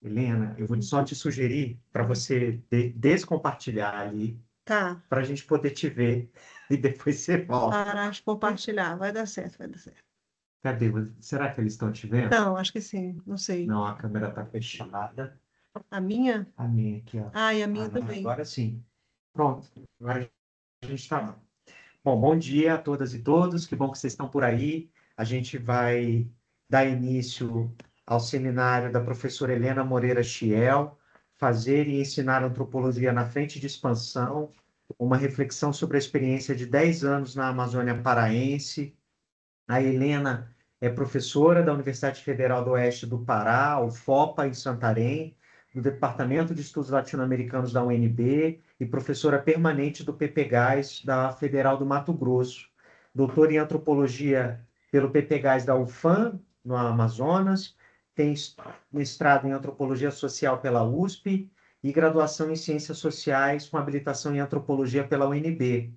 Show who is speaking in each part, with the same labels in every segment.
Speaker 1: Helena, eu vou só te sugerir para você descompartilhar ali,
Speaker 2: Tá,
Speaker 1: para a gente poder te ver e depois você volta.
Speaker 2: parar de compartilhar. Vai dar certo, vai dar certo.
Speaker 1: Cadê? Será que eles estão te vendo?
Speaker 2: Não, acho que sim, não sei.
Speaker 1: Não, a câmera está fechada.
Speaker 2: A minha?
Speaker 1: A minha aqui, ó.
Speaker 2: Ah, e a
Speaker 1: Ah,
Speaker 2: minha
Speaker 1: não,
Speaker 2: também.
Speaker 1: agora sim. Pronto. Agora a gente está. Bom, bom dia a todas e todos. Que bom que vocês estão por aí. A gente vai dar início ao seminário da professora Helena Moreira Chiel, Fazer e Ensinar Antropologia na Frente de Expansão, uma reflexão sobre a experiência de 10 anos na Amazônia Paraense. A Helena é professora da Universidade Federal do Oeste do Pará, UFOPA, em Santarém, do Departamento de Estudos Latino-Americanos da UNB e professora permanente do PPGás da Federal do Mato Grosso. Doutora em Antropologia pelo PPGás da UFAM, no Amazonas, tem mestrado em Antropologia Social pela USP e graduação em Ciências Sociais com habilitação em Antropologia pela UNB.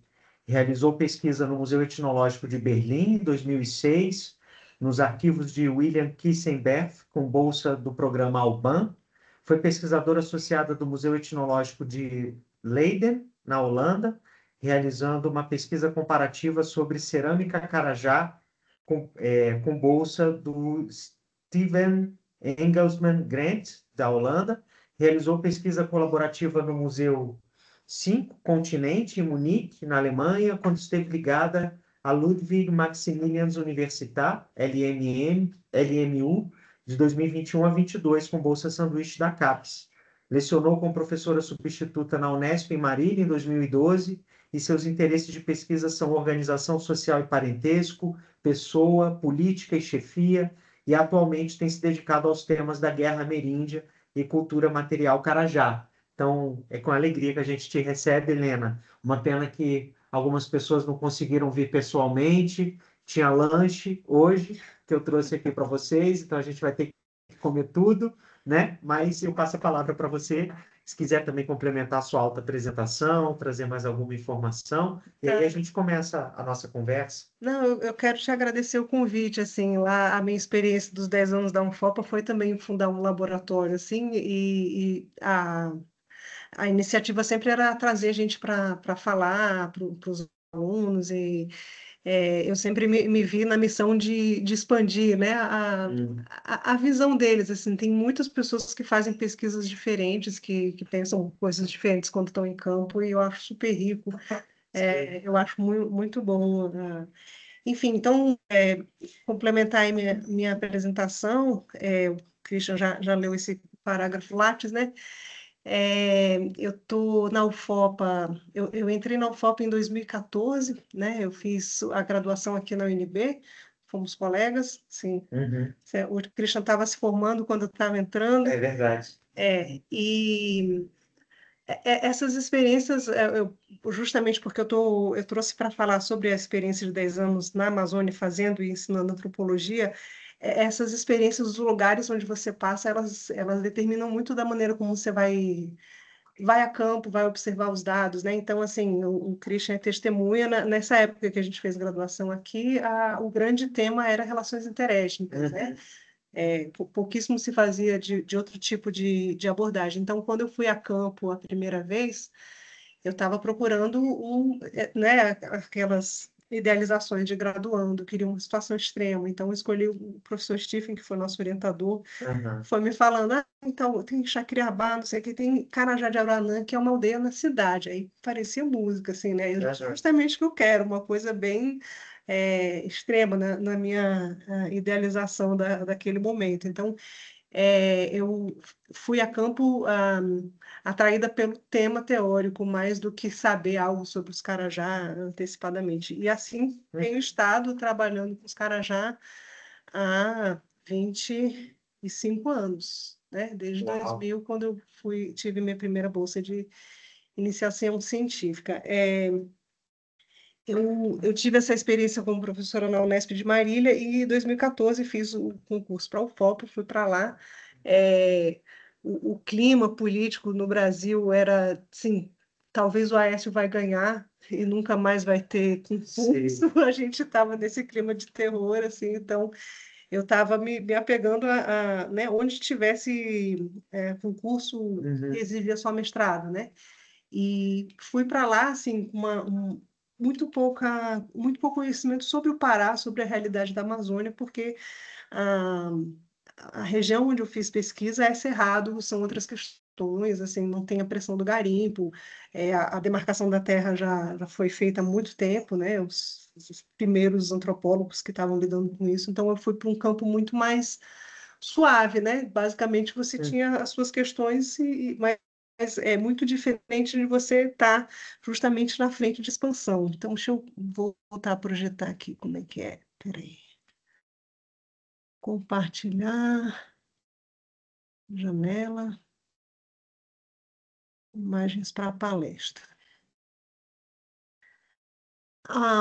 Speaker 1: Realizou pesquisa no Museu Etnológico de Berlim, em 2006, nos arquivos de William Kissenberg, com bolsa do programa Alban. Foi pesquisadora associada do Museu Etnológico de Leiden, na Holanda, realizando uma pesquisa comparativa sobre cerâmica carajá, com bolsa do Steven Engelsman Grant, da Holanda. Realizou pesquisa colaborativa no Museu Cinco Continente, em Munique, na Alemanha, quando esteve ligada à Ludwig Maximilians Universität, LMU, de 2021 a 22, com bolsa sanduíche da CAPES. Lecionou como professora substituta na Unesp em Marília, em 2012, e seus interesses de pesquisa são organização social e parentesco, pessoa, política e chefia, e atualmente tem se dedicado aos temas da Guerra Ameríndia e cultura material Carajá. Então, é com alegria que a gente te recebe, Helena. Uma pena que algumas pessoas não conseguiram vir pessoalmente. Tinha lanche hoje, que eu trouxe aqui para vocês, então a gente vai ter que comer tudo, né? Mas eu passo a palavra para você, se quiser também complementar a sua apresentação, trazer mais alguma informação, e aí a
Speaker 2: Tá.
Speaker 1: gente começa a nossa conversa.
Speaker 2: Não, eu quero te agradecer o convite, assim, lá a minha experiência dos 10 anos da Unfopa foi também fundar um laboratório, assim, e a iniciativa sempre era trazer gente para falar para os alunos, e eu sempre me vi na missão de expandir, né,
Speaker 1: Hum,
Speaker 2: a visão deles, assim, tem muitas pessoas que fazem pesquisas diferentes, que pensam coisas diferentes quando estão em campo, e eu acho super rico,
Speaker 1: sim.
Speaker 2: eu acho muito bom. Enfim, então, complementar aí minha apresentação, o Christian já leu esse parágrafo Lattes, né? Eu estou na UFOPA, eu entrei na UFOPA em 2014, né? Eu fiz a graduação aqui na UNB, fomos colegas, sim.
Speaker 1: Uhum.
Speaker 2: O Christian estava se formando quando eu estava entrando,
Speaker 1: É verdade.
Speaker 2: e essas experiências, justamente porque eu trouxe para falar sobre a experiência de 10 anos na Amazônia, fazendo e ensinando antropologia, essas experiências, os lugares onde você passa, elas determinam muito da maneira como você vai a campo, vai observar os dados, né? Então, assim, o Christian é testemunha. Nessa época que a gente fez graduação aqui, o grande tema era relações interétnicas, né?
Speaker 1: Uhum.
Speaker 2: Pouquíssimo se fazia de outro tipo de abordagem. Então, quando eu fui a campo a primeira vez, eu estava procurando né, aquelas idealizações de graduando, queria uma situação extrema. Então, eu escolhi o professor Stephen, que foi nosso orientador,
Speaker 1: Uhum.
Speaker 2: foi me falando, então, tem Chacriabá, não sei o que, tem Carajá de Aranã, que é uma aldeia na cidade. Aí parecia música, assim, né?
Speaker 1: Uhum.
Speaker 2: Justamente o que eu quero, uma coisa bem extrema na minha idealização daquele momento. Então, eu fui a campo atraída pelo tema teórico, mais do que saber algo sobre os Carajá antecipadamente. E assim tenho estado trabalhando com os Carajá há 25 anos, né? Desde
Speaker 1: Uau.
Speaker 2: 2000, quando eu tive minha primeira bolsa de iniciação científica. Eu tive essa experiência como professora na Unesp de Marília e em 2014 fiz o concurso para a UFOP, fui para lá. É, o clima político no Brasil era, sim, talvez o Aécio vai ganhar e nunca mais vai ter concurso.
Speaker 1: Sim.
Speaker 2: A gente estava nesse clima de terror, assim, então eu estava me apegando né, onde tivesse concurso que
Speaker 1: Uhum.
Speaker 2: exigia só mestrado, né? E fui para lá assim com muito pouco conhecimento sobre o Pará, sobre a realidade da Amazônia, porque a, a região onde eu fiz pesquisa é cerrado, são outras questões, assim, não tem a pressão do garimpo, a demarcação da terra já foi feita há muito tempo, né? Os primeiros antropólogos que estavam lidando com isso, então eu fui para um campo muito mais suave, né? Basicamente você
Speaker 1: Hum.
Speaker 2: tinha as suas questões, mas é muito diferente de você estar justamente na frente de expansão. Então, deixa eu voltar a projetar aqui como é que é. Peraí. Compartilhar, janela, imagens para a palestra.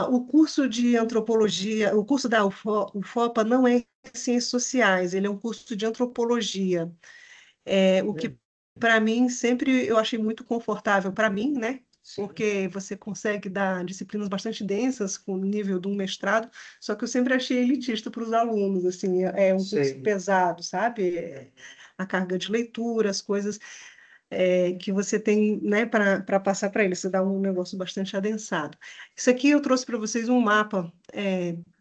Speaker 2: O curso de antropologia, o curso da UFOPA não é ciências sociais, ele é um curso de antropologia. O que,
Speaker 1: Hum.
Speaker 2: para mim, sempre eu achei muito confortável para mim, né?
Speaker 1: Sim,
Speaker 2: Porque você consegue dar disciplinas bastante densas, com o nível de um mestrado, só que eu sempre achei elitista para os alunos, assim, é um curso
Speaker 1: sei.
Speaker 2: pesado, sabe? A carga de leitura, as coisas que você tem, né, para passar para eles, você dá um negócio bastante adensado. Isso aqui eu trouxe para vocês um mapa,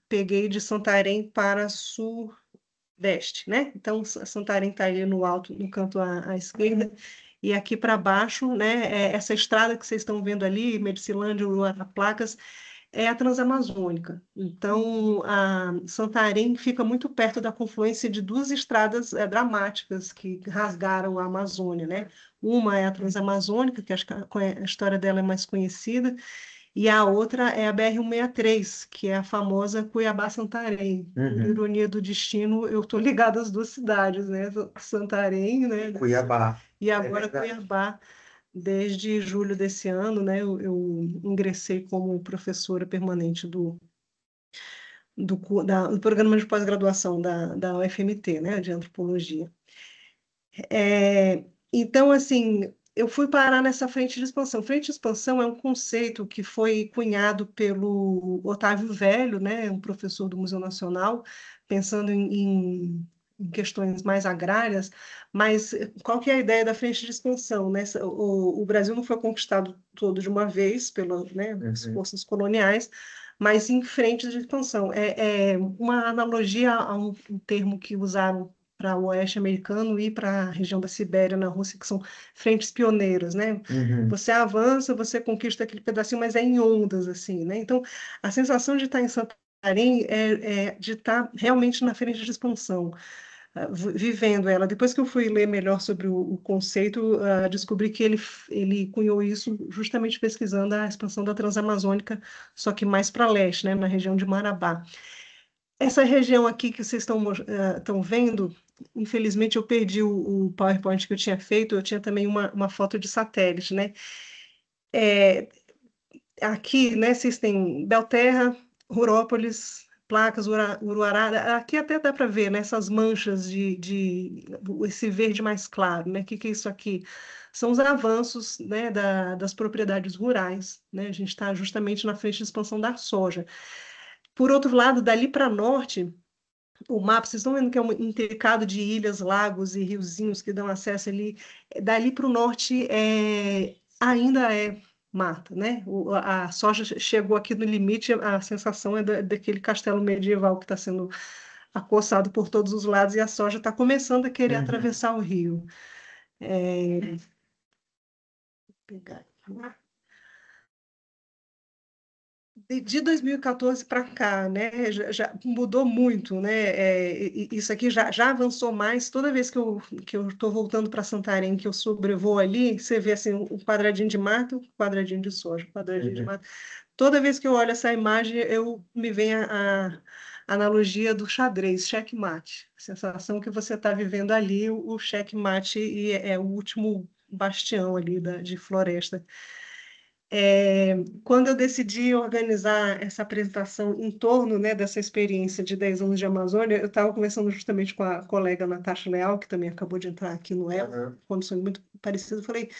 Speaker 2: peguei de Santarém para Sudeste, né? Então, Santarém está ali no alto, no canto à esquerda, e aqui para baixo, né, essa estrada que vocês estão vendo ali, Medicilândia, Uruara Placas, é a Transamazônica. Então, a Santarém fica muito perto da confluência de duas estradas dramáticas que rasgaram a Amazônia, né? Uma é a Transamazônica, que acho que a história dela é mais conhecida, e a outra é a BR-163, que é a famosa Cuiabá-Santarém. Por
Speaker 1: Uhum.
Speaker 2: ironia do destino, eu estou ligada às duas cidades, né? Santarém, né?
Speaker 1: Cuiabá.
Speaker 2: E
Speaker 1: É
Speaker 2: agora
Speaker 1: verdade.
Speaker 2: Cuiabá. Desde julho desse ano, né, eu ingressei como professora permanente do programa de pós-graduação da UFMT, né, de antropologia. Então, assim, eu fui parar nessa frente de expansão. Frente de expansão é um conceito que foi cunhado pelo Otávio Velho, né, um professor do Museu Nacional, pensando em questões mais agrárias, mas qual que é a ideia da frente de expansão, né? O Brasil não foi conquistado todo de uma vez pelas, né, as
Speaker 1: Uhum.
Speaker 2: forças coloniais, mas em frente de expansão. É uma analogia a um termo que usaram para o oeste americano e para a região da Sibéria, na Rússia, que são frentes pioneiras, né?
Speaker 1: Uhum.
Speaker 2: Você avança, você conquista aquele pedacinho, mas é em ondas, assim, né? Então, a sensação de estar em Santarém é de estar realmente na frente de expansão, vivendo ela. Depois que eu fui ler melhor sobre o conceito, descobri que ele cunhou isso justamente pesquisando a expansão da Transamazônica, só que mais para leste, né? Na região de Marabá. Essa região aqui que vocês estão vendo, infelizmente eu perdi o PowerPoint que eu tinha feito, eu tinha também uma foto de satélite, né? É, aqui, né, vocês têm Belterra, Rurópolis, Placas, Uruarara, aqui até dá para ver, né, essas manchas esse verde mais claro, né? O que é isso aqui? São os avanços, né, das propriedades rurais, né? A gente está justamente na frente da expansão da soja. Por outro lado, dali para norte, o mapa, vocês estão vendo que é um intercado de ilhas, lagos e riozinhos que dão acesso ali. Dali para o norte ainda é mata, né? A soja chegou aqui no limite, a sensação é daquele castelo medieval que está sendo acossado por todos os lados e a soja está começando a querer
Speaker 1: Uhum.
Speaker 2: atravessar o rio. Vou pegar aqui. De 2014 para cá, né, já mudou muito, né? Isso aqui já avançou mais. Toda vez que eu estou voltando para Santarém, que eu sobrevoo ali, você vê assim um quadradinho de mato, um quadradinho de soja, um quadradinho de
Speaker 1: Uhum.
Speaker 2: mato. Toda vez que eu olho essa imagem, eu me vem a analogia do xadrez, checkmate. A sensação que você está vivendo ali, o checkmate e é o último bastião ali de floresta. Quando eu decidi organizar essa apresentação em torno, né, dessa experiência de 10 anos de Amazônia, eu estava conversando justamente com a colega Natasha Leal, que também acabou de entrar aqui no EL,
Speaker 1: Uhum.
Speaker 2: condições muito parecidas. Eu falei,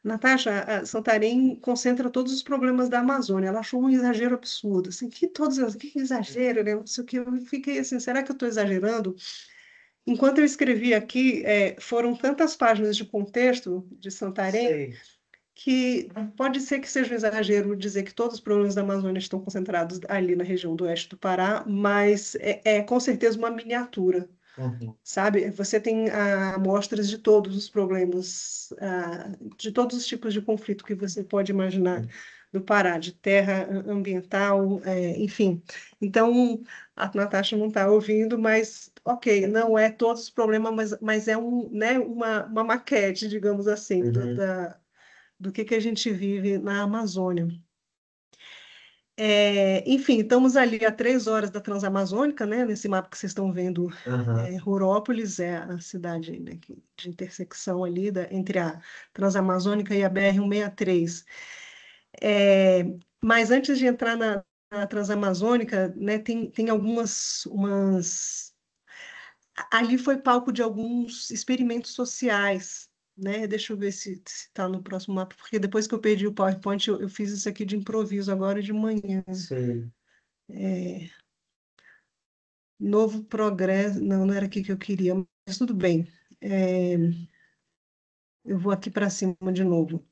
Speaker 2: Natasha, a Santarém concentra todos os problemas da Amazônia. Ela achou um exagero absurdo, assim, que exagero, né? Não sei o que. Eu fiquei assim, será que eu estou exagerando? Enquanto eu escrevi aqui, foram tantas páginas de contexto de Santarém
Speaker 1: Sei.
Speaker 2: que pode ser que seja um exagero dizer que todos os problemas da Amazônia estão concentrados ali na região do oeste do Pará, mas é com certeza uma miniatura,
Speaker 1: Uhum.
Speaker 2: sabe? Você tem amostras de todos os problemas, de todos os tipos de conflito que você pode imaginar no Pará, de terra, ambiental, enfim. Então, a Natasha não está ouvindo, mas, ok, não é todos os problemas, mas é né, uma maquete, digamos assim,
Speaker 1: Uhum.
Speaker 2: do que a gente vive na Amazônia. Enfim, estamos ali a 3 horas da Transamazônica, né? Nesse mapa que vocês estão vendo,
Speaker 1: Aham.
Speaker 2: Rurópolis é a cidade, né, de intersecção ali entre a Transamazônica e a BR-163. É, mas antes de entrar na Transamazônica, né, tem ali foi palco de alguns experimentos sociais, né? Deixa eu ver se está no próximo mapa, porque depois que eu perdi o PowerPoint, eu fiz isso aqui de improviso agora de manhã.
Speaker 1: Sei.
Speaker 2: Novo progresso. Não, não era aqui que eu queria, mas tudo bem. É, eu vou aqui para cima de novo.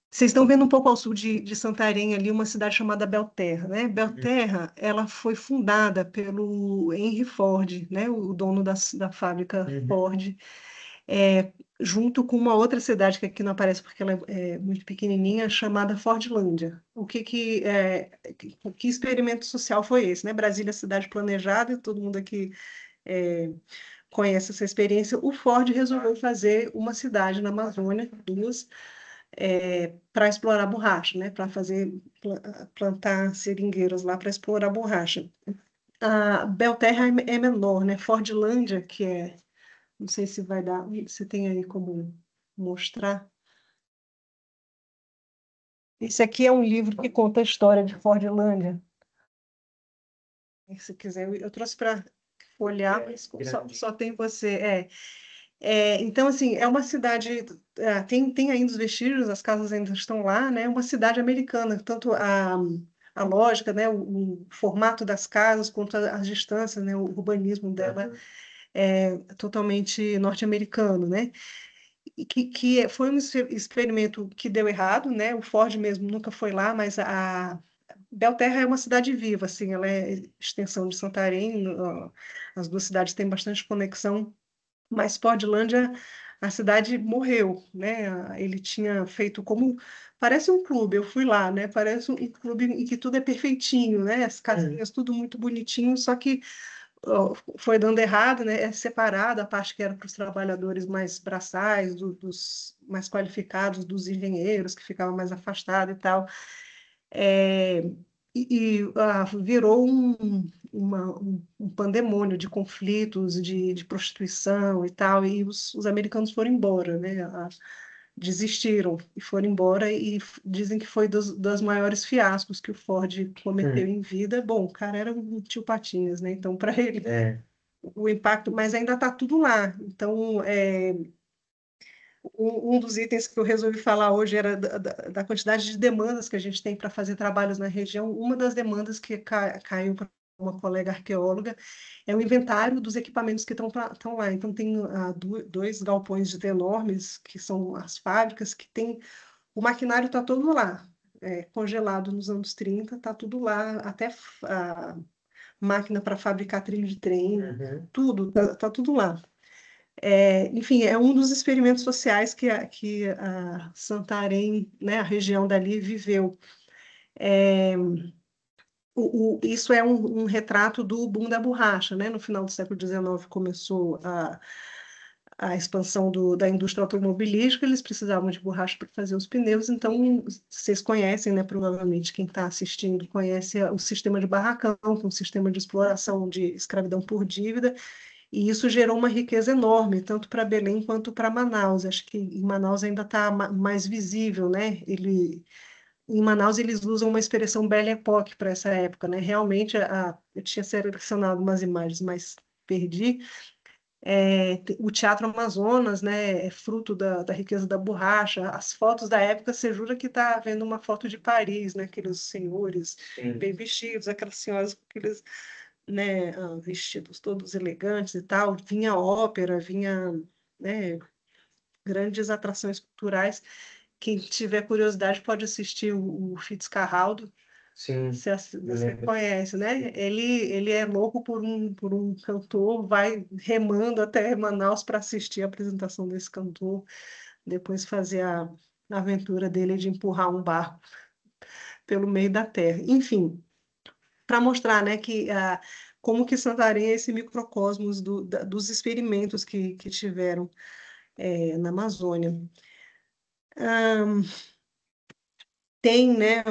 Speaker 2: Vocês estão vendo um pouco ao sul de Santarém ali uma cidade chamada Belterra, né? Belterra, ela foi fundada pelo Henry Ford, né? O dono da fábrica
Speaker 1: Uhum.
Speaker 2: Ford, é, junto com uma outra cidade que aqui não aparece porque ela é muito pequenininha, chamada Fordlândia. Que experimento social foi esse, né? Brasília, é cidade planejada, e todo mundo aqui conhece essa experiência. O Ford resolveu fazer uma cidade na Amazônia, duas, para explorar borracha, né? Para plantar seringueiras lá para explorar borracha. A Belterra é menor, né? Fordlândia, que é, não sei se vai dar, você tem aí como mostrar. Esse aqui é um livro que conta a história de Fordlândia. Se quiser, eu trouxe para folhear, mas só tem você. Então, assim, é uma cidade, tem ainda os vestígios, as casas ainda estão lá, né? É uma cidade americana, tanto a lógica, né? O formato das casas, quanto as distâncias, né? O urbanismo dela é totalmente norte-americano, né? E que foi um experimento que deu errado, né? O Ford mesmo nunca foi lá, mas a Belterra é uma cidade viva, assim, ela é extensão de Santarém, as duas cidades têm bastante conexão, mas Fordlândia, a cidade morreu, né? Ele tinha feito como parece um clube. Eu fui lá, né? Parece um clube em que tudo é perfeitinho, né? As casinhas tudo muito bonitinho, só que foi dando errado, né? É separada a parte que era para os trabalhadores mais braçais, dos mais qualificados, dos engenheiros que ficavam mais afastados e tal. É, virou um pandemônio de conflitos, de prostituição e tal, e os americanos foram embora, né? Desistiram e foram embora, e dizem que foi dos maiores fiascos que o Ford cometeu
Speaker 1: Uhum.
Speaker 2: em vida. Bom, o cara era um tio Patinhas, né? Então, para ele,
Speaker 1: É.
Speaker 2: o impacto, mas ainda está tudo lá. Então, um dos itens que eu resolvi falar hoje era da quantidade de demandas que a gente tem para fazer trabalhos na região. Uma das demandas que caiu para uma colega arqueóloga é o inventário dos equipamentos que estão lá. Então, tem dois galpões enormes, que são as fábricas, que tem. O maquinário está todo lá, congelado nos anos 30, está tudo lá, até a máquina para fabricar trilho de trem,
Speaker 1: Uhum.
Speaker 2: tudo, tá tudo lá. Enfim, é um dos experimentos sociais que a Santarém, né, a região dali, viveu. Isso é um retrato do boom da borracha, né? No final do século XIX começou a expansão da indústria automobilística, eles precisavam de borracha para fazer os pneus, então vocês conhecem, né? Provavelmente quem está assistindo conhece o sistema de barracão, que é um sistema de exploração de escravidão por dívida, e isso gerou uma riqueza enorme, tanto para Belém quanto para Manaus. Acho que em Manaus ainda está mais visível, né? Em Manaus eles usam uma expressão Belle Époque para essa época, né? Realmente, eu tinha selecionado umas imagens, mas perdi. O Teatro Amazonas, né, é fruto da riqueza da borracha. As fotos da época, você jura que está vendo uma foto de Paris, né, aqueles senhores
Speaker 1: Sim.
Speaker 2: bem vestidos, aquelas senhoras com aqueles, né, vestidos todos elegantes e tal. Vinha ópera, vinha, né, grandes atrações culturais. Quem tiver curiosidade pode assistir o Fitzcarraldo.
Speaker 1: Sim, me
Speaker 2: Você
Speaker 1: lembro.
Speaker 2: conhece, né? Ele é louco por um cantor, vai remando até Manaus para assistir a apresentação desse cantor, depois fazer a aventura dele de empurrar um barco pelo meio da terra. Enfim, para mostrar, né, como que Santarém é esse microcosmos dos experimentos que tiveram na Amazônia. Tem, né,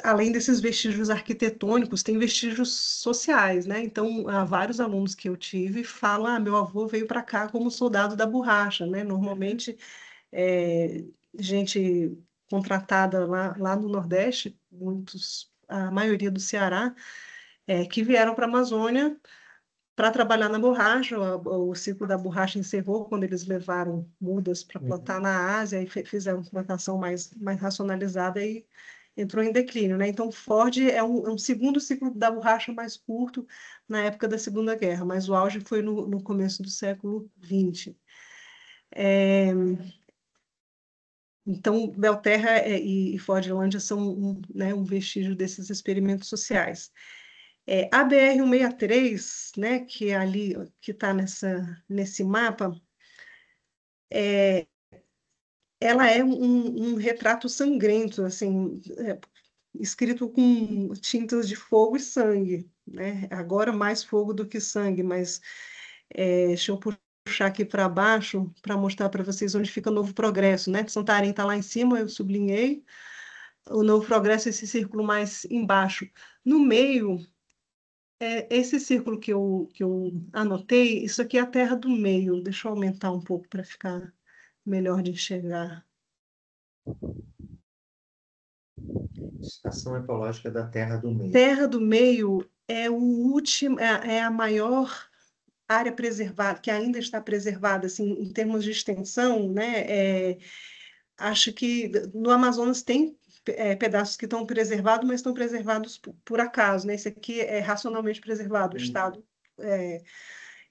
Speaker 2: além desses vestígios arquitetônicos, tem vestígios sociais, né? Então, há vários alunos que eu tive falam, meu avô veio para cá como soldado da borracha, né? Normalmente, é, gente contratada lá no Nordeste, a maioria do Ceará, que vieram para a Amazônia para trabalhar na borracha. O ciclo da borracha encerrou quando eles levaram mudas para plantar na Ásia e fizeram plantação mais racionalizada e entrou em declínio, né? Então, Ford é um segundo ciclo da borracha mais curto na época da Segunda Guerra, mas o auge foi no começo do século XX. Então, Belterra e Fordlândia são né, um vestígio desses experimentos sociais. A BR-163, né, que é ali, que está nesse mapa, ela é um retrato sangrento, assim, escrito com tintas de fogo e sangue, né? Agora mais fogo do que sangue, mas deixa eu puxar aqui para baixo para mostrar para vocês onde fica o Novo Progresso, né? Santarém está lá em cima, eu sublinhei. O Novo Progresso é esse círculo mais embaixo. No meio, esse círculo que eu anotei, isso aqui é a Terra do Meio. Deixa eu aumentar um pouco para ficar melhor de enxergar.
Speaker 1: Estação Ecológica da Terra do Meio.
Speaker 2: Terra do Meio é o último, é a maior área preservada, que ainda está preservada, assim, em termos de extensão, né? Acho que no Amazonas tem pedaços que estão preservados, mas estão preservados por acaso, né? Esse aqui é racionalmente preservado, o Estado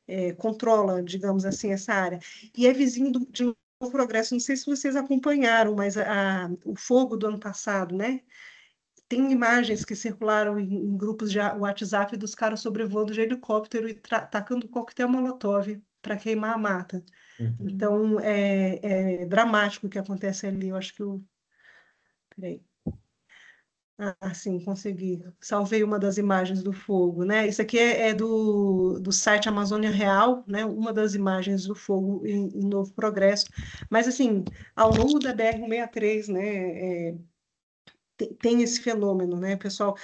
Speaker 2: é, controla, digamos assim, essa área. E é vizinho de Novo Progresso. Não sei se vocês acompanharam, mas o fogo do ano passado, né? Tem imagens que circularam em grupos de WhatsApp dos caras sobrevoando de helicóptero e tacando coquetel Molotov para queimar a mata.
Speaker 1: Uhum.
Speaker 2: Então, dramático o que acontece ali. Eu acho que o. Peraí. Sim, consegui. Salvei uma das imagens do fogo, né? Isso aqui é do site Amazônia Real, né? Uma das imagens do fogo em Novo Progresso. Mas, assim, ao longo da BR-163, né? Tem esse fenômeno, né, pessoal?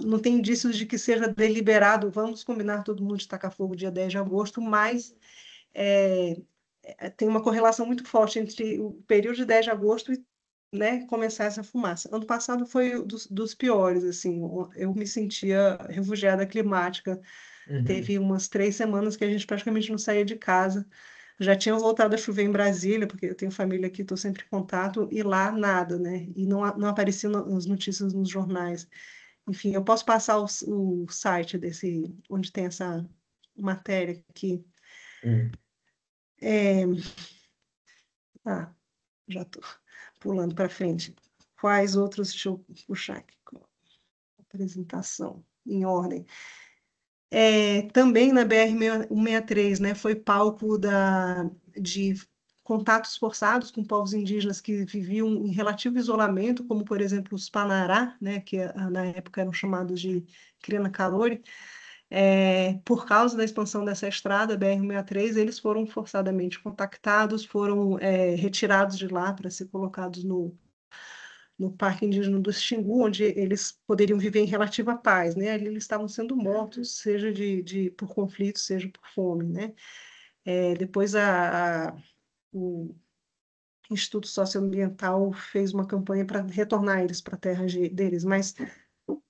Speaker 2: Não tem indícios de que seja deliberado, vamos combinar todo mundo de tacar fogo dia 10 de agosto, mas é, tem uma correlação muito forte entre o período de 10 de agosto e, né, começar essa fumaça. Ano passado foi dos piores, assim, eu me sentia refugiada climática.
Speaker 1: Uhum.
Speaker 2: Teve umas 3 semanas que a gente praticamente não saía de casa. Já tinha voltado a chover em Brasília, porque eu tenho família aqui, estou sempre em contato, e lá nada, né? E não apareciam as notícias nos jornais. Enfim, eu posso passar o site onde tem essa matéria aqui.
Speaker 1: Uhum.
Speaker 2: Ah, já estou pulando para frente. Quais outros? Deixa eu puxar aqui. Apresentação em ordem. Também na BR-163, né, foi palco de contatos forçados com povos indígenas que viviam em relativo isolamento, como, por exemplo, os Panará, né, que na época eram chamados de Criana Carori. Por causa da expansão dessa estrada, BR-163, eles foram forçadamente contactados, foram retirados de lá para ser colocados no Parque Indígena do Xingu, onde eles poderiam viver em relativa paz, né? Ali eles estavam sendo mortos, seja por conflito, seja por fome, né? Depois o Instituto Socioambiental fez uma campanha para retornar eles para a terra deles, mas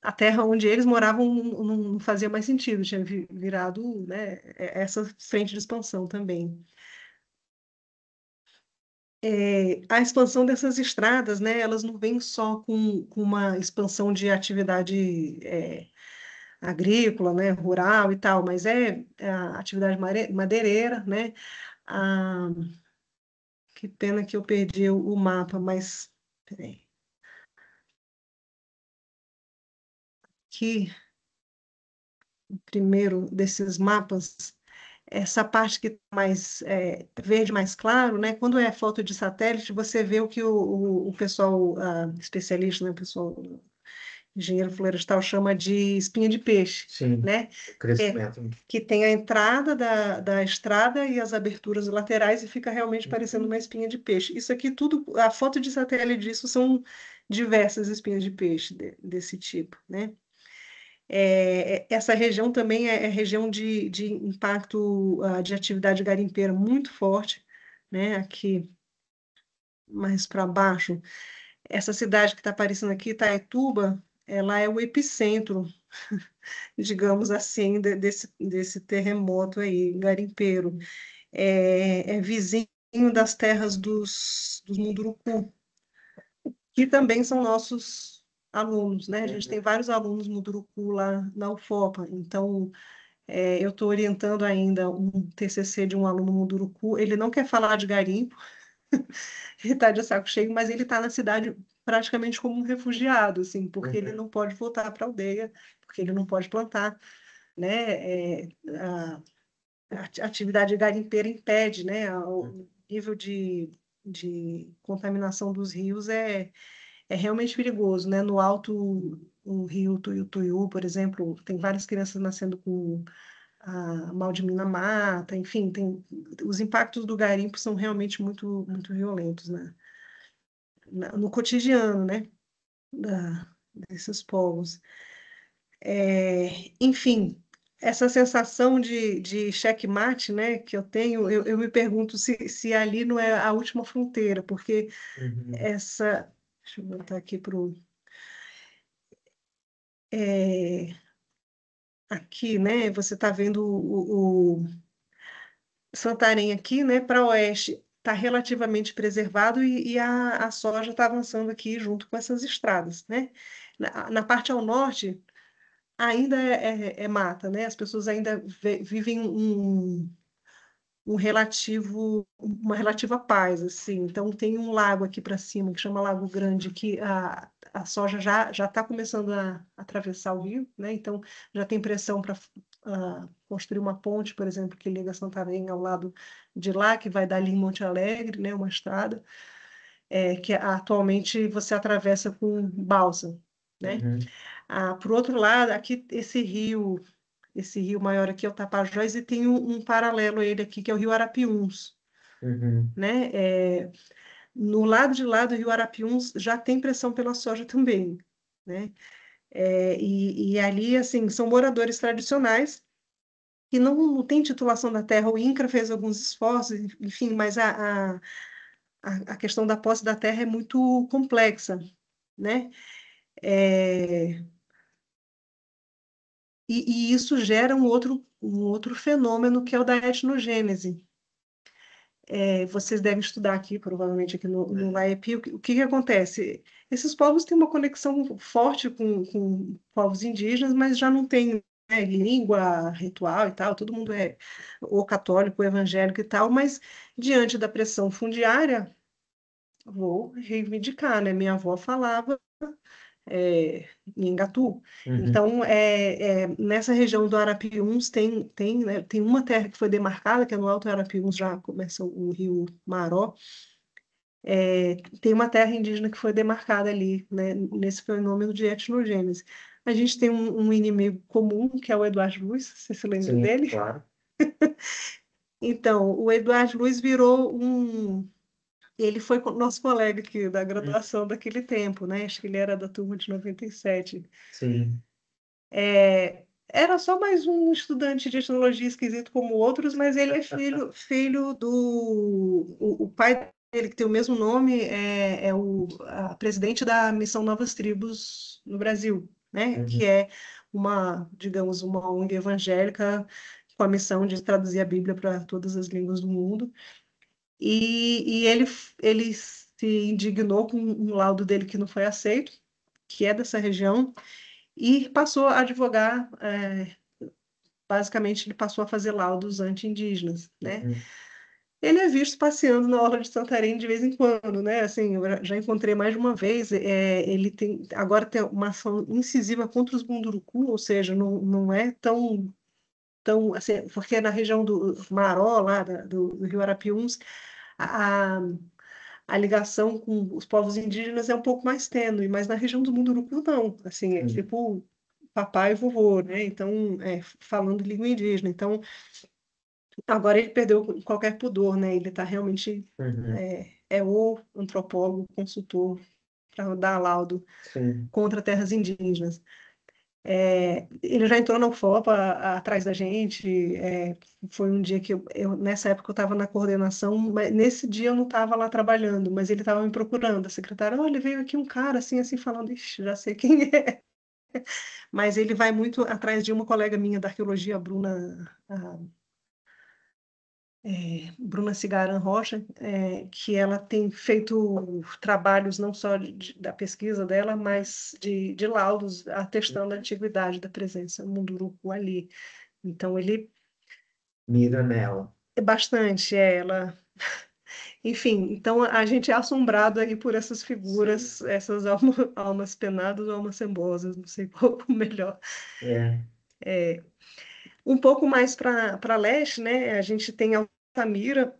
Speaker 2: a terra onde eles moravam não fazia mais sentido, tinha virado, né, essa frente de expansão também. A expansão dessas estradas, né, elas não vêm só com uma expansão de atividade agrícola, né, rural e tal, mas é a atividade madeireira, né? Ah, que pena que eu perdi o mapa, mas peraí, aqui, o primeiro desses mapas, essa parte que tá mais verde mais claro, né? Quando é foto de satélite, você vê o que o pessoal especialista, né, o pessoal engenheiro florestal chama de espinha de peixe,
Speaker 1: Sim,
Speaker 2: né?
Speaker 1: o
Speaker 2: É,
Speaker 1: crescimento.
Speaker 2: que tem a entrada da estrada e as aberturas laterais e fica realmente parecendo uma espinha de peixe. Isso aqui tudo, a foto de satélite disso são diversas espinhas de peixe desse tipo, né? Essa região também é região de impacto de atividade garimpeira muito forte, né? Aqui mais para baixo, essa cidade que está aparecendo aqui, Itaituba, ela é o epicentro, digamos assim, desse terremoto aí, garimpeiro. É vizinho das terras dos Munduruku, que também são nossos alunos, né? A gente tem vários alunos Munduruku lá na UFOPA, então eu estou orientando ainda um TCC de um aluno Munduruku, ele não quer falar de garimpo, ele está de saco cheio, mas ele está na cidade praticamente como um refugiado, assim, porque ele não pode voltar para a aldeia, porque ele não pode plantar, né? A atividade garimpeira impede, né? O nível de contaminação dos rios é realmente perigoso, né? No alto, o rio Tuiutuiu, por exemplo, tem várias crianças nascendo com mal de mina-mata, enfim, os impactos do garimpo são realmente muito, muito violentos, né? No cotidiano, né? Desses povos. Enfim, essa sensação de checkmate, né, que eu tenho, eu me pergunto se ali não é a última fronteira, porque
Speaker 1: Uhum.
Speaker 2: essa. Deixa eu botar aqui para o. Aqui, né, você está vendo o Santarém aqui, né, para oeste. Está relativamente preservado e a soja está avançando aqui junto com essas estradas, né? Na parte ao norte, ainda é mata, né? As pessoas ainda vivem uma relativa paz, assim. Então, tem um lago aqui para cima, que chama Lago Grande, que a soja já está começando a atravessar o rio, né? Então, já tem pressão para construir uma ponte, por exemplo, que liga Santarém ao lado de lá, que vai dar ali em Monte Alegre, né? Uma estrada, que atualmente você atravessa com balsa, né?
Speaker 1: Uhum.
Speaker 2: Por outro lado, aqui esse rio maior aqui é o Tapajós e tem um paralelo a ele aqui, que é o rio Arapiuns,
Speaker 1: Uhum.
Speaker 2: né? No lado de lá do rio Arapiuns já tem pressão pela soja também, né? E ali, assim, são moradores tradicionais que não têm titulação da terra. O INCRA fez alguns esforços, enfim, mas a questão da posse da terra é muito complexa, né? É, e isso gera um outro fenômeno que é o da etnogênese. Vocês devem estudar aqui, provavelmente aqui no LAEP, o que acontece? Esses povos têm uma conexão forte com povos indígenas, mas já não tem, né, língua, ritual e tal, todo mundo é ou católico, ou evangélico e tal, mas diante da pressão fundiária, vou reivindicar, né? Minha avó falava em Engatu.
Speaker 1: Uhum.
Speaker 2: Então, nessa região do Arapiuns né, tem uma terra que foi demarcada, que é no Alto Arapiuns, já começa o rio Maró. Tem uma terra indígena que foi demarcada ali, né, nesse fenômeno de etnogênese. A gente tem um inimigo comum, que é o Eduardo Luiz, você se lembra
Speaker 1: Sim,
Speaker 2: dele?
Speaker 1: claro.
Speaker 2: Então, o Eduardo Luiz virou um. Ele foi nosso colega aqui da
Speaker 1: Uhum.
Speaker 2: graduação daquele tempo, né? Acho que ele era da turma de 97.
Speaker 1: Sim.
Speaker 2: Era só mais um estudante de etnologia esquisito como outros, mas ele é filho do. O pai dele, que tem o mesmo nome, é o presidente da Missão Novas Tribos no Brasil. né? Que
Speaker 1: Uhum.
Speaker 2: é digamos, uma ONG evangélica com a missão de traduzir a Bíblia para todas as línguas do mundo. E ele se indignou com um laudo dele que não foi aceito, que é dessa região, e passou a advogar. Basicamente, ele passou a fazer laudos anti-indígenas, né?
Speaker 1: Uhum.
Speaker 2: Ele é visto passeando na orla de Santarém de vez em quando, né? Assim, eu já encontrei mais de uma vez. Ele agora tem uma ação incisiva contra os Munduruku, ou seja, não é tão assim, porque na região do Maró, lá do Rio Arapiuns, a, a a ligação com os povos indígenas é um pouco mais tênue, mas na região do Munduruku não. Assim, é
Speaker 1: Uhum.
Speaker 2: tipo papai e vovô, né? Então, falando língua indígena. Então, agora ele perdeu qualquer pudor, né? Ele está realmente
Speaker 1: Uhum.
Speaker 2: o antropólogo, consultor para dar laudo
Speaker 1: Sim.
Speaker 2: contra terras indígenas. Ele já entrou na UFOPA atrás da gente. Foi um dia que nessa época eu estava na coordenação, mas nesse dia eu não estava lá trabalhando, mas ele estava me procurando. A secretária, olha, veio aqui um cara assim, assim, falando, ixi, já sei quem é. Mas ele vai muito atrás de uma colega minha da arqueologia, Bruna Cigaran Rocha, que ela tem feito trabalhos não só da pesquisa dela, mas de laudos atestando a antiguidade da presença Munduruku ali. Então, ele
Speaker 1: Mira nela.
Speaker 2: é bastante, ela. Enfim, então a gente é assombrado aí por essas figuras, essas almas penadas ou almas cembosas, não sei qual o melhor.
Speaker 1: É.
Speaker 2: Um pouco mais para leste, né, a gente tem Altamira,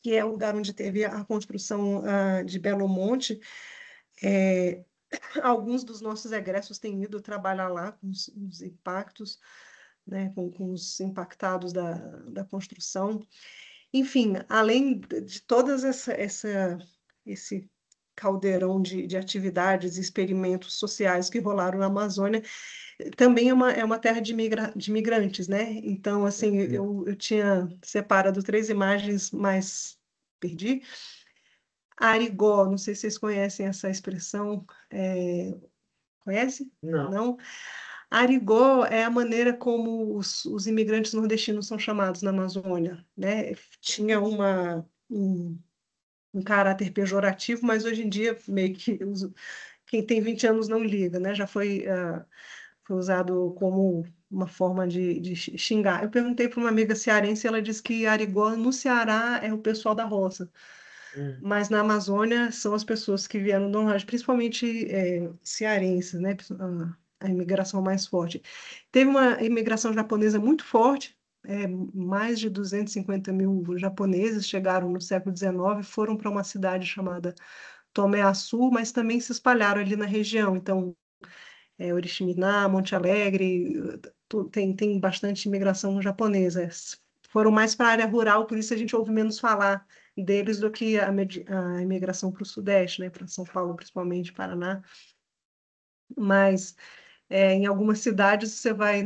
Speaker 2: que é o lugar onde teve a construção de Belo Monte. É, alguns dos nossos egressos têm ido trabalhar lá com os impactos, né, com os impactados da construção. Enfim, além de todas esse caldeirão de atividades e experimentos sociais que rolaram na Amazônia, também é uma terra de migrantes, né? Então, assim,
Speaker 1: Uhum.
Speaker 2: eu tinha separado 3 imagens, mas perdi. Arigó, não sei se vocês conhecem essa expressão. Conhece?
Speaker 1: Não.
Speaker 2: Não? Arigó é a maneira como os imigrantes nordestinos são chamados na Amazônia, né? Tinha um caráter pejorativo, mas hoje em dia meio que quem tem 20 anos não liga, né? Já foi usado como uma forma de xingar. Eu perguntei para uma amiga cearense, ela disse que Arigó no Ceará é o pessoal da roça,
Speaker 1: Hum.
Speaker 2: mas na Amazônia são as pessoas que vieram do Nordeste, principalmente cearenses, né? A imigração mais forte. Teve uma imigração japonesa muito forte, mais de 250 mil japoneses chegaram no século XIX, foram para uma cidade chamada Tomé-Açu, mas também se espalharam ali na região. Então, Oriximiná, Monte Alegre, tem bastante imigração japonesa. Foram mais para a área rural, por isso a gente ouve menos falar deles do que a imigração para o Sudeste, né, para São Paulo, principalmente, Paraná. Mas em algumas cidades você vai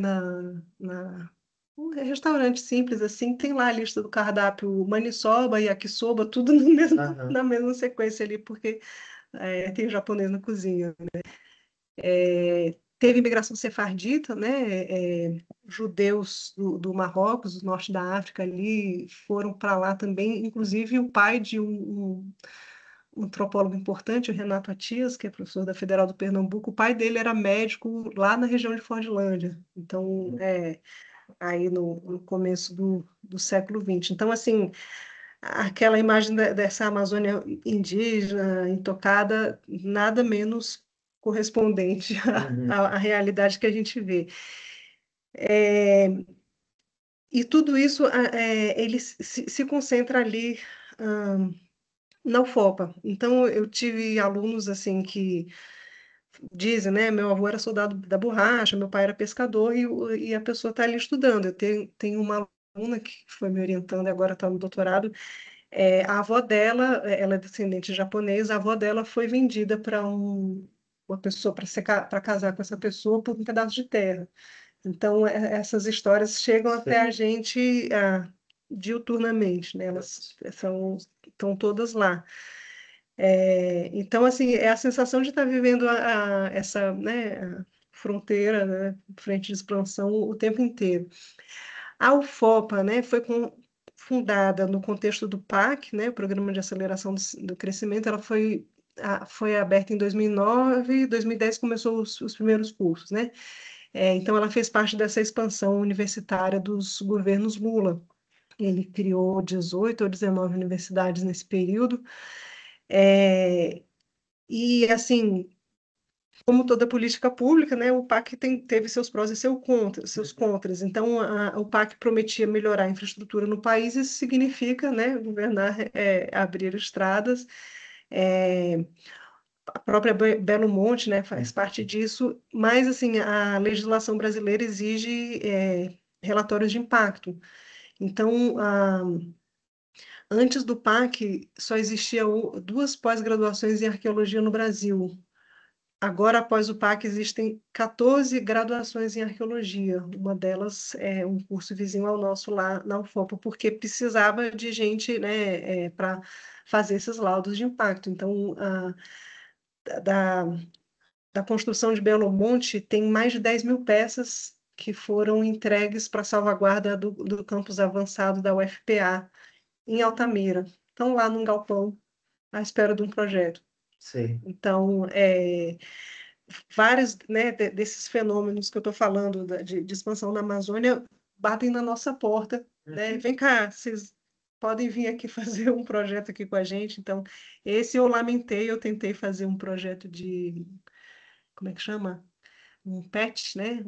Speaker 2: um restaurante simples assim, tem lá a lista do cardápio maniçoba e yakisoba, tudo no
Speaker 1: Aham.
Speaker 2: na mesma sequência ali, porque tem o japonês na cozinha. Teve imigração sefardita, né? Judeus do Marrocos, do norte da África ali, foram para lá também, inclusive o pai de um antropólogo importante, o Renato Atias, que é professor da Federal do Pernambuco, o pai dele era médico lá na região de Fordlândia, então, aí no começo do século XX. Então, assim, aquela imagem dessa Amazônia indígena, intocada, nada menos correspondente
Speaker 1: Uhum.
Speaker 2: à realidade que a gente vê. E tudo isso, ele se concentra ali, na UFOPA. Então, eu tive alunos, assim, que dizem, né, meu avô era soldado da borracha, meu pai era pescador, e a pessoa está ali estudando. Eu tenho uma aluna que foi me orientando, e agora está no doutorado. A avó dela, ela é descendente japonesa, a avó dela foi vendida para uma pessoa, para casar com essa pessoa por um pedaço de terra. Então, essas histórias chegam até a
Speaker 1: Sim.
Speaker 2: gente diuturnamente, né? Elas estão todas lá. Então, assim, é a sensação de estar vivendo essa, né, a fronteira, né, frente de expansão o tempo inteiro. A UFOPA, né, fundada no contexto do PAC, né, o Programa de Aceleração do Crescimento. Ela foi aberta em 2009, em 2010 começou os primeiros cursos, né? Então, ela fez parte dessa expansão universitária dos governos Lula. Ele criou 18 ou 19 universidades nesse período. E, assim, como toda política pública, né, o PAC teve seus prós e seus contras. Então, o PAC prometia melhorar a infraestrutura no país. Isso significa, né, governar, abrir estradas. É, a própria Belo Monte, né, faz parte disso, mas, assim, a legislação brasileira exige relatórios de impacto. Então, antes do PAC, só existiam duas pós-graduações em arqueologia no Brasil. Agora, após o PAC, existem 14 graduações em arqueologia. Uma delas é um curso vizinho ao nosso lá na UFOPA, porque precisava de gente, né, para fazer esses laudos de impacto. Então, da, da construção de Belo Monte, tem mais de 10 mil peças que foram entregues para salvaguarda do campus avançado da UFPA, em Altamira. Estão lá num galpão, à espera de um projeto.
Speaker 1: Sei.
Speaker 2: Então, vários, né, desses fenômenos que eu estou falando de expansão na Amazônia batem na nossa porta, né? Vem cá, vocês podem vir aqui fazer um projeto aqui com a gente. Então, esse eu lamentei, eu tentei fazer um projeto como é que chama? Um PET, né?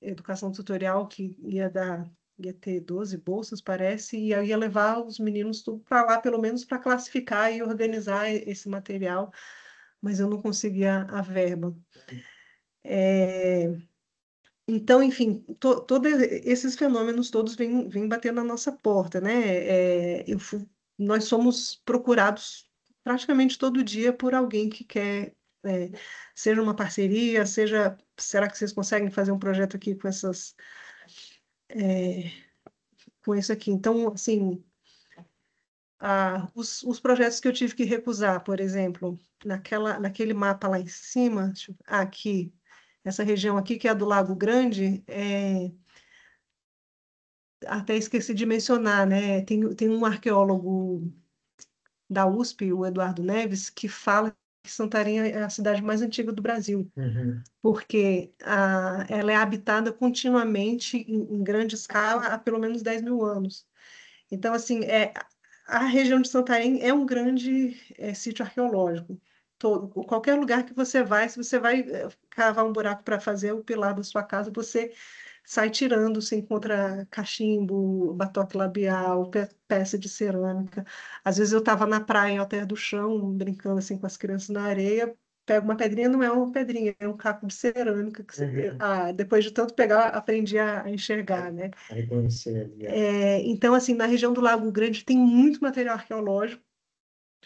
Speaker 2: Educação tutorial que ia ter 12 bolsas, parece, e eu ia levar os meninos tudo para lá, pelo menos para classificar e organizar esse material, mas eu não conseguia a verba. Então, enfim, todos esses fenômenos todos vêm bater na nossa porta, né? Nós somos procurados praticamente todo dia por alguém que quer, é, seja uma parceria, será que vocês conseguem fazer um projeto aqui com isso aqui? Então, assim, os projetos que eu tive que recusar, por exemplo, naquele mapa lá em cima, aqui, essa região aqui, que é a do Lago Grande, até esqueci de mencionar, né? Tem um arqueólogo da USP, o Eduardo Neves, que fala que Santarém é a cidade mais antiga do Brasil,
Speaker 1: Uhum.
Speaker 2: porque ela é habitada continuamente, em grande escala, há pelo menos 10 mil anos. Então, assim, a região de Santarém é um grande sítio arqueológico. Qualquer lugar que você vai, se você vai cavar um buraco para fazer o pilar da sua casa, você sai tirando, você encontra cachimbo, batoque labial, peça de cerâmica. Às vezes eu estava na praia, em Alter do Chão, brincando assim com as crianças na areia, pego uma pedrinha, não é uma pedrinha, é um caco de cerâmica que
Speaker 1: Uhum.
Speaker 2: depois de tanto pegar, aprendi a enxergar, né?
Speaker 1: A reconhecer ali.
Speaker 2: Então, assim, na região do Lago Grande tem muito material arqueológico,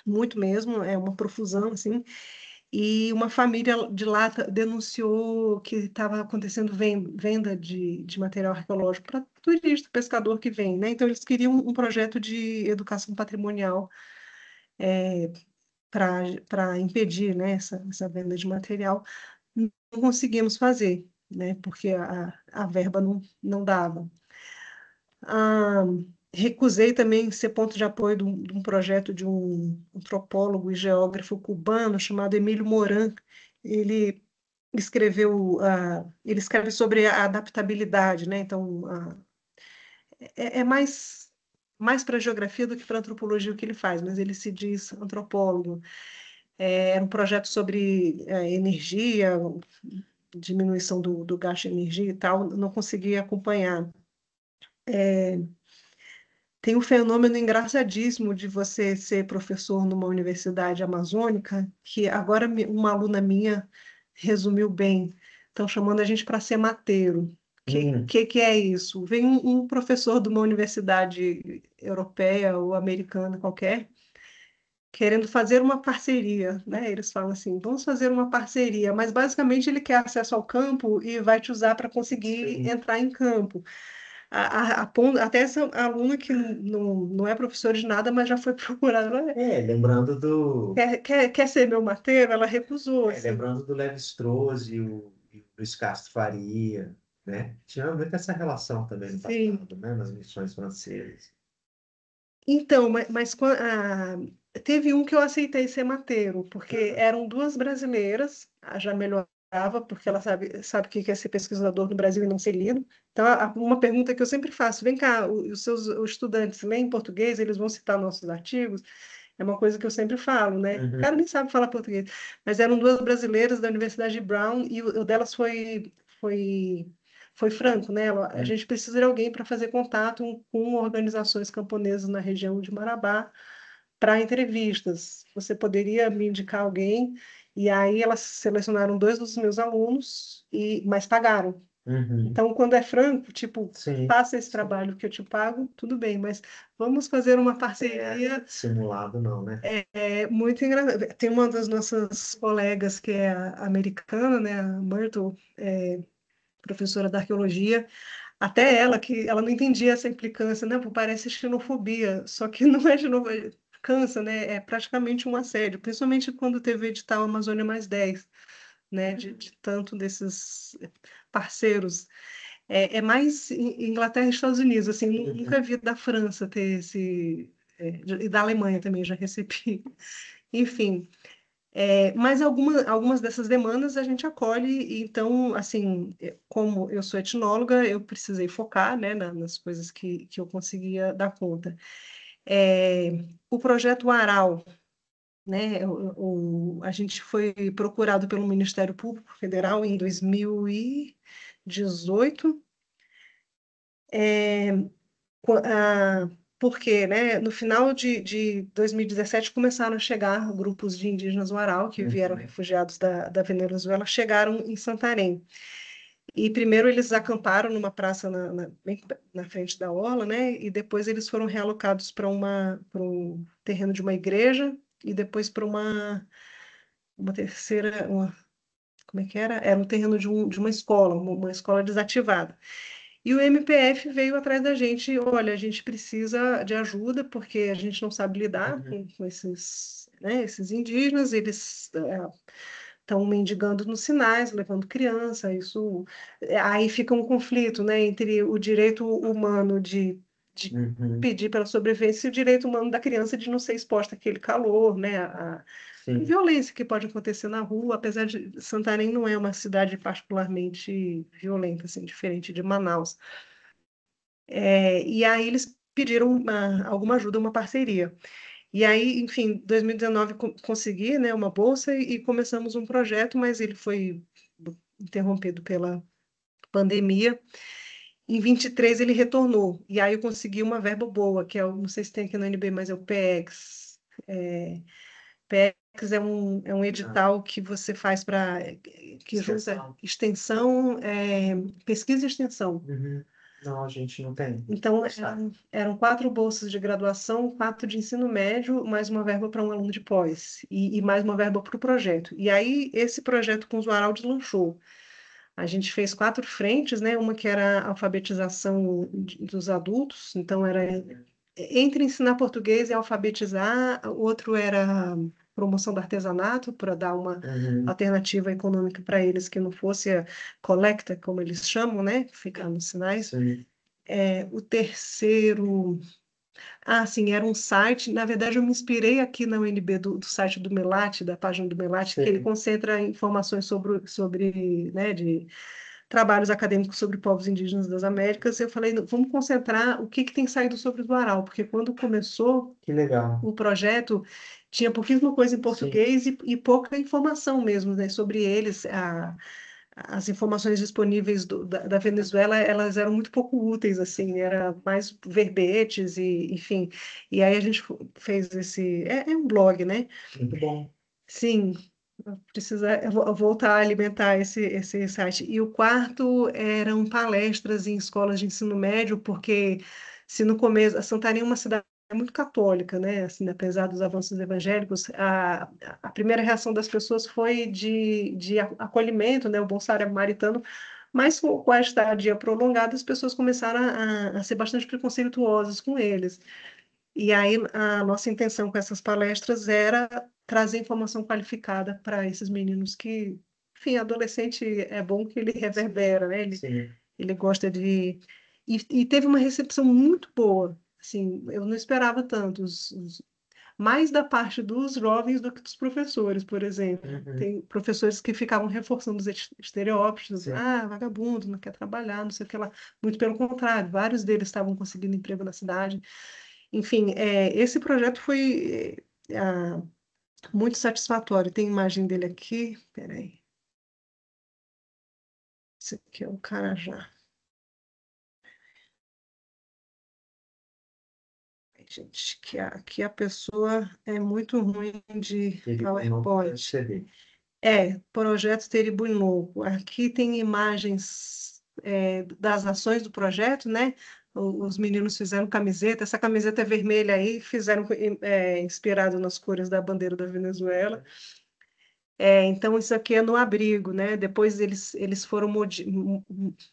Speaker 2: muito mesmo, é uma profusão, assim, e uma família de lá denunciou que estava acontecendo venda de material arqueológico para turista, pescador que vem, né? Então, eles queriam um projeto de educação patrimonial para impedir, né, essa venda de material. Não conseguimos fazer, né? Porque a verba não dava. Ah, recusei também ser ponto de apoio de um projeto de um antropólogo e geógrafo cubano chamado Emílio Moran. Ele ele escreve sobre a adaptabilidade, né? Então, é mais para geografia do que para antropologia o que ele faz, mas ele se diz antropólogo. Era um projeto sobre energia, diminuição do gasto de energia e tal, não consegui acompanhar. Tem um fenômeno engraçadíssimo de você ser professor numa universidade amazônica, que agora uma aluna minha resumiu bem. Estão chamando a gente para ser mateiro. O
Speaker 1: Hum.
Speaker 2: que é isso? Vem um professor de uma universidade europeia ou americana qualquer, querendo fazer uma parceria, né? Eles falam assim, vamos fazer uma parceria, mas basicamente ele quer acesso ao campo e vai te usar para conseguir
Speaker 1: Sim.
Speaker 2: entrar em campo. até essa aluna que não é professora de nada, mas já foi procurada. Ela
Speaker 1: Lembrando do,
Speaker 2: quer ser meu mateiro? Ela recusou, assim.
Speaker 1: lembrando do Lévi-Strauss e o Luiz Castro Faria, né? Tinha muito essa relação também no
Speaker 2: Sim.
Speaker 1: passado, né? Nas missões francesas.
Speaker 2: Então, teve um que eu aceitei ser mateiro, porque
Speaker 1: Uhum.
Speaker 2: eram duas brasileiras, a já melhorava, porque ela sabe o que é ser pesquisador no Brasil e não ser lido. Então, uma pergunta que eu sempre faço: vem cá, os estudantes leem português, eles vão citar nossos artigos? É uma coisa que eu sempre falo, né? O cara
Speaker 1: Uhum.
Speaker 2: nem sabe falar português. Mas eram duas brasileiras da Universidade de Brown e o delas foi, foi franco, né? A
Speaker 1: Uhum.
Speaker 2: gente precisa de alguém para fazer contato com organizações camponesas na região de Marabá para entrevistas. Você poderia me indicar alguém? E aí elas selecionaram dois dos meus alunos, mas pagaram.
Speaker 1: Uhum.
Speaker 2: Então, quando é franco, tipo,
Speaker 1: Sim.
Speaker 2: faça esse trabalho que eu te pago, tudo bem, mas vamos fazer uma parceria.
Speaker 1: Simulado não, né?
Speaker 2: É muito engraçado. Tem uma das nossas colegas que é americana, né, a Myrtle, professora da arqueologia, até ela que ela não entendia essa implicância, né? Pô, parece xenofobia, só que não é xenofobia, cansa, né? É praticamente um assédio, principalmente quando teve o edital Amazônia mais 10, né? De tanto desses parceiros. É mais Inglaterra e Estados Unidos, assim,
Speaker 1: Uhum.
Speaker 2: nunca vi da França ter e da Alemanha também já recebi. Enfim, mas algumas dessas demandas a gente acolhe, e então, assim, como eu sou etnóloga, eu precisei focar, né, nas coisas que eu conseguia dar conta. É, o projeto Aral, né, a gente foi procurado pelo Ministério Público Federal em 2018, porque, né, no final de 2017 começaram a chegar grupos de indígenas Warau, que vieram
Speaker 1: Uhum.
Speaker 2: refugiados da Venezuela, chegaram em Santarém. E primeiro eles acamparam numa praça bem na frente da orla, né? E depois eles foram realocados para um terreno de uma igreja e depois para uma terceira, como é que era? Era um terreno de uma escola, uma escola desativada. E o MPF veio atrás da gente, olha, a gente precisa de ajuda porque a gente não sabe lidar
Speaker 1: Uhum.
Speaker 2: com esses indígenas, eles estão mendigando nos sinais, levando criança, aí fica um conflito, né, entre o direito humano de
Speaker 1: Uhum.
Speaker 2: pedir pela sobrevivência e o direito humano da criança de não ser exposta àquele calor, né, a
Speaker 1: Sim.
Speaker 2: violência que pode acontecer na rua, apesar de Santarém não é uma cidade particularmente violenta, assim, diferente de Manaus. E aí eles pediram alguma ajuda, uma parceria. E aí, enfim, em 2019 consegui, né, uma bolsa e começamos um projeto, mas ele foi interrompido pela pandemia. Em 23 ele retornou, e aí eu consegui uma verba boa, que não sei se tem aqui no NB, mas é o PEX. É, PEX é um edital que você faz que junta
Speaker 1: Extensão.
Speaker 2: extensão, pesquisa e extensão.
Speaker 1: Uhum. Não, a gente não tem.
Speaker 2: Então,
Speaker 1: Sabe?
Speaker 2: eram quatro bolsas de graduação, quatro de ensino médio, mais uma verba para um aluno de pós, e mais uma verba para o projeto. E aí, esse projeto com o Zuaral deslanchou. A gente fez quatro frentes, né? Uma que era a alfabetização dos adultos, então era entre ensinar português e alfabetizar, o outro era promoção do artesanato, para dar uma
Speaker 1: Uhum.
Speaker 2: alternativa econômica para eles que não fosse a collecta, como eles chamam, né? Ficar nos sinais.
Speaker 1: Sim.
Speaker 2: O terceiro, sim, era um site. Na verdade, eu me inspirei aqui na UNB do site do Melat, da página do Melat, que ele
Speaker 1: Sim.
Speaker 2: concentra informações sobre, né, de trabalhos acadêmicos sobre povos indígenas das Américas. Eu falei, "Não, vamos concentrar o que tem saído sobre o Aral, porque quando começou
Speaker 1: Que legal.
Speaker 2: o projeto, tinha pouquíssima coisa em
Speaker 1: Sim.
Speaker 2: português e pouca informação mesmo, né, sobre eles. As informações disponíveis da Venezuela, elas eram muito pouco úteis, assim, era mais verbetes enfim. E aí a gente fez é um blog, né?
Speaker 1: Muito bom.
Speaker 2: Sim, precisa voltar a alimentar esse site. E o quarto eram palestras em escolas de ensino médio, porque se no começo, a Santarém é uma cidade muito católica, né? Assim, apesar dos avanços evangélicos, a primeira reação das pessoas foi de acolhimento, né? O Bom Samaritano, Mas com a estadia prolongada, as pessoas começaram a ser bastante preconceituosas com eles. E aí a nossa intenção com essas palestras era trazer informação qualificada para esses meninos que, enfim, adolescente é bom que ele reverbera, né?
Speaker 1: Sim.
Speaker 2: Ele gosta de... E teve uma recepção muito boa, assim, eu não esperava tanto, mais da parte dos jovens do que dos professores, por exemplo.
Speaker 1: Uhum.
Speaker 2: Tem professores que ficavam reforçando os estereótipos,
Speaker 1: Sim.
Speaker 2: ah, vagabundo, não quer trabalhar, não sei o que lá. Muito pelo contrário, vários deles estavam conseguindo emprego na cidade. Enfim, esse projeto foi muito satisfatório. Tem imagem dele aqui, peraí. Esse aqui é o Carajá. Ai, gente, que aqui a pessoa é muito ruim de
Speaker 1: Ele não
Speaker 2: PowerPoint.
Speaker 1: percebi.
Speaker 2: Projeto Teribu Novo. Aqui tem imagens das ações do projeto, né? Os meninos fizeram camiseta. Essa camiseta é vermelha aí, fizeram inspirado nas cores da bandeira da Venezuela. Então, isso aqui é no abrigo, né? Depois eles foram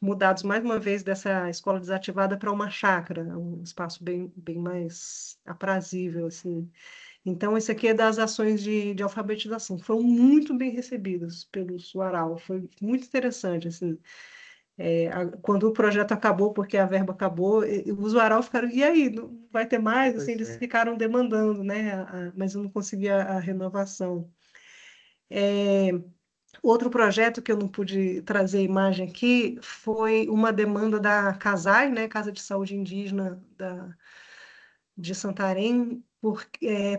Speaker 2: mudados mais uma vez dessa escola desativada para uma chácara, um espaço bem mais aprazível, assim. Então, isso aqui é das ações de alfabetização. Foram muito bem recebidos pelos Uaral. Foi muito interessante, assim. Quando o projeto acabou, porque a verba acabou, os Uaral ficaram, e aí, não vai ter mais? Assim,
Speaker 1: Pois
Speaker 2: eles
Speaker 1: é.
Speaker 2: ficaram demandando, né? Mas eu não conseguia a renovação. Outro projeto que eu não pude trazer imagem aqui foi uma demanda da CASAI, né? Casa de Saúde Indígena de Santarém,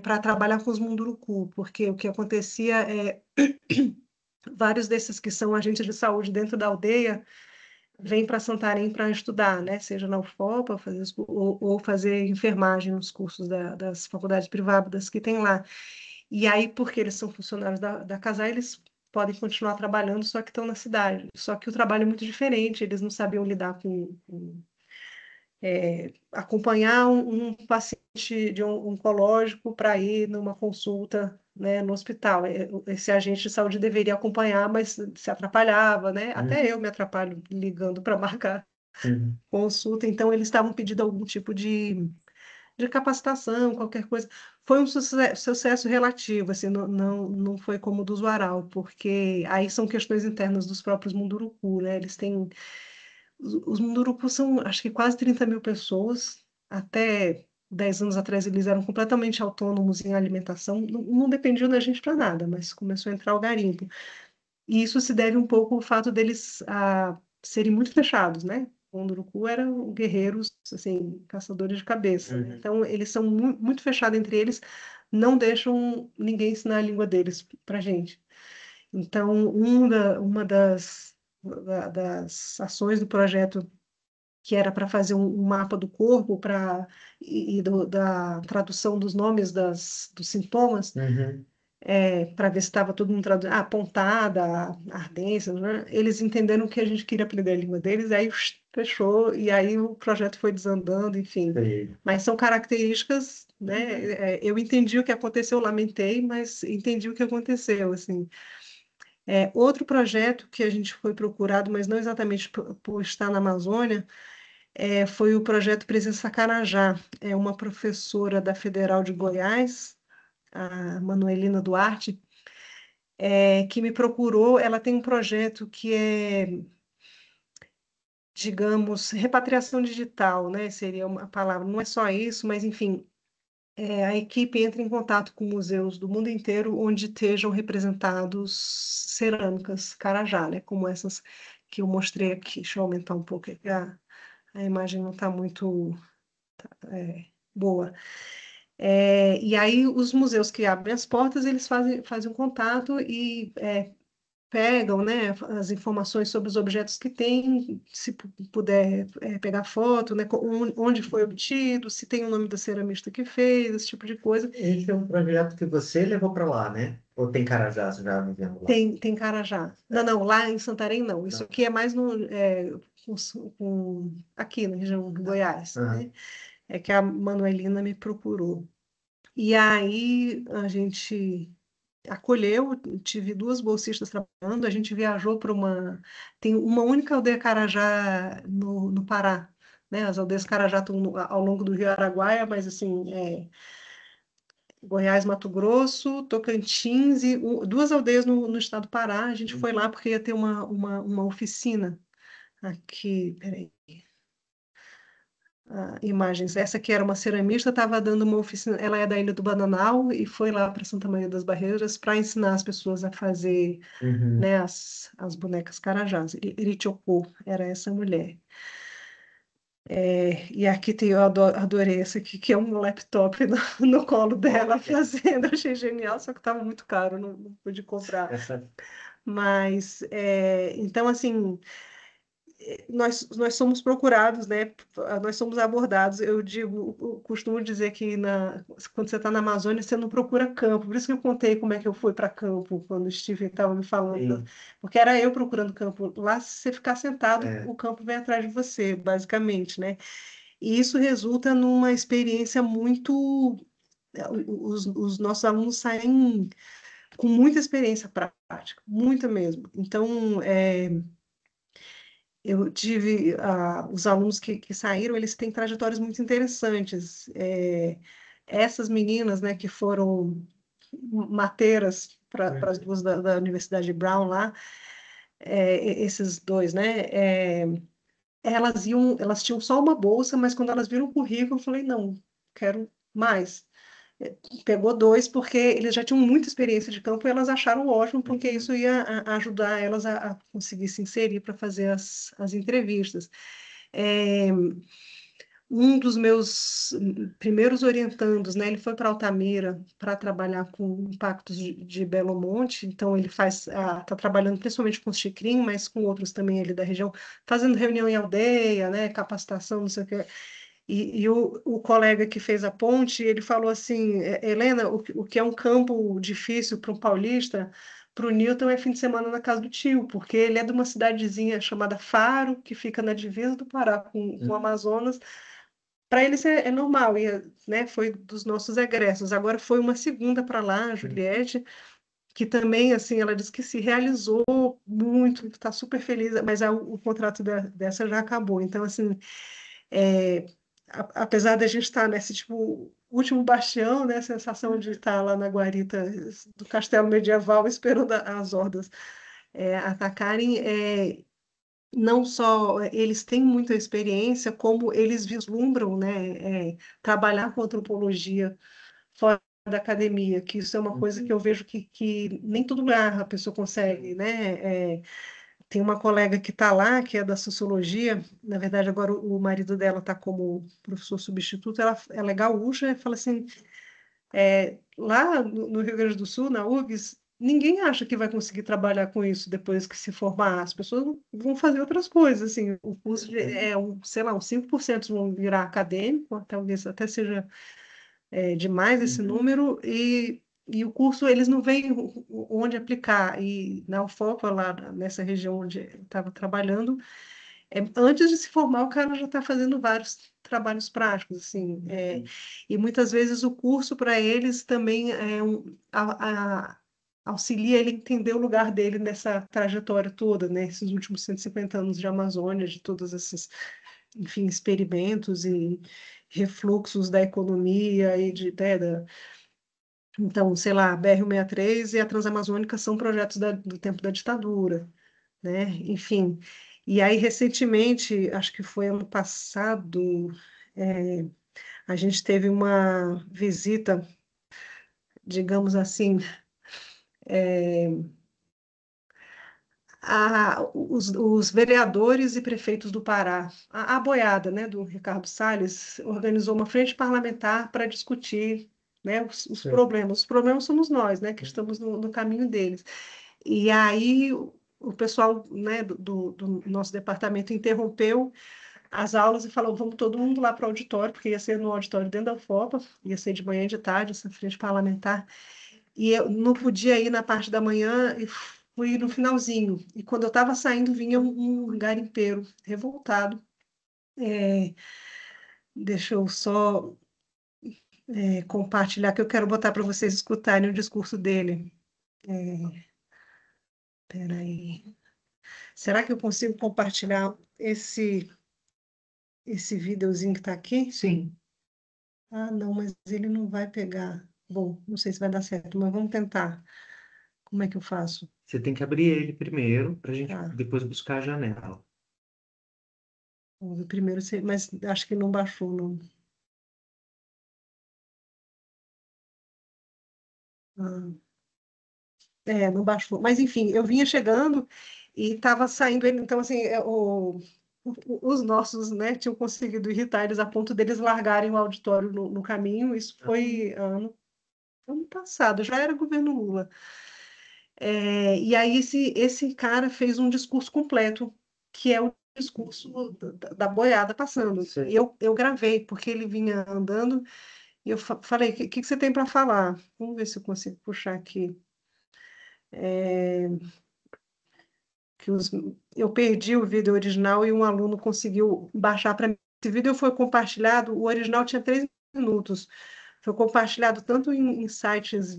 Speaker 2: para trabalhar com os Munduruku, porque o que acontecia é vários desses que são agentes de saúde dentro da aldeia vêm para Santarém para estudar, né? Seja na UFOPA, ou fazer enfermagem nos cursos das faculdades privadas que tem lá. E aí, porque eles são funcionários da CASAI, eles podem continuar trabalhando, só que estão na cidade. Só que o trabalho é muito diferente, eles não sabiam lidar acompanhar um paciente de um oncológico para ir numa consulta, né, no hospital. Esse agente de saúde deveria acompanhar, mas se atrapalhava, né? Até
Speaker 1: Uhum.
Speaker 2: eu me atrapalho ligando para marcar
Speaker 1: Uhum.
Speaker 2: consulta, então eles estavam pedindo algum tipo de capacitação, qualquer coisa. Foi um sucesso relativo, assim, não foi como o do Zuaral, porque aí são questões internas dos próprios Munduruku, né? Eles têm os Mundurucus são, acho que quase 30 mil pessoas. Até 10 anos atrás eles eram completamente autônomos em alimentação. Não dependiam da gente para nada, mas começou a entrar o garimpo. E isso se deve um pouco ao fato deles serem muito fechados, né? O Munduruku eram guerreiros, assim, caçadores de cabeça, né?
Speaker 1: Uhum.
Speaker 2: Então eles são muito fechados entre eles, não deixam ninguém ensinar a língua deles para gente. Então, uma das ações do projeto que era para fazer um mapa do corpo da tradução dos nomes dos sintomas,
Speaker 1: Uhum.
Speaker 2: para ver se estava todo mundo traduzindo, pontada, ardência, né? Eles entenderam que a gente queria aprender a língua deles, aí fechou, e aí o projeto foi desandando, enfim.
Speaker 1: Sei.
Speaker 2: Mas são características, né? Eu entendi o que aconteceu, lamentei, mas entendi o que aconteceu, assim. Outro projeto que a gente foi procurado, mas não exatamente por estar na Amazônia, foi o projeto Presença Carajá. É uma professora da Federal de Goiás, a Manuelina Duarte, que me procurou. Ela tem um projeto que é, digamos, repatriação digital, né? Seria uma palavra. Não é só isso, mas enfim, a equipe entra em contato com museus do mundo inteiro onde estejam representados cerâmicas Carajá, né? Como essas que eu mostrei aqui. Deixa eu aumentar um pouco aqui. A imagem não está muito boa. E aí os museus que abrem as portas, eles fazem um contato e pegam, né, as informações sobre os objetos que tem, se puder pegar foto, né, onde foi obtido, se tem o nome da ceramista que fez, esse tipo de coisa.
Speaker 1: Esse é um projeto que você levou para lá, né? Ou tem Carajás já vivendo lá?
Speaker 2: Tem Carajá. Não, lá em Santarém não. Isso
Speaker 1: Não.
Speaker 2: aqui é mais aqui na região do Goiás,
Speaker 1: Aham.
Speaker 2: né? É que a Manuelina me procurou. E aí a gente acolheu, tive duas bolsistas trabalhando, a gente viajou para tem uma única aldeia Carajá no Pará, né? As aldeias Carajá estão ao longo do Rio Araguaia, mas assim, Goiás, Mato Grosso, Tocantins e duas aldeias no estado do Pará. A gente foi lá porque ia ter uma oficina aqui, peraí, imagens. Essa que era uma ceramista, estava dando uma oficina. Ela é da Ilha do Bananal e foi lá para Santa Maria das Barreiras para ensinar as pessoas a fazer,
Speaker 1: Uhum.
Speaker 2: né, as bonecas carajás. Iritiocô era essa mulher. E aqui tem, eu adorei essa aqui, que é um laptop no colo dela fazendo. Eu achei genial, só que estava muito caro, não pude comprar.
Speaker 1: Essa.
Speaker 2: Mas, então, assim, nós somos procurados, né? Nós somos abordados. Eu costumo dizer que quando você está na Amazônia, você não procura campo. Por isso que eu contei como é que eu fui para campo, quando o Steven estava me falando.
Speaker 1: Sim,
Speaker 2: Porque era eu procurando campo. Lá, se você ficar sentado,
Speaker 1: é.
Speaker 2: o campo vem atrás de você, basicamente, né? E isso resulta numa experiência muito. Os nossos alunos saem com muita experiência prática, muita mesmo. Então, eu tive os alunos que saíram, eles têm trajetórias muito interessantes. Essas meninas, né, que foram mateiras para as duas da Universidade Brown lá, esses dois, né, elas tinham só uma bolsa, mas quando elas viram o currículo, eu falei, não, quero mais. Pegou dois porque eles já tinham muita experiência de campo e elas acharam ótimo, porque isso ia ajudar elas a conseguir se inserir para fazer as entrevistas. É, um dos meus primeiros orientandos, né, ele foi para Altamira para trabalhar com impactos de Belo Monte, então ele está trabalhando principalmente com os Xicrim, mas com outros também ali da região, fazendo reunião em aldeia, né, capacitação, não sei o que. E o colega que fez a ponte, ele falou assim, Helena, o que é um campo difícil para um paulista, para o Newton é fim de semana na casa do tio, porque ele é de uma cidadezinha chamada Faro, que fica na divisa do Pará com o Amazonas. Para ele isso é normal, né, foi dos nossos egressos. Agora foi uma segunda para lá, a Juliette, que também, assim, ela disse que se realizou muito, está super feliz, mas o contrato dessa já acabou. Então, assim, é, apesar da gente estar nesse tipo último bastião, né, a sensação de estar lá na guarita do castelo medieval esperando as hordas atacarem, não só eles têm muita experiência, como eles vislumbram, né, trabalhar com antropologia fora da academia, que isso é uma coisa que eu vejo que nem todo lugar a pessoa consegue, né? Tem uma colega que está lá, que é da sociologia, na verdade agora o marido dela está como professor substituto, ela é gaúcha e fala assim, lá no Rio Grande do Sul, na URGS, ninguém acha que vai conseguir trabalhar com isso depois que se formar. As pessoas vão fazer outras coisas, assim, o curso sei lá, uns 5% vão virar acadêmico, talvez até seja demais esse número, e o curso eles não veem onde aplicar. E na UFOPA, lá nessa região onde eu estava trabalhando, antes de se formar, o cara já está fazendo vários trabalhos práticos, assim, e muitas vezes o curso para eles também auxilia ele a entender o lugar dele nessa trajetória toda, né? Esses últimos 150 anos de Amazônia, de todos esses, enfim, experimentos e refluxos da economia e então, sei lá, a BR-163 e a Transamazônica são projetos do tempo da ditadura, né? Enfim. E aí, recentemente, acho que foi ano passado, é, a gente teve uma visita, digamos assim, os vereadores e prefeitos do Pará, a boiada, né, do Ricardo Salles, organizou uma frente parlamentar para discutir, né, os problemas. Os problemas somos nós, né, que estamos no caminho deles. E aí o pessoal, né, do nosso departamento interrompeu as aulas e falou, vamos todo mundo lá para o auditório, porque ia ser no auditório dentro da UFOPA, ia ser de manhã e de tarde, essa frente parlamentar. E eu não podia ir na parte da manhã e fui no finalzinho. E quando eu estava saindo, vinha um garimpeiro revoltado. É, deixa eu só compartilhar, que eu quero botar para vocês escutarem o discurso dele. Peraí. Será que eu consigo compartilhar esse videozinho que está aqui?
Speaker 1: Sim,
Speaker 2: Ah, não, mas ele não vai pegar. Bom, não sei se vai dar certo, mas vamos tentar. Como é que eu faço?
Speaker 1: você tem que abrir ele primeiro para a gente
Speaker 2: Tá.
Speaker 1: depois buscar a janela.
Speaker 2: Vamos ver primeiro, mas acho que não baixou, não. Ah, não baixou. Mas, enfim, eu vinha chegando e estava saindo ele. Então, assim, os nossos, né, tinham conseguido irritar eles a ponto deles largarem o auditório no caminho. Isso foi ano passado, já era governo Lula. E aí esse cara fez um discurso completo, que é o discurso da boiada passando.
Speaker 1: Sim.
Speaker 2: E eu gravei, porque ele vinha andando, e eu falei, o que você tem para falar? Vamos ver se eu consigo puxar aqui. Que eu perdi o vídeo original e um aluno conseguiu baixar para mim. Esse vídeo foi compartilhado, o original tinha 3 minutos. Foi compartilhado tanto em sites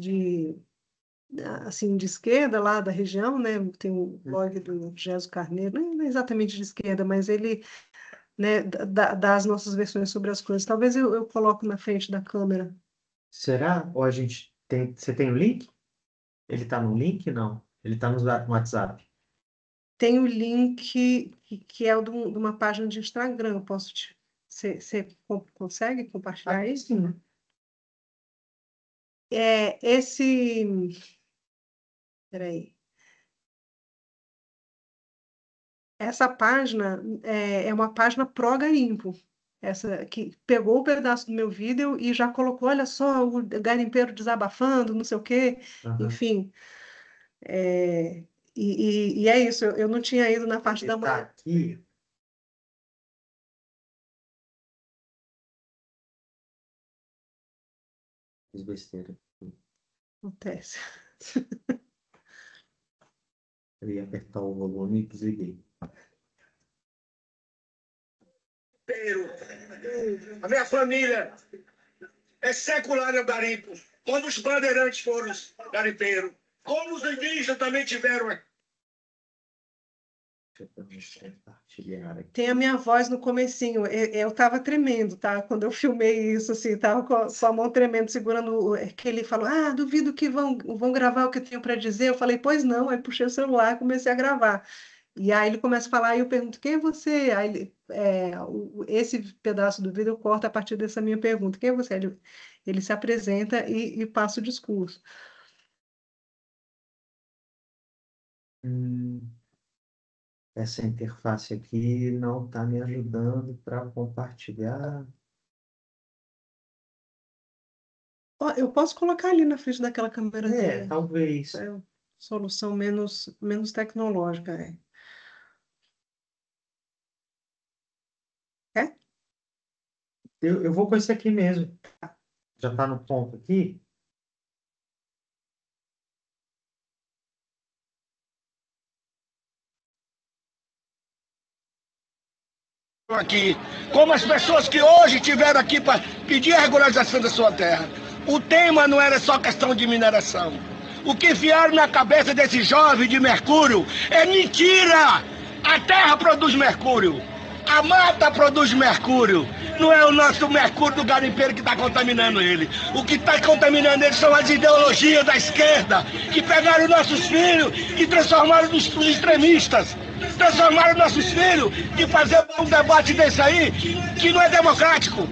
Speaker 2: assim, de esquerda lá da região, né? Tem o blog do Gesso Carneiro, não é exatamente de esquerda, mas ele, né, dá as nossas versões sobre as coisas. Talvez eu coloco na frente da câmera.
Speaker 1: Será? Ou a gente tem. Você tem o link? Ele está no link? Não. Ele está no WhatsApp.
Speaker 2: Tem o link que é o de uma página de Instagram. Eu posso te. Você consegue compartilhar isso?
Speaker 1: Sim.
Speaker 2: Esse. Peraí. Essa página é uma página pró-garimpo. Essa que pegou o pedaço do meu vídeo e já colocou, olha só, o garimpeiro desabafando, não sei o quê,
Speaker 1: Aham.
Speaker 2: enfim. É, e é isso, eu não tinha ido na parte da
Speaker 1: Ele tá
Speaker 2: manhã.
Speaker 1: aqui. Fiz besteira.
Speaker 2: Acontece.
Speaker 1: Eu ia apertar o volume e desliguei. A minha família é secular no garimpo. Como os bandeirantes foram os garimpeiros. Como os indígenas também tiveram. Deixa eu compartilhar aqui.
Speaker 2: Tem a minha voz no comecinho, eu estava tremendo, tá? Quando eu filmei isso, assim, tava com a mão tremendo, segurando, que ele falou, duvido que vão gravar o que eu tenho para dizer. Eu falei, pois não, aí puxei o celular e comecei a gravar. E aí ele começa a falar e eu pergunto, quem é você? Aí esse pedaço do vídeo eu corto a partir dessa minha pergunta, quem é você? Ele se apresenta e passa o discurso.
Speaker 1: Hum, essa interface aqui não está me ajudando para compartilhar.
Speaker 2: Ó, eu posso colocar ali na frente daquela câmerazinha.
Speaker 1: Talvez.
Speaker 2: É uma solução menos tecnológica, é. É?
Speaker 1: Eu vou com esse aqui mesmo. Já está no ponto aqui.
Speaker 3: Aqui, como as pessoas que hoje estiveram aqui para pedir a regularização da sua terra. O tema não era só questão de mineração. O que enfiaram na cabeça desse jovem de mercúrio é mentira! A terra produz mercúrio, a mata produz mercúrio. Não é o nosso mercúrio do garimpeiro que está contaminando ele. O que está contaminando ele são as ideologias da esquerda, que pegaram nossos filhos e transformaram nos extremistas. Transformaram nossos filhos de fazer um debate desse aí, que não é democrático.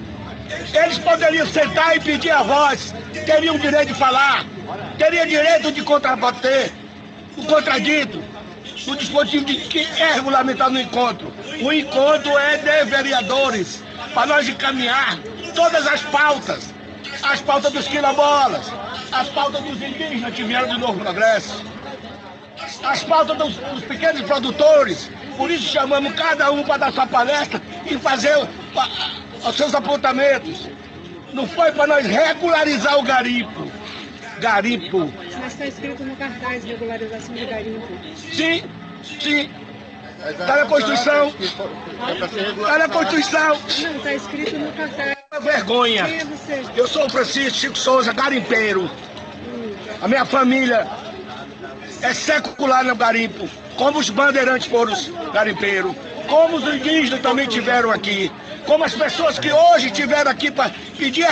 Speaker 3: Eles poderiam sentar e pedir a voz, teriam direito de falar, teriam direito de contrabater o contradito, o dispositivo que é regulamentado no encontro. O encontro é de vereadores, para nós encaminhar todas as pautas dos quilombolas, as pautas dos indígenas que vieram do Novo Progresso, as pautas dos pequenos produtores. Por isso chamamos cada um para dar sua palestra e fazer os seus apontamentos. Não foi para nós regularizar o garimpo. Garimpo.
Speaker 2: Mas está escrito no cartaz, regularização de garimpo.
Speaker 3: Sim, sim. Está na Constituição. Está na Constituição.
Speaker 2: Não, está escrito no cartaz.
Speaker 3: Vergonha.
Speaker 2: Quem é você?
Speaker 3: Eu sou o Francisco Chico Souza, garimpeiro. A minha família é secular no garimpo, como os bandeirantes foram os garimpeiros, como os indígenas também tiveram aqui, como as pessoas que hoje tiveram aqui para pedir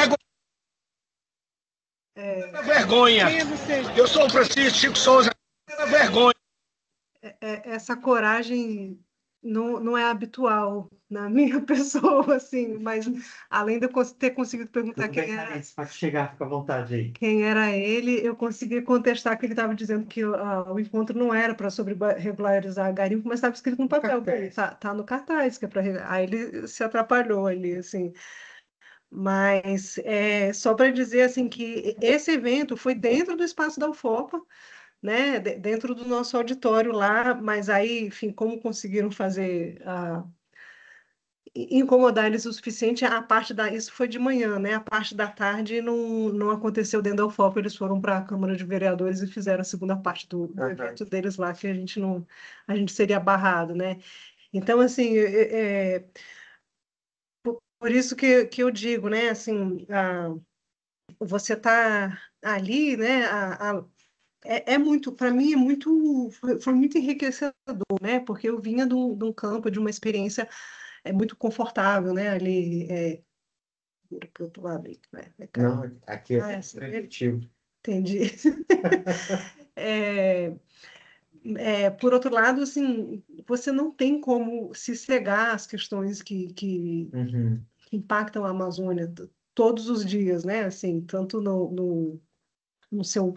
Speaker 3: vergonha.
Speaker 2: Quem é você?
Speaker 3: Eu sou o Francisco Chico Souza, vergonha.
Speaker 2: Essa coragem não é habitual na minha pessoa, assim, mas além de eu ter conseguido perguntar
Speaker 1: Tudo bem, Clarice, pode chegar, fica à vontade aí.
Speaker 2: quem era ele, eu consegui contestar que ele estava dizendo que o encontro não era para sobre regularizar garimpo, mas estava escrito no papel, tá no cartaz, que é para. Aí ele se atrapalhou ali, assim. Mas só para dizer assim que esse evento foi dentro do espaço da UFOPA, né, dentro do nosso auditório lá, mas aí, enfim, como conseguiram fazer incomodar eles o suficiente, a parte isso foi de manhã, né? A parte da tarde não aconteceu dentro da UFOP, eles foram para a Câmara de Vereadores e fizeram a segunda parte do evento deles lá, que a gente seria barrado, né? Então, assim, por isso que eu digo, né, assim, você tá ali, né, é muito, para mim foi muito enriquecedor, né? Porque eu vinha de um campo, de uma experiência muito confortável, né? Ali, vira pro outro lado aí, né?
Speaker 1: Não, aqui é
Speaker 2: Essa,
Speaker 1: permitido.
Speaker 2: entendi. É, por outro lado, assim, você não tem como se cegar às questões que
Speaker 1: Uhum.
Speaker 2: impactam a Amazônia todos os dias, né? Assim, tanto no seu,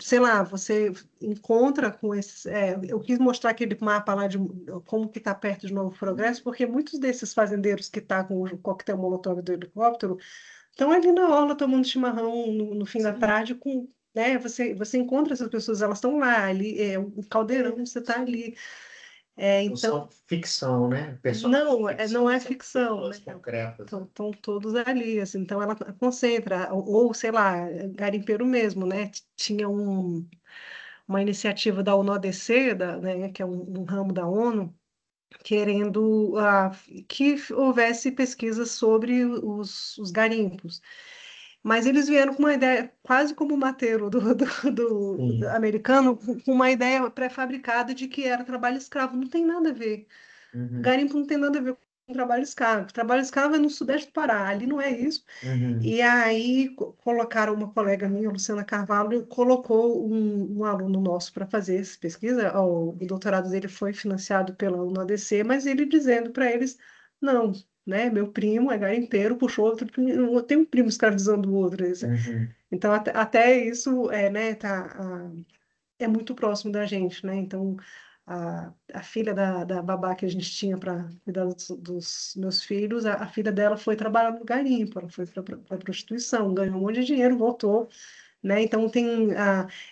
Speaker 2: sei lá, você encontra com esses. Eu quis mostrar aquele mapa lá de como que está perto de Novo Progresso, porque muitos desses fazendeiros que estão com o coquetel molotov do helicóptero estão ali na orla tomando chimarrão no fim da tarde com. Né, você encontra essas pessoas, elas estão lá, ali, o caldeirão, você está ali.
Speaker 1: Não
Speaker 2: Então,
Speaker 1: são ficção, né?
Speaker 2: não é ficção, né?
Speaker 1: Concretas.
Speaker 2: Estão todos ali, assim, então ela concentra, ou sei lá, garimpeiro mesmo, né? Tinha uma iniciativa da UNODC, né, que é um ramo da ONU, querendo que houvesse pesquisas sobre os garimpos. Mas eles vieram com uma ideia, quase como o mateiro do americano, com uma ideia pré-fabricada de que era trabalho escravo. Não tem nada a ver.
Speaker 1: Uhum.
Speaker 2: Garimpo não tem nada a ver com trabalho escravo. Trabalho escravo é no sudeste do Pará, ali não é isso.
Speaker 1: Uhum.
Speaker 2: E aí colocaram uma colega minha, Luciana Carvalho, colocou um aluno nosso para fazer essa pesquisa. O doutorado dele foi financiado pela UNODC, mas ele dizendo para eles, não, né, meu primo é garimpeiro, puxou outro primo, tem um primo escravizando o outro.
Speaker 1: Uhum.
Speaker 2: Então até isso né, é muito próximo da gente, né? Então a filha da babá que a gente tinha para cuidar dos meus filhos, a filha dela foi trabalhar no garimpo, ela foi para prostituição, ganhou um monte de dinheiro, voltou, né? Então tem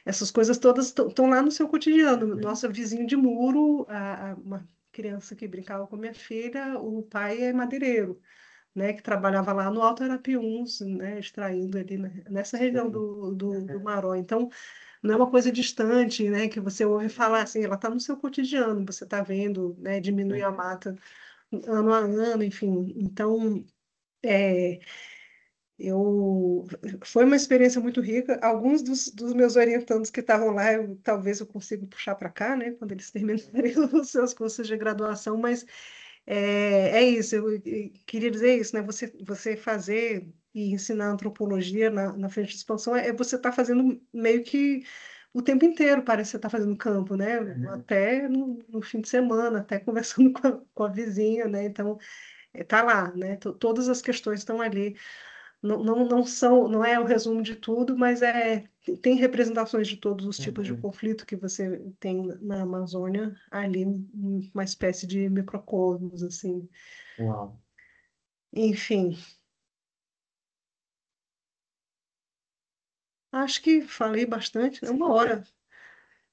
Speaker 2: essas coisas todas estão lá no seu cotidiano. Nossa vizinho de muro, uma criança que brincava com minha filha, o pai é madeireiro, né? Que trabalhava lá no Alto Arapiuns, né? Extraindo ali nessa região do Maró. Então não é uma coisa distante, né? Que você ouve falar assim, ela está no seu cotidiano, você está vendo, né? Diminuir a mata ano a ano, enfim. Então, é, foi uma experiência muito rica. Alguns dos meus orientandos que estavam lá, talvez eu consiga puxar para cá, né? Quando eles terminarem os seus cursos de graduação, mas é isso. Eu queria dizer isso, né? Você fazer e ensinar antropologia na frente de expansão você estar fazendo meio que o tempo inteiro, parece que você está fazendo campo, né? Até no fim de semana, até conversando com a vizinha, né? Então, tá lá, né? Todas as questões estão ali. Não é o resumo de tudo, mas tem representações de todos os tipos de conflito que você tem na Amazônia, ali, uma espécie de microcosmos, assim.
Speaker 1: Uau.
Speaker 2: Enfim, acho que falei bastante, né? Uma hora.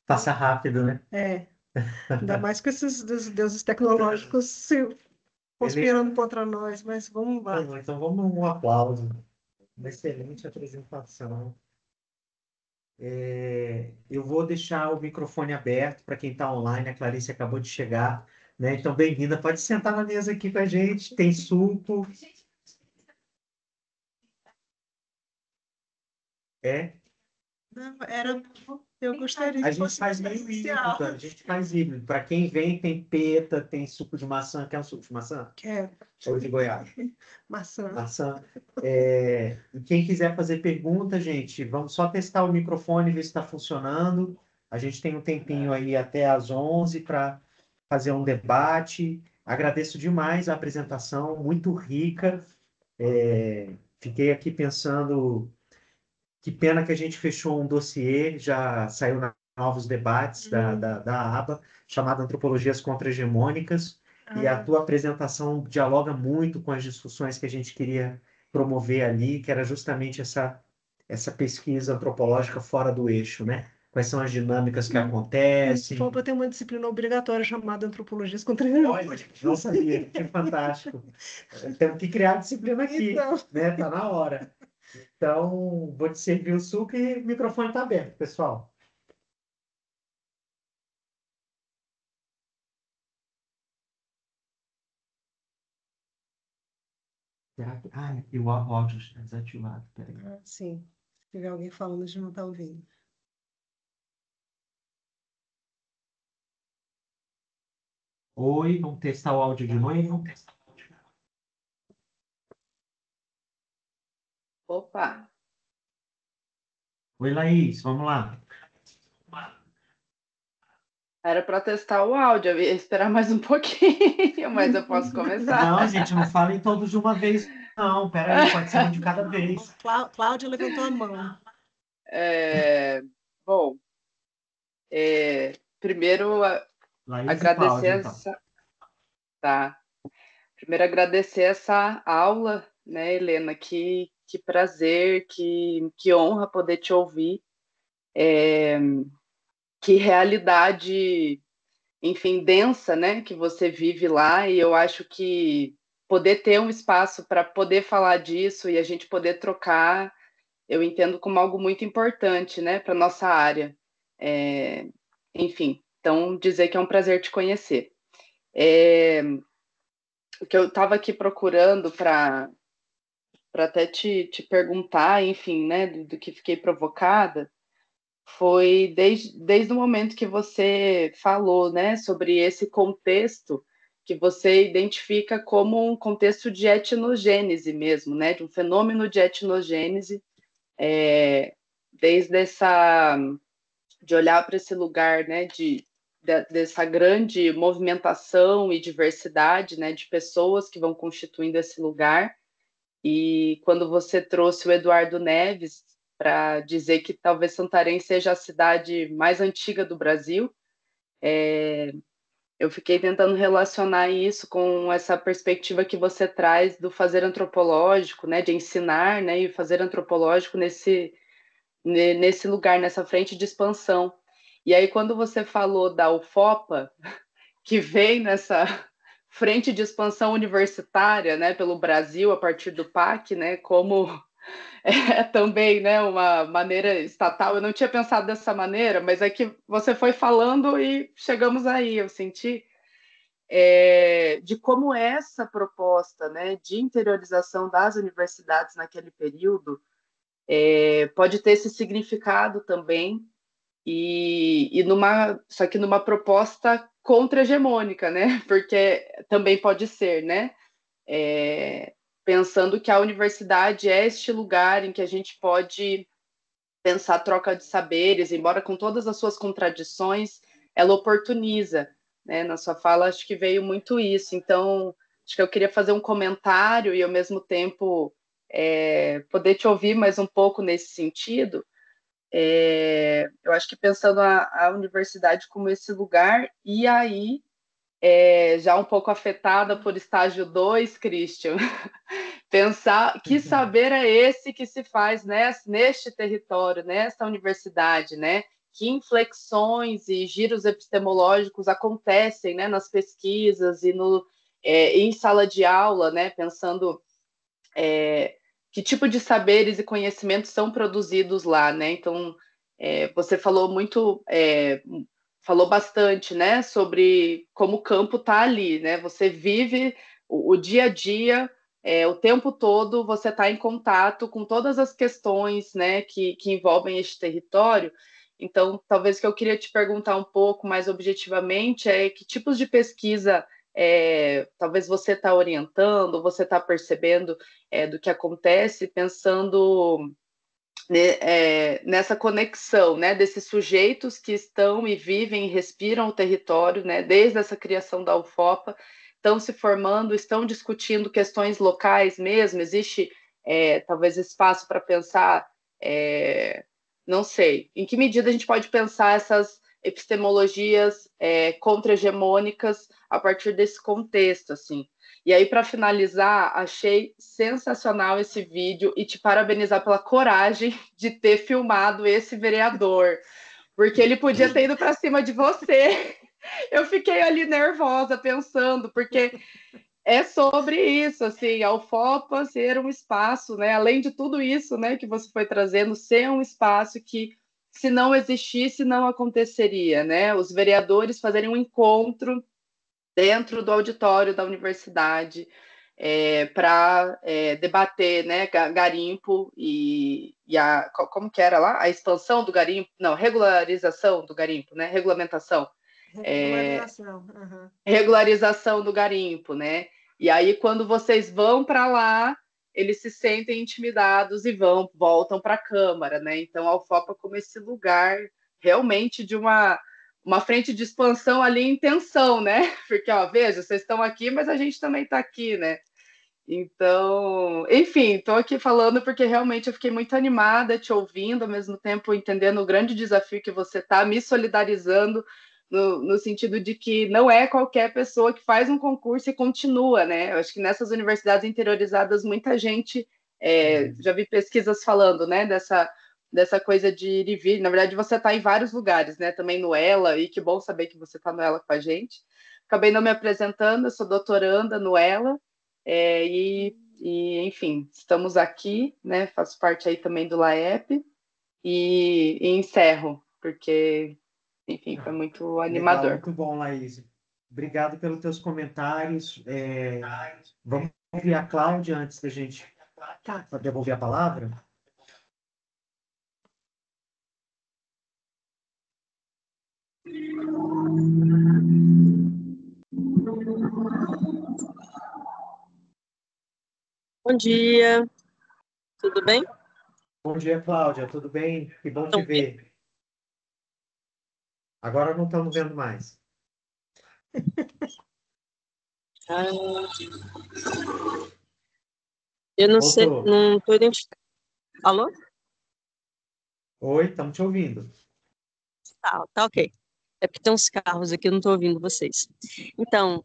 Speaker 1: Passa rápido, né?
Speaker 2: Ainda mais com esses deuses tecnológicos se conspirando contra nós, mas vamos lá.
Speaker 1: Então vamos um aplauso. Uma excelente apresentação. Eu vou deixar o microfone aberto para quem está online. A Clarice acabou de chegar, né? Então, bem-vinda. Pode sentar na mesa aqui com a gente. Tem suco. É?
Speaker 2: Não, era Eu gostaria
Speaker 1: A
Speaker 2: que
Speaker 1: gente
Speaker 2: fosse
Speaker 1: faz meio
Speaker 2: presencial.
Speaker 1: híbrido, a gente faz híbrido. Para quem vem, tem peta, tem suco de maçã. Quer um suco de maçã?
Speaker 2: Quero
Speaker 1: Ou de goiaba?
Speaker 2: maçã.
Speaker 1: Maçã. E quem quiser fazer pergunta, gente, vamos só testar o microfone, ver se está funcionando. A gente tem um tempinho aí até às 11 para fazer um debate. Agradeço demais a apresentação, muito rica. Fiquei aqui pensando, que pena que a gente fechou um dossiê, já saiu novos debates da aba, chamado Antropologias Contra-Hegemônicas, e a
Speaker 2: Ah,
Speaker 1: tua apresentação dialoga muito com as discussões que a gente queria promover ali, que era justamente essa pesquisa antropológica fora do eixo, né? Quais são as dinâmicas que acontecem.
Speaker 2: Vou ter uma disciplina obrigatória chamada Antropologias contra
Speaker 1: Olha, não sabia, que fantástico. Temos que criar disciplina aqui,
Speaker 2: Então,
Speaker 1: né? Tá na hora. Então, vou te servir o suco e o microfone está aberto, pessoal. Será que... Ah, e o áudio está desativado. Peraí.
Speaker 2: sim. Se tiver alguém falando, a gente não está ouvindo.
Speaker 1: Oi, vamos testar o áudio de novo.
Speaker 4: Opa,
Speaker 1: Oi, Laís, vamos lá.
Speaker 4: era para testar o áudio, eu ia esperar mais um pouquinho, mas eu posso começar.
Speaker 1: Não, gente, não falem todos de uma vez, não. Peraí, pode ser um de cada vez.
Speaker 2: Cláudia levantou a mão.
Speaker 4: É, bom, primeiro
Speaker 1: Laís e
Speaker 4: agradecer
Speaker 1: Cláudia, então.
Speaker 4: tá. Primeiro agradecer essa aula, né, Helena? Que prazer, que honra poder te ouvir. Que realidade, enfim, densa, né, que você vive lá, e eu acho que poder ter um espaço para poder falar disso e a gente poder trocar, eu entendo como algo muito importante, né, para nossa área. Enfim, então dizer que é um prazer te conhecer. O que eu estava aqui procurando para até te perguntar, enfim, né, do que fiquei provocada, foi desde o momento que você falou, né, sobre esse contexto que você identifica como um contexto de etnogênese mesmo, né, de um fenômeno de etnogênese, desde de olhar para esse lugar, né, dessa grande movimentação e diversidade, né, de pessoas que vão constituindo esse lugar. E quando você trouxe o Eduardo Neves para dizer que talvez Santarém seja a cidade mais antiga do Brasil, eu fiquei tentando relacionar isso com essa perspectiva que você traz do fazer antropológico, né, de ensinar, né, e fazer antropológico nesse lugar, nessa frente de expansão. E aí, quando você falou da UFOPA, que vem nessa frente de expansão universitária, né, pelo Brasil, a partir do PAC, né, como também, né, uma maneira estatal. Eu não tinha pensado dessa maneira, mas é que você foi falando e chegamos aí. Eu senti de como essa proposta, né, de interiorização das universidades naquele período pode ter esse significado também só que numa proposta contra-hegemônica, né? Porque também pode ser, né? Pensando que a universidade é este lugar em que a gente pode pensar troca de saberes, embora com todas as suas contradições, ela oportuniza, né? Na sua fala, acho que veio muito isso. Então, acho que eu queria fazer um comentário e, ao mesmo tempo, poder te ouvir mais um pouco nesse sentido. Eu acho que pensando a universidade como esse lugar, e aí, já um pouco afetada por estágio 2, Christian, pensar que saber é esse que se faz neste território, nesta universidade, né? Que inflexões e giros epistemológicos acontecem, né, nas pesquisas e em sala de aula, né? Pensando que tipo de saberes e conhecimentos são produzidos lá, né? Então, você falou bastante, né, sobre como o campo está ali, né? Você vive o dia a dia, o tempo todo você está em contato com todas as questões, né, que envolvem este território. Então, talvez o que eu queria te perguntar um pouco mais objetivamente é que tipos de pesquisa talvez você está orientando, você está percebendo do que acontece, pensando nessa conexão, né, desses sujeitos que estão e vivem e respiram o território, né, desde essa criação da UFOPA, estão se formando, estão discutindo questões locais mesmo, existe talvez espaço para pensar, não sei, em que medida a gente pode pensar essas epistemologias contra-hegemônicas a partir desse contexto, assim. E aí, para finalizar, achei sensacional esse vídeo e te parabenizar pela coragem de ter filmado esse vereador, porque ele podia ter ido para cima de você. Eu fiquei ali nervosa pensando, porque é sobre isso, assim, a UFOPA ser um espaço, né, além de tudo isso, né, que você foi trazendo, ser um espaço que, se não existisse, não aconteceria, né, os vereadores fazerem um encontro dentro do auditório da universidade para debater, né, garimpo como que era lá? A expansão do garimpo, não, regularização do garimpo, né, regulamentação.
Speaker 2: Regularização.
Speaker 4: Regularização do garimpo, né? E aí, quando vocês vão para lá, eles se sentem intimidados e voltam para a Câmara, né? Então, a UFOPA como esse lugar realmente de uma frente de expansão ali em tensão, né? Porque, ó, veja, vocês estão aqui, mas a gente também está aqui, né? Então, enfim, estou aqui falando porque realmente eu fiquei muito animada te ouvindo, ao mesmo tempo entendendo o grande desafio que você está, me solidarizando no sentido de que não é qualquer pessoa que faz um concurso e continua, né? Eu acho que nessas universidades interiorizadas, muita gente, já vi pesquisas falando, né, dessa coisa de ir e vir. Na verdade, você está em vários lugares, né? Também no ELA, e que bom saber que você está no ELA com a gente. Acabei não me apresentando, eu sou doutoranda no ELA, enfim, estamos aqui, né? Faço parte aí também do LAEP e encerro, porque, enfim, foi muito animador.
Speaker 1: Legal, muito bom, Laís. Obrigado pelos teus comentários. Vamos ouvir a Cláudia antes da gente devolver a palavra?
Speaker 5: Bom dia, tudo bem?
Speaker 1: Bom dia, Cláudia, tudo bem? Que bom te ver. Agora não estamos vendo mais.
Speaker 5: Eu não
Speaker 1: Voltou.
Speaker 5: sei, não estou identificando. Alô?
Speaker 1: Oi, estamos te ouvindo.
Speaker 5: Tá ok. É porque tem uns carros aqui, eu não estou ouvindo vocês. Então,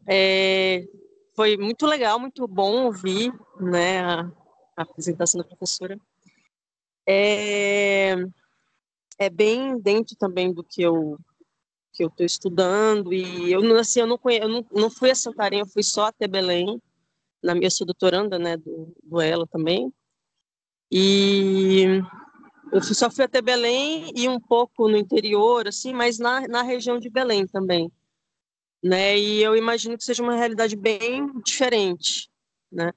Speaker 5: foi muito legal, muito bom ouvir, né, a apresentação da professora. É bem dentro também do que eu estou estudando, e eu não fui a Santarém, eu fui só até Belém, eu sou doutoranda, né, do ELA também, e eu só fui até Belém e um pouco no interior, assim, mas na região de Belém também, né, e eu imagino que seja uma realidade bem diferente, né.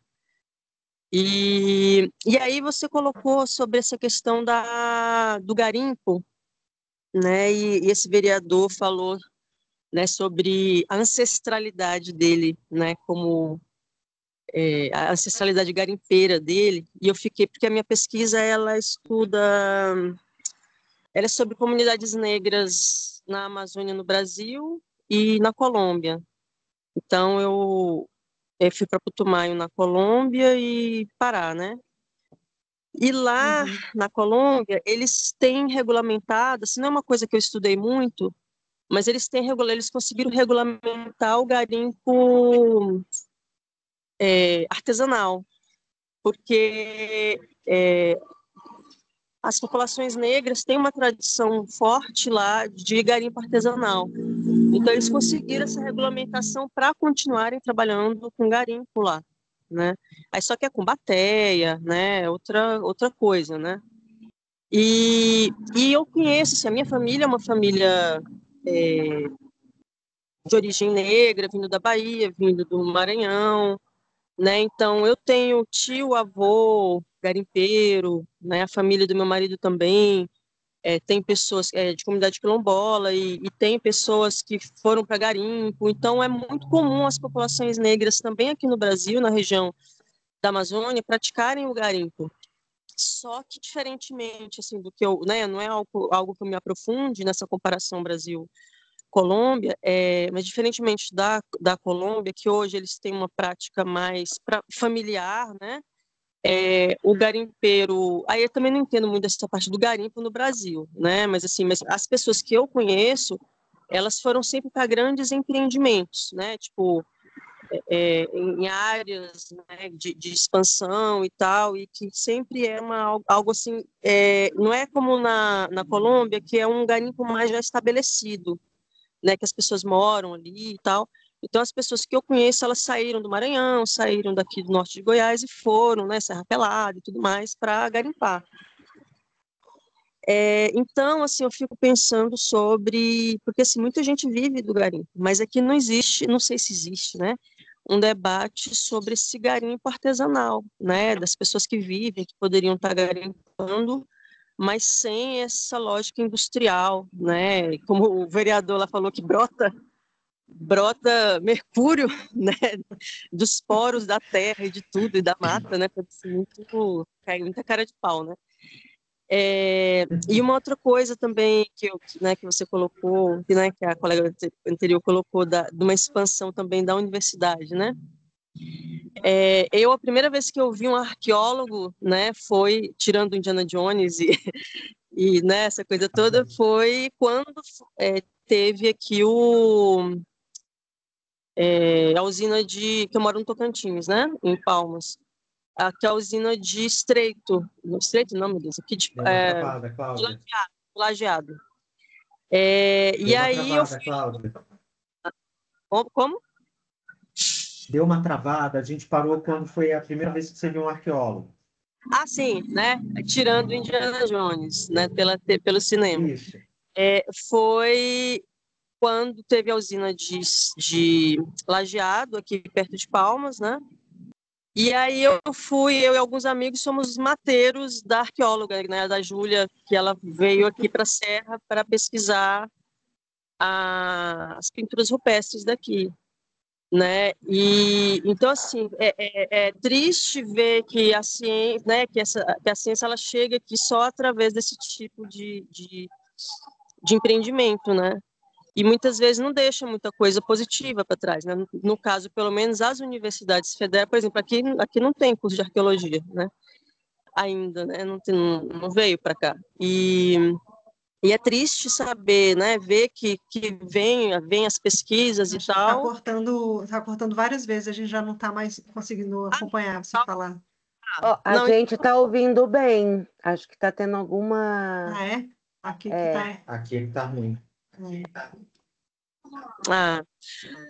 Speaker 5: E aí você colocou sobre essa questão do garimpo, né, e esse vereador falou, né, sobre a ancestralidade dele, né, como a ancestralidade garimpeira dele, e eu fiquei, porque a minha pesquisa, ela é sobre comunidades negras na Amazônia, no Brasil, e na Colômbia. Então, eu fui para Putumayo, na Colômbia, e Pará, né? E lá, na Colômbia, eles têm regulamentado, assim, não é uma coisa que eu estudei muito, mas eles conseguiram regulamentar o garimpo artesanal, porque as populações negras têm uma tradição forte lá de garimpo artesanal. Então, eles conseguiram essa regulamentação para continuarem trabalhando com garimpo lá, né? Aí só que é com bateia, né? Outra coisa, né? E eu conheço, assim, a minha família é uma família de origem negra, vindo da Bahia, vindo do Maranhão, né? Então, eu tenho tio, avô, garimpeiro, né? A família do meu marido também tem pessoas de comunidade quilombola e tem pessoas que foram para garimpo. Então, é muito comum as populações negras também aqui no Brasil, na região da Amazônia, praticarem o garimpo. Só que, diferentemente assim, do que eu, né, não é algo que eu me aprofunde nessa comparação Brasil-Colômbia, mas diferentemente da Colômbia, que hoje eles têm uma prática mais familiar, né? O garimpeiro, aí eu também não entendo muito essa parte do garimpo no Brasil, né? Mas assim, as pessoas que eu conheço, elas foram sempre para grandes empreendimentos, né? Tipo, em áreas, né, de expansão e tal, e que sempre é algo assim, não é como na Colômbia, que é um garimpo mais já estabelecido, né? Que as pessoas moram ali e tal. Então, as pessoas que eu conheço, elas saíram do Maranhão, saíram daqui do norte de Goiás e foram, né, Serra Pelada e tudo mais, para garimpar. Então, assim, eu fico pensando sobre... Porque, assim, muita gente vive do garimpo, mas aqui não existe, não sei se existe, né, um debate sobre esse garimpo artesanal, né, das pessoas que vivem, que poderiam estar garimpando, mas sem essa lógica industrial, né, como o vereador lá falou que brota mercúrio, né, dos poros da terra e de tudo, e da mata, né, pode ser cai muita cara de pau, né. E uma outra coisa também né, que você colocou, né, que a colega anterior colocou, de uma expansão também da universidade, né. A primeira vez que eu vi um arqueólogo, né, foi, tirando Indiana Jones e né, essa coisa toda, foi quando teve aqui a usina que eu moro no Tocantins, né, em Palmas, que é a usina de Estreito não, meu Deus, aqui de
Speaker 1: Deu uma travada, Cláudia.
Speaker 5: Lajeado.
Speaker 1: Deu
Speaker 5: E
Speaker 1: uma
Speaker 5: aí
Speaker 1: travada, Cláudia.
Speaker 5: Como?
Speaker 1: Deu uma travada, a gente parou quando foi a primeira vez que você viu um arqueólogo.
Speaker 5: Ah, sim, né? Tirando Indiana Jones, né? Pelo cinema.
Speaker 1: Isso.
Speaker 5: Foi quando teve a usina de Lajeado, aqui perto de Palmas, né? E aí eu e alguns amigos somos mateiros da arqueóloga, né? Da Júlia, que ela veio aqui para a Serra para pesquisar as pinturas rupestres daqui, né? E então assim é triste ver que a ciência, né? Que a ciência ela chega aqui só através desse tipo de empreendimento, né? E muitas vezes não deixa muita coisa positiva para trás, né? No caso, pelo menos as universidades federais, por exemplo, aqui não tem curso de arqueologia, né? Ainda, né? Não veio para cá. E é triste saber, né? Ver que vem as pesquisas e tal.
Speaker 2: Tá cortando várias vezes, a gente já não está mais conseguindo acompanhar você falar.
Speaker 6: A
Speaker 5: Não,
Speaker 6: gente está ouvindo bem. Acho que está tendo alguma.
Speaker 2: Ah, é? Aqui que tá.
Speaker 1: Aqui ele tá ruim.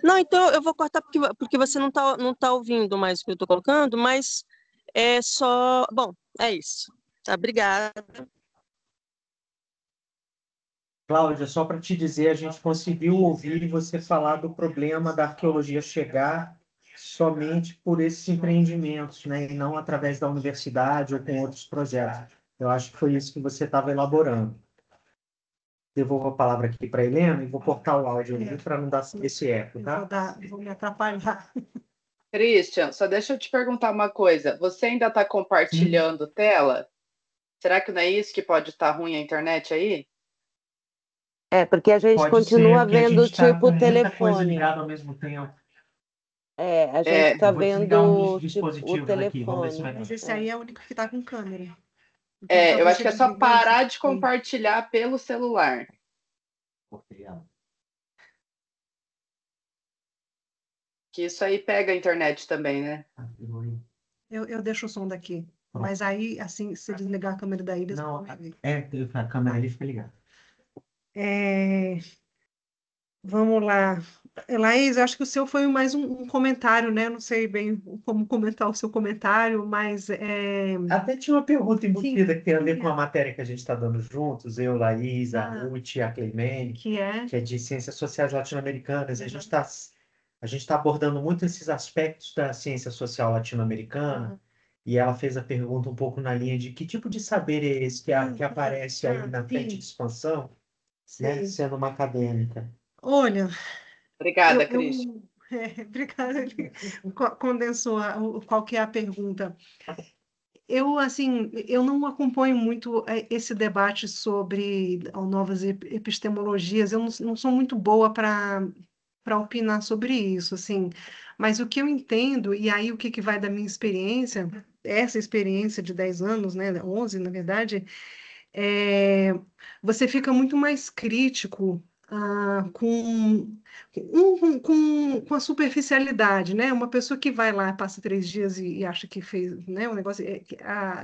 Speaker 5: Não, então eu vou cortar porque você não tá ouvindo mais o que eu estou colocando, mas é só. Bom, é isso. Tá, obrigada.
Speaker 1: Cláudia, só para te dizer, a gente conseguiu ouvir você falar do problema da arqueologia chegar somente por esses empreendimentos, né, e não através da universidade ou com outros projetos. Eu acho que foi isso que você estava elaborando. Devolvo a palavra aqui para a Helena e vou cortar o áudio para não dar esse eco, tá?
Speaker 2: Vou me atrapalhar.
Speaker 4: Christian, só deixa eu te perguntar uma coisa. Você ainda está compartilhando tela? Será que não é isso que pode estar ruim a internet aí?
Speaker 6: Porque a gente
Speaker 1: Pode
Speaker 6: continua
Speaker 1: ser, porque a
Speaker 6: vendo
Speaker 1: gente tá
Speaker 6: tipo
Speaker 1: com muita coisa
Speaker 6: telefone.
Speaker 1: ligada ao mesmo tempo.
Speaker 6: A gente está
Speaker 1: Eu vou desligar um dos
Speaker 6: vendo tipo, o
Speaker 1: dispositivos aqui, vamos ver se
Speaker 6: telefone.
Speaker 1: vai.
Speaker 2: Mas esse aí é o único que está com câmera. Então,
Speaker 4: Eu
Speaker 2: talvez
Speaker 4: acho que é
Speaker 2: você
Speaker 4: só
Speaker 2: desligue
Speaker 4: parar
Speaker 2: esse.
Speaker 4: de compartilhar pelo celular. Que isso aí pega a internet também, né?
Speaker 2: Eu deixo o som daqui. Mas aí, assim, se desligar a câmera daí, eles
Speaker 1: Não,
Speaker 2: vão ver.
Speaker 1: a câmera ali fica ligada.
Speaker 2: Vamos lá. Laís, eu acho que o seu foi mais um comentário, né? Eu não sei bem como comentar o seu comentário, mas
Speaker 1: Até tinha uma pergunta embutida que tem a ver
Speaker 2: Sim.
Speaker 1: com a matéria que a gente está dando juntos, eu, Laís, a
Speaker 2: Ah.
Speaker 1: Ruth e a Cleimene,
Speaker 2: que é
Speaker 1: que é de Ciências Sociais Latino-Americanas. A gente tá abordando muito esses aspectos da ciência social latino-americana e ela fez a pergunta um pouco na linha de que tipo de saber é esse que aparece aí na frente de
Speaker 2: sim,
Speaker 1: expansão, né,
Speaker 2: sim.
Speaker 1: sendo uma acadêmica.
Speaker 2: Olha,
Speaker 4: Obrigada, Cris.
Speaker 2: obrigada, ele condensou qual que é a pergunta. Eu, assim, eu não acompanho muito esse debate sobre novas epistemologias, eu não sou muito boa para opinar sobre isso, assim, mas o que eu entendo, e aí o que, que vai da minha experiência, essa experiência de 10 anos, né, 11, na verdade, é, você fica muito mais crítico com a superficialidade, né? Uma pessoa que vai lá, passa 3 dias e acha que fez, né? O negócio,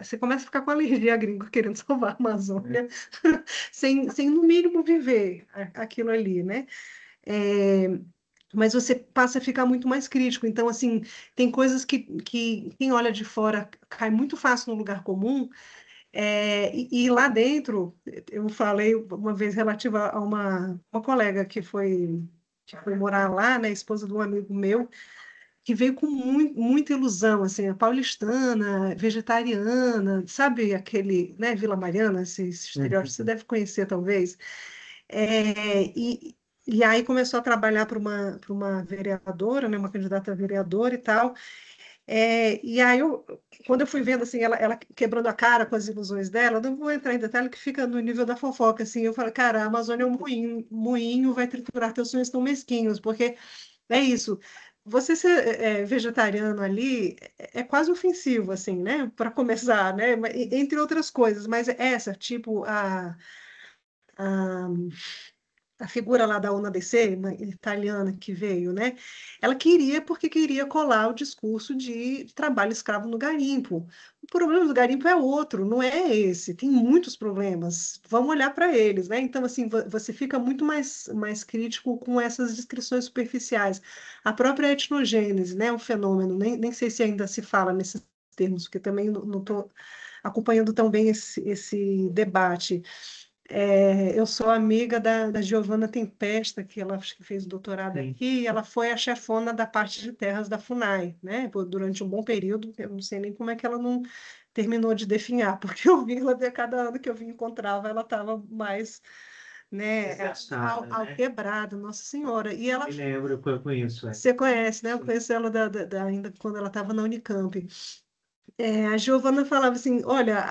Speaker 2: você começa a ficar com alergia a gringo querendo salvar a Amazônia, sem no mínimo viver aquilo ali, né? É, mas você passa a ficar muito mais crítico. Então, assim, tem coisas que quem olha de fora cai muito fácil no lugar comum, e lá dentro, eu falei uma vez relativa a uma colega que foi morar lá, né, esposa de um amigo meu, que veio com muita ilusão, assim, a paulistana, vegetariana, sabe aquele, né, Vila Mariana, esse estereótipo, você
Speaker 1: Uhum.
Speaker 2: deve conhecer talvez. E aí começou a trabalhar para uma vereadora, né, uma candidata a vereadora e tal, e aí, quando eu fui vendo assim, ela quebrando a cara com as ilusões dela, eu não vou entrar em detalhe que fica no nível da fofoca, assim, eu falei, cara, a Amazônia é um moinho, moinho vai triturar teus sonhos tão mesquinhos, porque é isso, você ser vegetariano ali é quase ofensivo, assim, né, para começar, né, entre outras coisas, mas essa, tipo, a a figura lá da UNADC, uma italiana que veio, né? Ela queria, porque queria colar o discurso de trabalho escravo no garimpo. O problema do garimpo é outro, não é esse. Tem muitos problemas. Vamos olhar para eles, né? Então, assim, você fica muito mais crítico com essas descrições superficiais. A própria etnogênese, né? O fenômeno, nem sei se ainda se fala nesses termos, porque também não estou acompanhando tão bem esse debate. Eu sou amiga da Giovana Tempesta, que ela acho que fez doutorado
Speaker 1: Sim.
Speaker 2: aqui, e ela foi a chefona da parte de terras da FUNAI, né? Durante um bom período, eu não sei nem como é que ela não terminou de definhar, porque eu vi ela, de cada ano que eu vim encontrava, ela estava mais, né,
Speaker 1: Desgastada,
Speaker 2: ao
Speaker 1: né?
Speaker 2: quebrado, Nossa Senhora. E ela,
Speaker 1: Me lembro que eu conheço ela.
Speaker 2: você conhece, né? Eu
Speaker 1: Sim.
Speaker 2: conheço ela ainda quando ela estava na Unicamp. A Giovana falava assim, olha,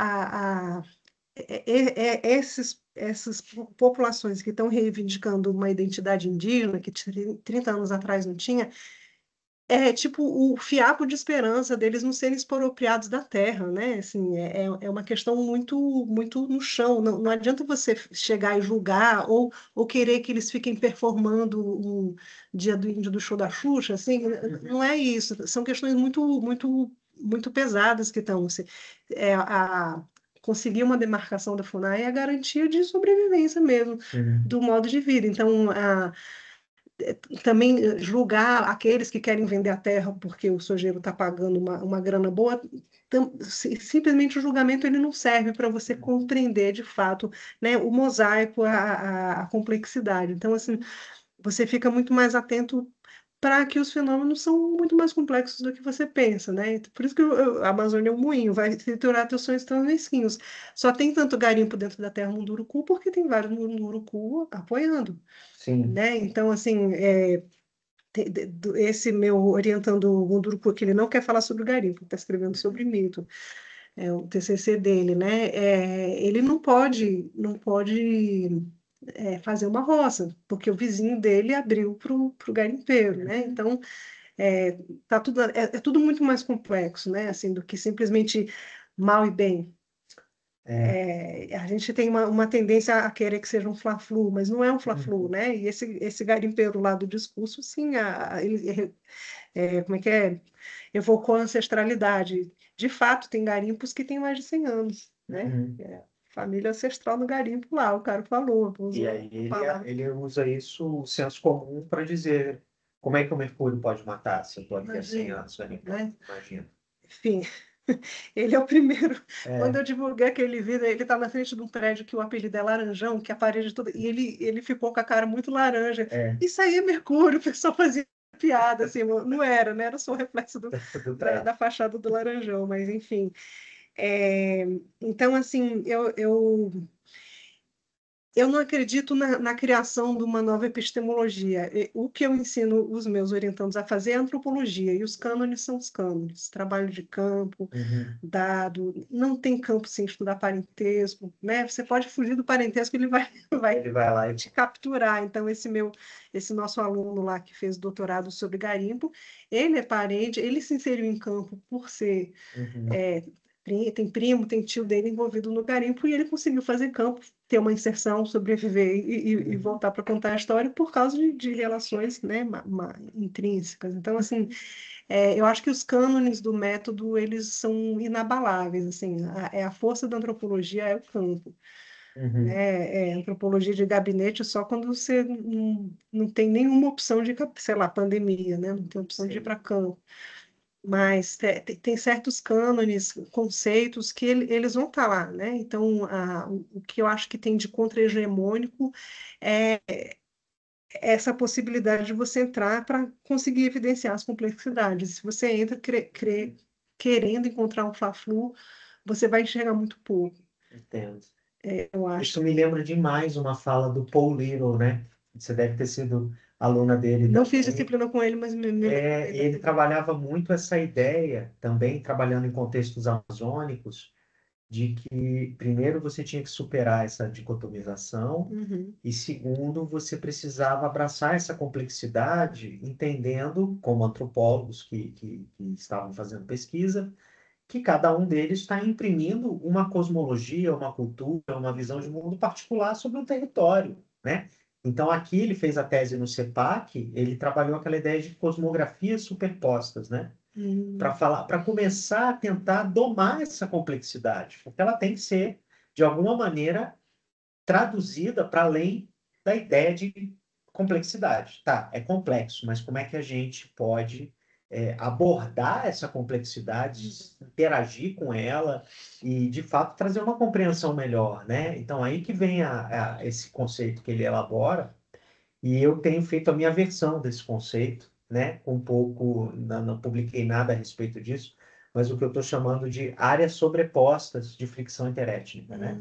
Speaker 2: essas populações que estão reivindicando uma identidade indígena, que 30 anos atrás não tinha, é tipo o fiapo de esperança deles não serem expropriados da terra, né? Assim, é uma questão muito, muito no chão. Não adianta você chegar e julgar ou querer que eles fiquem performando o Dia do Índio do show da Xuxa, assim, não é isso. São questões muito, muito, muito pesadas que estão. Conseguir uma demarcação da FUNAI é a garantia de sobrevivência mesmo
Speaker 1: Uhum.
Speaker 2: do modo de vida. Então, também julgar aqueles que querem vender a terra porque o sujeiro está pagando uma grana boa, simplesmente o julgamento ele não serve para você compreender de fato, né, o mosaico, a complexidade. Então, assim, você fica muito mais atento para que os fenômenos são muito mais complexos do que você pensa, né? Por isso que a Amazônia é um moinho, vai triturar teus sonhos tão mesquinhos. Só tem tanto garimpo dentro da terra Munduruku porque tem vários Munduruku apoiando,
Speaker 1: Sim.
Speaker 2: né? Então, assim, esse meu orientando o Munduruku, que ele não quer falar sobre o garimpo, ele está escrevendo sobre mito, o TCC dele, né? Ele não pode fazer uma roça, porque o vizinho dele abriu para o garimpeiro, né? Então, é tudo muito mais complexo, né? Assim, do que simplesmente mal e bem.
Speaker 1: É.
Speaker 2: A gente tem uma tendência a querer que seja um fla-flu, mas não é um fla-flu,
Speaker 1: Uhum.
Speaker 2: né? E esse garimpeiro lá do discurso, sim, ele, como é que é? Evocou a ancestralidade. De fato, tem garimpos que têm mais de 100 anos, né?
Speaker 1: Uhum.
Speaker 2: Família ancestral no garimpo lá, o cara falou,
Speaker 1: E
Speaker 2: usou
Speaker 1: aí
Speaker 2: a palavra.
Speaker 1: ele usa isso, o senso comum, para dizer como é que o mercúrio pode matar se eu estou aqui há 100
Speaker 2: Imagina,
Speaker 1: anos, né?
Speaker 2: né?
Speaker 1: Imagina.
Speaker 2: Enfim, ele é o primeiro. Quando
Speaker 1: É,
Speaker 2: eu divulguei aquele vídeo, ele está na frente de um prédio que o apelido é Laranjão, que a parede toda. E ele ficou com a cara muito laranja.
Speaker 1: é.
Speaker 2: Isso aí é mercúrio, o pessoal fazia piada, assim, não era, né? Era só o reflexo
Speaker 1: do
Speaker 2: da fachada do Laranjão, mas enfim. Então, assim, eu não acredito na criação de uma nova epistemologia. O que eu ensino os meus orientandos a fazer é antropologia, e os cânones são os cânones, trabalho de campo,
Speaker 1: Uhum.
Speaker 2: dado, não tem campo sem estudar parentesco, né? Você pode fugir do parentesco, ele vai
Speaker 1: Ele vai lá e...
Speaker 2: te capturar. Então, esse nosso aluno lá que fez doutorado sobre garimpo, ele é parente, ele se inseriu em campo por ser
Speaker 1: Uhum.
Speaker 2: tem primo, tem tio dele envolvido no garimpo, e ele conseguiu fazer campo, ter uma inserção, sobreviver e voltar para contar a história por causa de relações, né, intrínsecas. Então, assim, eu acho que os cânones do método, eles são inabaláveis, assim, a força da antropologia é o campo.
Speaker 1: Uhum.
Speaker 2: Antropologia de gabinete só quando você não tem nenhuma opção de, sei lá, pandemia, né? Não tem opção de ir para campo. Mas tem certos cânones, conceitos que eles vão estar lá, né? Então, o que eu acho que tem de contra-hegemônico é essa possibilidade de você entrar para conseguir evidenciar as complexidades. Se você entra querendo encontrar um fla-flu, você vai enxergar muito pouco,
Speaker 1: Entendo.
Speaker 2: eu acho.
Speaker 1: Isso me lembra demais uma fala do Paul Little, né? Você deve ter sido aluna dele
Speaker 2: Não fiz
Speaker 1: também.
Speaker 2: disciplina com ele, mas me lembrei
Speaker 1: Ele trabalhava muito essa ideia, também trabalhando em contextos amazônicos, de que, primeiro, você tinha que superar essa dicotomização,
Speaker 2: Uhum.
Speaker 1: e, segundo, você precisava abraçar essa complexidade, entendendo, como antropólogos que estavam fazendo pesquisa, que cada um deles está imprimindo uma cosmologia, uma cultura, uma visão de mundo particular sobre um território, né? Então, aqui ele fez a tese no CEPAC, ele trabalhou aquela ideia de cosmografias superpostas, né? Para começar a tentar domar essa complexidade, porque ela tem que ser, de alguma maneira, traduzida para além da ideia de complexidade. Tá, é complexo, mas como é que a gente pode abordar essa complexidade, interagir com ela e, de fato, trazer uma compreensão melhor, né? Então, aí que vem esse conceito que ele elabora, e eu tenho feito a minha versão desse conceito, né? Um pouco, não publiquei nada a respeito disso, mas o que eu estou chamando de áreas sobrepostas de fricção interétnica, né?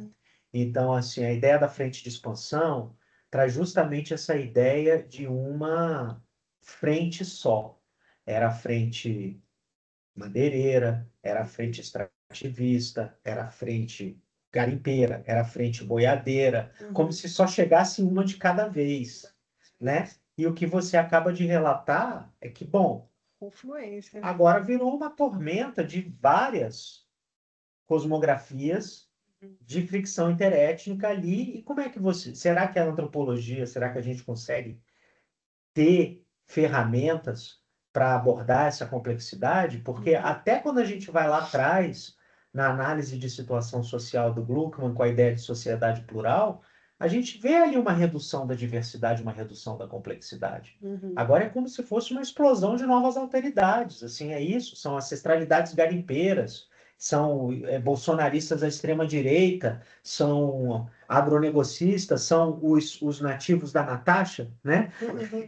Speaker 1: Então, assim, a ideia da frente de expansão traz justamente essa ideia de uma frente só. Era a frente madeireira, era a frente extrativista, era a frente garimpeira, era a frente boiadeira, como se só chegasse uma de cada vez, né? E o que você acaba de relatar é que, bom,
Speaker 2: Confluência.
Speaker 1: agora virou uma tormenta de várias cosmografias de fricção interétnica ali. E como é que você... Será que a antropologia, será que a gente consegue ter ferramentas para abordar essa complexidade? Porque até quando a gente vai lá atrás, na análise de situação social do Gluckman, com a ideia de sociedade plural, a gente vê ali uma redução da diversidade, uma redução da complexidade. Agora é como se fosse uma explosão de novas alteridades. Assim, é isso, são ancestralidades garimpeiras, são bolsonaristas da extrema-direita, são agronegocistas, são os nativos da Natasha, né?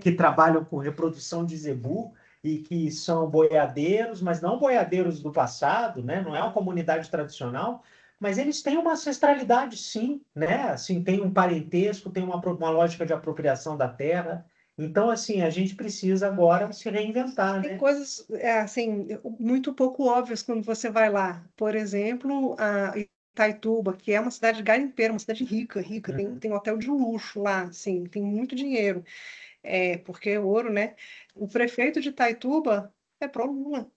Speaker 1: Que trabalham com reprodução de zebu e que são boiadeiros, mas não boiadeiros do passado, né? Não é uma comunidade tradicional, mas eles têm uma ancestralidade, sim, né? Assim, tem um parentesco, tem uma lógica de apropriação da terra. Então, assim, a gente precisa agora se reinventar,
Speaker 2: Tem
Speaker 1: né?
Speaker 2: coisas, assim, muito pouco óbvias quando você vai lá. Por exemplo, a Itaituba, que é uma cidade garimpeira, uma cidade rica, rica. Tem hotel de luxo lá, assim, tem muito dinheiro. Porque é ouro, né? O prefeito de Itaituba é pró-Lula.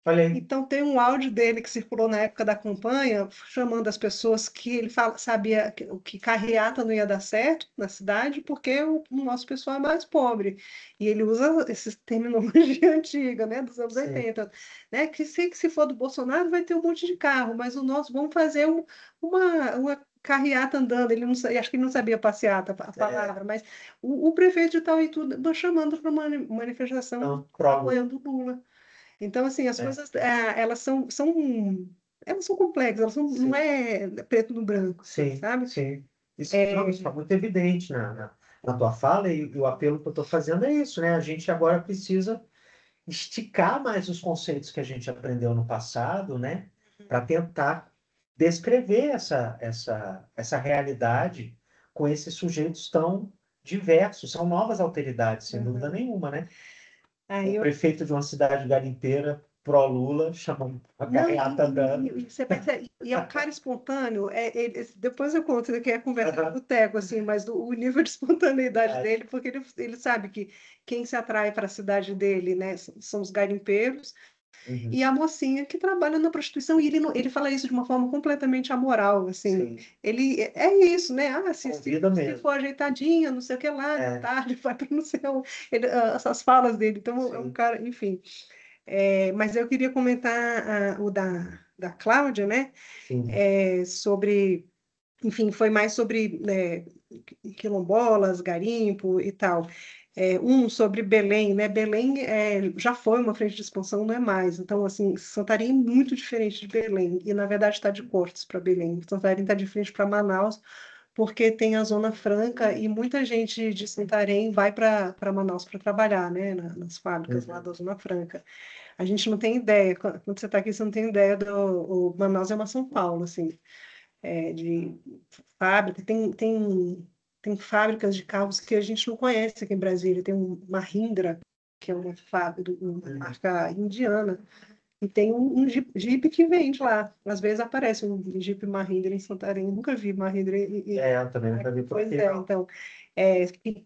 Speaker 1: Olha aí.
Speaker 2: Então, tem um áudio dele que circulou na época da campanha, chamando as pessoas que ele sabia que carreata não ia dar certo na cidade, porque o nosso pessoal é mais pobre. E ele usa essa terminologia antiga, né, dos anos
Speaker 1: Sim.
Speaker 2: 80, né, que se for do Bolsonaro vai ter um monte de carro, mas o nosso, vamos fazer uma carreata andando. Ele não, acho que ele não sabia passeata, a palavra, mas o prefeito de Itaituba chamando para uma manifestação
Speaker 1: Então, pró-Lula.
Speaker 2: apoiando o Lula. Então, assim, as coisas, elas elas são complexas, elas são, não é preto no branco,
Speaker 1: Sim,
Speaker 2: sabe?
Speaker 1: sim. Isso está muito evidente na tua fala, e o apelo que eu estou fazendo é isso, né? A gente agora precisa esticar mais os conceitos que a gente aprendeu no passado, né? Para tentar descrever essa realidade com esses sujeitos tão diversos. São novas alteridades, sem dúvida nenhuma, né?
Speaker 2: Aí
Speaker 1: O
Speaker 2: eu
Speaker 1: prefeito de uma cidade garimpeira, pró-Lula, chama a
Speaker 2: Não,
Speaker 1: carreata andando.
Speaker 2: você percebe, e é um cara espontâneo, depois eu conto que é conversa de
Speaker 1: Aham.
Speaker 2: boteco, assim, mas o nível de espontaneidade
Speaker 1: É.
Speaker 2: dele, porque ele sabe que quem se atrai para a cidade dele, né, são os garimpeiros,
Speaker 1: Uhum.
Speaker 2: e a mocinha que trabalha na prostituição, e ele fala isso de uma forma completamente amoral, assim,
Speaker 1: Sim,
Speaker 2: ele é isso, né,
Speaker 1: convida
Speaker 2: se
Speaker 1: mesmo.
Speaker 2: for ajeitadinha, não sei o que lá, de
Speaker 1: É,
Speaker 2: tarde, vai para não sei onde, essas falas dele, então é um
Speaker 1: sim.
Speaker 2: cara, enfim. Mas eu queria comentar o da Cláudia, né?
Speaker 1: Sim.
Speaker 2: Sobre, enfim, foi mais sobre quilombolas, garimpo e tal. Um sobre Belém, né? Belém já foi uma frente de expansão, não é mais. Então, assim, Santarém é muito diferente de Belém. E, na verdade, está de costas para Belém. Santarém está de frente para Manaus, porque tem a Zona Franca e muita gente de Santarém vai para Manaus para trabalhar, né? Nas fábricas lá
Speaker 1: Uhum.
Speaker 2: da Zona Franca. A gente não tem ideia, quando você está aqui, você não tem ideia o Manaus é uma São Paulo, assim, de fábrica, tem fábricas de carros que a gente não conhece aqui em Brasília, tem uma Mahindra, que é uma fábrica, uma marca indiana, e tem um Jeep que vende lá, às vezes aparece um Jeep Mahindra em Santarém, nunca vi Mahindra
Speaker 1: Eu também nunca vi por
Speaker 2: pois
Speaker 1: aqui,
Speaker 2: é,
Speaker 1: não.
Speaker 2: então,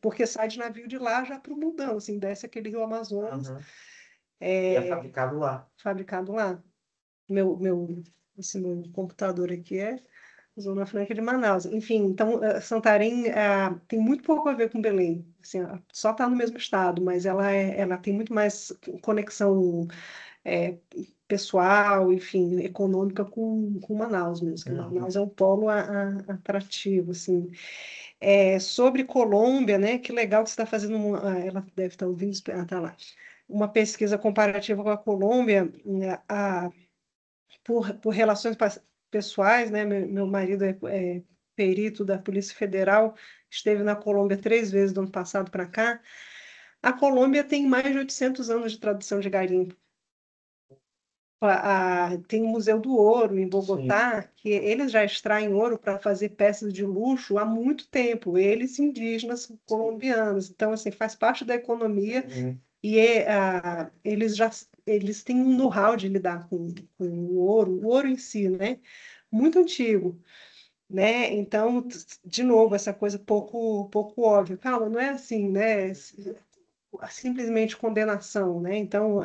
Speaker 2: porque sai de navio de lá já para o mundão, assim, desce aquele rio Amazonas,
Speaker 1: Uhum. E é fabricado lá.
Speaker 2: fabricado lá. Esse meu computador aqui é Zona Franca de Manaus. Enfim, então, Santarém tem muito pouco a ver com Belém. Assim, só está no mesmo estado, mas ela tem muito mais conexão é, pessoal, enfim, econômica com Manaus mesmo. Que
Speaker 1: Uhum.
Speaker 2: Manaus é um polo atrativo, assim. Sobre Colômbia, né? Que legal que você está fazendo ela deve estar ouvindo, tá lá. Uma pesquisa comparativa com a Colômbia, né, por relações pessoais, né? Meu marido é perito da Polícia Federal, esteve na Colômbia 3 vezes do ano passado para cá. A Colômbia tem mais de 800 anos de tradição de garimpo. Tem o Museu do Ouro em
Speaker 1: Sim.
Speaker 2: Bogotá, que eles já extraem ouro para fazer peças de luxo há muito tempo, eles indígenas colombianos. Então, assim, faz parte da economia
Speaker 1: Uhum.
Speaker 2: e eles têm um know-how de lidar com o ouro em si, né? Muito antigo, né? Então, de novo, essa coisa pouco óbvia. Calma, não é assim, né? Simplesmente condenação, né? Então,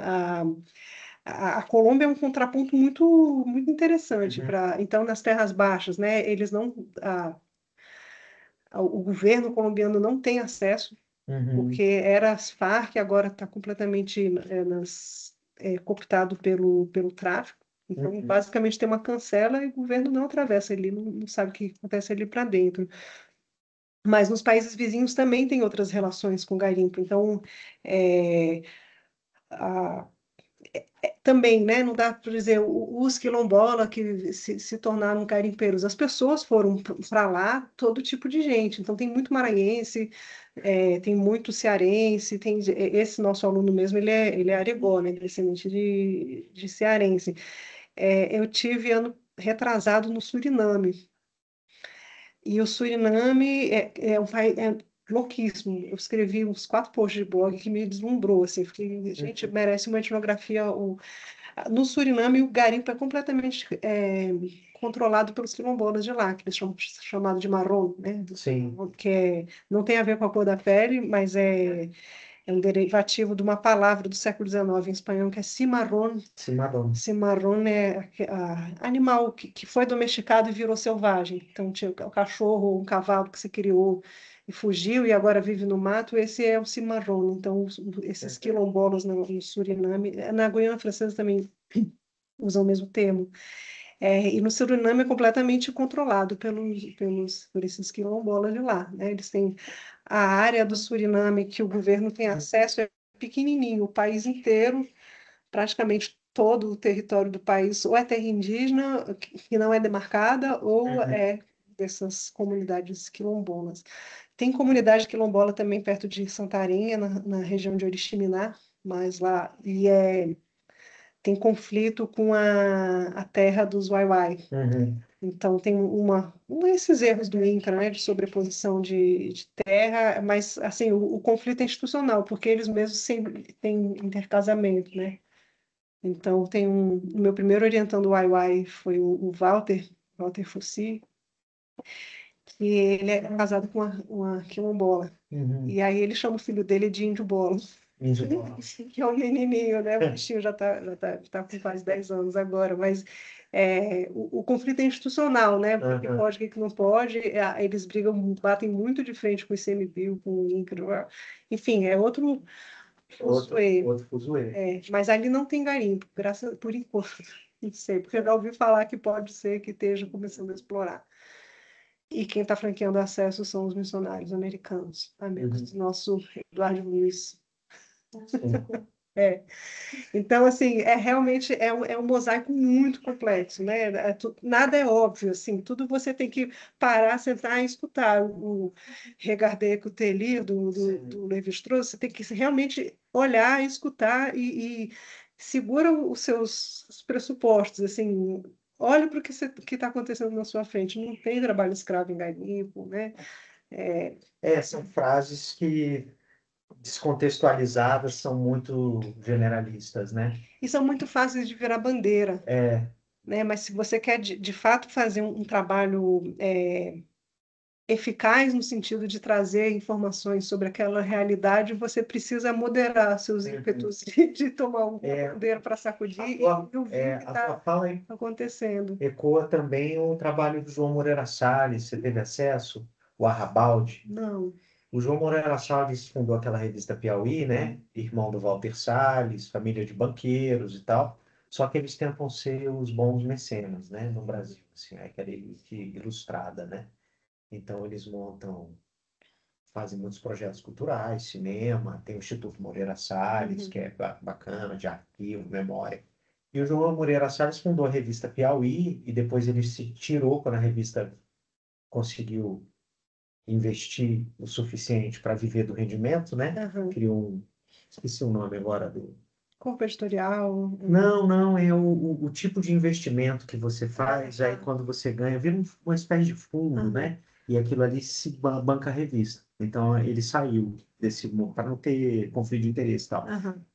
Speaker 2: a Colômbia é um contraponto muito interessante
Speaker 1: Uhum.
Speaker 2: então, nas terras baixas, né? Eles não, o governo colombiano não tem acesso
Speaker 1: Uhum.
Speaker 2: porque era as Farc, agora está completamente cooptado pelo tráfico. Então,
Speaker 1: Uhum.
Speaker 2: basicamente, tem uma cancela e o governo não atravessa ali, não sabe o que acontece ali para dentro. Mas nos países vizinhos também tem outras relações com garimpo. Então, é, a- também, né, não dá para dizer os quilombola que se tornaram garimpeiros. As pessoas foram para lá, todo tipo de gente. Então, tem muito maranhense, tem muito cearense, esse nosso aluno mesmo, ele é arigó, né, descendente de cearense. Eu tive ano retrasado no Suriname, e o Suriname é um país louquíssimo. Eu escrevi uns 4 posts de blog que me deslumbrou, assim, fiquei, gente, merece uma etnografia. No Suriname, o garimpo é completamente controlado pelos quilombolas de lá, que eles chamam chamado de marrom, né?
Speaker 1: Sim.
Speaker 2: Que não tem a ver com a cor da pele, mas é um derivativo de uma palavra do século XIX em espanhol, que é cimarrón.
Speaker 1: Cimarrão.
Speaker 2: Cimarrón é animal que foi domesticado e virou selvagem. Então, tinha o cachorro, um cavalo que se criou e fugiu e agora vive no mato, esse é o cimarrón. Então, esses quilombolas no Suriname, na Guiana Francesa também usam o mesmo termo. E no Suriname é completamente controlado por esses quilombolas de lá, né? Eles têm a área do Suriname que o governo tem acesso, é pequenininho, o país inteiro, praticamente todo o território do país, ou é terra indígena, que não é demarcada, ou
Speaker 1: Uhum.
Speaker 2: é dessas comunidades quilombolas. Tem comunidade quilombola também perto de Santarém, na região de Oriximiná, mas lá tem conflito com a terra dos Waiwai.
Speaker 1: Uhum.
Speaker 2: Então, tem esses erros do INCRA, né, de sobreposição de terra, mas, assim, o conflito é institucional, porque eles mesmos sempre têm intercasamento, né? Então, o meu primeiro orientando Waiwai foi o Walter Fussi, que ele é casado com uma quilombola.
Speaker 1: Uhum.
Speaker 2: E aí ele chama o filho dele de Índio Bola,
Speaker 1: Índio Bola.
Speaker 2: que é um menininho, né? O bichinho já tá com quase 10 anos agora, mas o conflito é institucional, né? O que pode, o que não pode, eles brigam, batem muito de frente com o ICMBio, com o INCRA, enfim, é outro fuzuê.
Speaker 1: Outro fuzuê.
Speaker 2: Mas ali não tem garimpo, por enquanto, não sei, porque eu já ouvi falar que pode ser que esteja começando a explorar. E quem está franqueando acesso são os missionários americanos, amigos do nosso Eduardo Luiz. Então, assim, realmente é um mosaico muito complexo, né? Nada é óbvio, assim, tudo você tem que parar, sentar e escutar. O Regarder Coutelier, do Lévi-Strauss, você tem que realmente olhar, escutar e segura os seus pressupostos, assim, olha para o que está acontecendo na sua frente. Não tem trabalho escravo em garimpo, né?
Speaker 1: São frases que, descontextualizadas, são muito generalistas, né?
Speaker 2: E são muito fáceis de virar bandeira. Né? Mas se você quer de fato fazer um trabalho eficaz no sentido de trazer informações sobre aquela realidade, você precisa moderar seus ímpetos de tomar uma bandeira para sacudir e ouvir o que está acontecendo.
Speaker 1: Ecoa também o trabalho do João Moreira Salles. Você teve acesso? O Arrabalde?
Speaker 2: Não.
Speaker 1: O João Moreira Salles fundou aquela revista Piauí, né? Irmão do Walter Salles, família de banqueiros e tal. Só que eles tentam ser os bons mecenas, né? No Brasil, assim, aquela elite ilustrada, né? Então eles fazem muitos projetos culturais, cinema, tem o Instituto Moreira Salles, que é bacana, de arquivo, memória. E o João Moreira Salles fundou a revista Piauí e depois ele se tirou quando a revista conseguiu investir o suficiente para viver do rendimento, né? Criou esqueci o nome agora do...
Speaker 2: Corpo editorial.
Speaker 1: Não, é o tipo de investimento que você faz, aí quando você ganha, vira uma espécie de fundo, né? E aquilo ali se banca a revista. Então ele saiu desse mundo para não ter conflito de interesse e tal.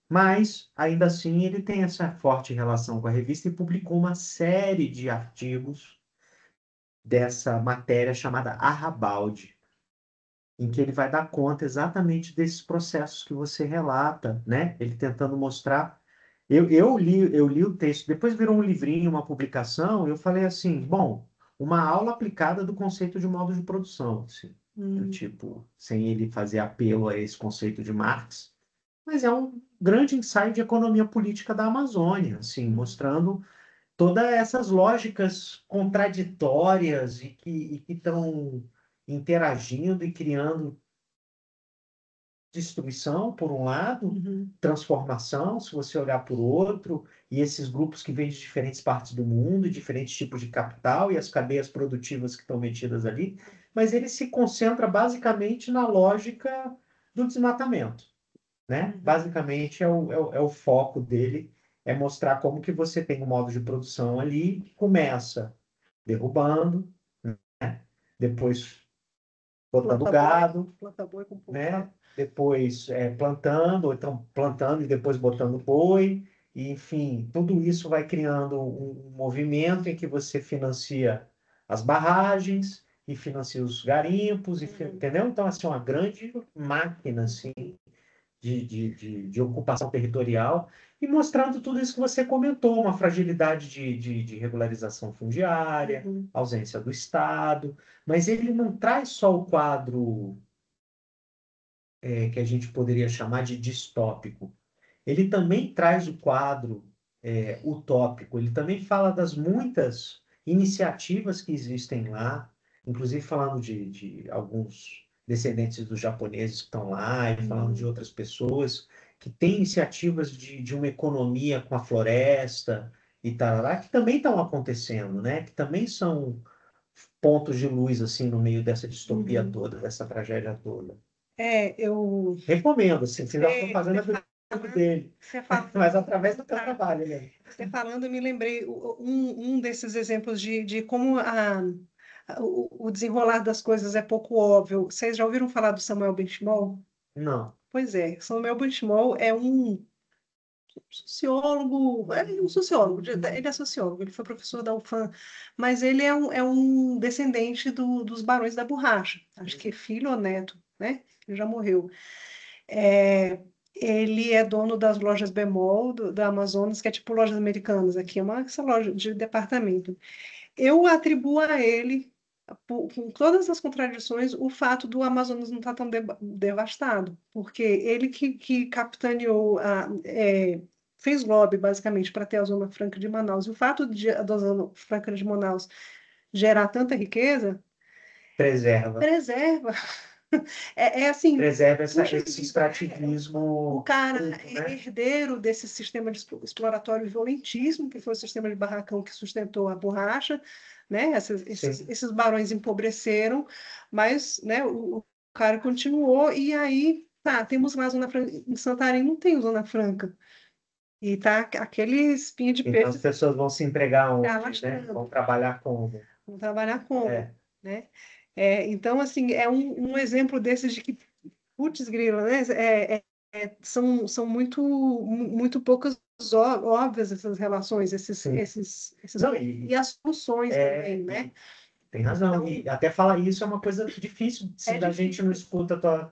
Speaker 1: Mas, ainda assim, ele tem essa forte relação com a revista e publicou uma série de artigos dessa matéria chamada Arrabalde, em que ele vai dar conta exatamente desses processos que você relata, né? Ele tentando mostrar. Eu li o texto, depois virou um livrinho, uma publicação, e eu falei assim, bom, uma aula aplicada do conceito de modo de produção, assim, do tipo, sem ele fazer apelo a esse conceito de Marx, mas é um grande ensaio de economia política da Amazônia, assim, mostrando todas essas lógicas contraditórias e que estão interagindo e criando destruição, por um lado, transformação, se você olhar por outro, e esses grupos que vêm de diferentes partes do mundo, diferentes tipos de capital e as cadeias produtivas que estão metidas ali, mas ele se concentra basicamente na lógica do desmatamento, né? Basicamente é o foco dele, é mostrar como que você tem um modo de produção ali que começa derrubando, né? Depois botando gado, né? Depois plantando, ou então plantando e depois botando boi, e, enfim, tudo isso vai criando um movimento em que você financia as barragens e financia os garimpos, entendeu? Então, assim, uma grande máquina, assim, de ocupação territorial, e mostrando tudo isso que você comentou, uma fragilidade de regularização fundiária, ausência do Estado, mas ele não traz só o quadro que a gente poderia chamar de distópico. Ele também traz o quadro utópico, ele também fala das muitas iniciativas que existem lá, inclusive falando de alguns descendentes dos japoneses que estão lá, e falando de outras pessoas que têm iniciativas de uma economia com a floresta e tal, que também estão acontecendo, né? Que também são pontos de luz assim no meio dessa distopia
Speaker 2: Uhum.
Speaker 1: toda, dessa tragédia toda.
Speaker 2: Eu
Speaker 1: Recomendo, assim, fiz a
Speaker 2: você
Speaker 1: propaganda do livro dele,
Speaker 2: você falando,
Speaker 1: mas através do teu
Speaker 2: tá,
Speaker 1: trabalho, né?
Speaker 2: você falando, eu me lembrei um desses exemplos de como o desenrolar das coisas é pouco óbvio. Vocês já ouviram falar do Samuel Benchimol?
Speaker 1: Não.
Speaker 2: Pois é, Samuel Benchimol é um sociólogo, é um sociólogo, ele é sociólogo, ele foi professor da UFAM, mas ele é um descendente dos Barões da Borracha, acho que é filho ou neto, né? Ele já morreu. É, ele é dono das lojas Bemol da Amazonas, que é tipo lojas americanas aqui, essa loja de departamento. Eu atribuo a ele, com todas as contradições, o fato do Amazonas não estar tão devastado, porque ele que capitaneou, fez lobby, basicamente, para ter a Zona Franca de Manaus. E o fato da Zona Franca de Manaus gerar tanta riqueza,
Speaker 1: Preserva.
Speaker 2: preserva. É assim,
Speaker 1: Preserva
Speaker 2: puxa
Speaker 1: esse
Speaker 2: vida, o
Speaker 1: extrativismo
Speaker 2: cara
Speaker 1: puro,
Speaker 2: é
Speaker 1: né?
Speaker 2: herdeiro desse sistema de exploratório violentíssimo, que foi o sistema de barracão que sustentou a borracha, né?
Speaker 1: Sim.
Speaker 2: Esses barões empobreceram, mas, né, o cara continuou, e aí, tá, temos lá a Zona Franca, em Santarém não tem Zona Franca, e tá aquele espinho de
Speaker 1: Então as
Speaker 2: peixe
Speaker 1: pessoas vão se empregar
Speaker 2: se
Speaker 1: onde, né?
Speaker 2: alastrando.
Speaker 1: Vão trabalhar como?
Speaker 2: Vão trabalhar como,
Speaker 1: É.
Speaker 2: né? Então, assim, é um exemplo desses de que, putz, grila, né? São muito poucas óbvias essas relações,
Speaker 1: Sim.
Speaker 2: esses
Speaker 1: Não,
Speaker 2: e as soluções também, né?
Speaker 1: tem razão.
Speaker 2: Então,
Speaker 1: E até falar isso é uma coisa difícil, se a gente não
Speaker 2: difícil,
Speaker 1: escuta a tua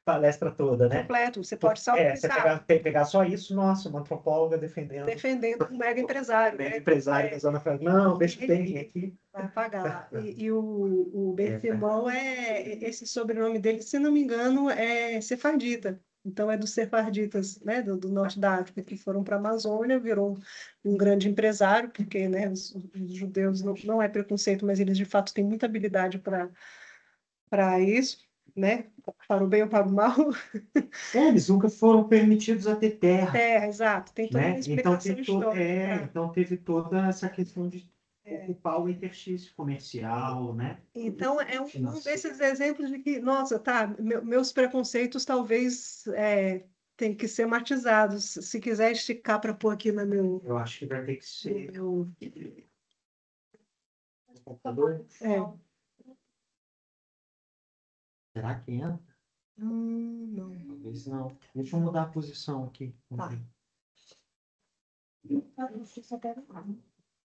Speaker 1: palestra toda, né?
Speaker 2: completo. Você pode só
Speaker 1: Você
Speaker 2: pensar,
Speaker 1: pegar só isso, nossa, uma antropóloga defendendo
Speaker 2: defendendo um mega empresário,
Speaker 1: o mega
Speaker 2: né?
Speaker 1: empresário da Zona Franca. Não, deixa eu ter aqui.
Speaker 2: Vai pagar. E o
Speaker 1: É,
Speaker 2: Benchimol esse sobrenome dele, se não me engano, é sefardita. Então é dos sefarditas, né, do norte da África, que foram para a Amazônia, virou um grande empresário, porque, né, os judeus não é preconceito, mas eles de fato têm muita habilidade para isso, né, para o bem ou para o mal.
Speaker 1: eles nunca foram permitidos a ter terra,
Speaker 2: Exato, tem toda uma
Speaker 1: né? Então
Speaker 2: explicação histórica para.
Speaker 1: então teve toda essa questão de ocupar o interstício comercial, né?
Speaker 2: Então, é um
Speaker 1: Financeiro.
Speaker 2: desses exemplos de que, nossa, tá, meus preconceitos talvez tem que ser matizados. Se quiser esticar para pôr aqui no
Speaker 1: Eu acho que vai ter que ser
Speaker 2: meu
Speaker 1: no computador.
Speaker 2: é.
Speaker 1: Será que entra?
Speaker 2: Não.
Speaker 1: Talvez não. Deixa eu mudar a posição aqui.
Speaker 2: Tá.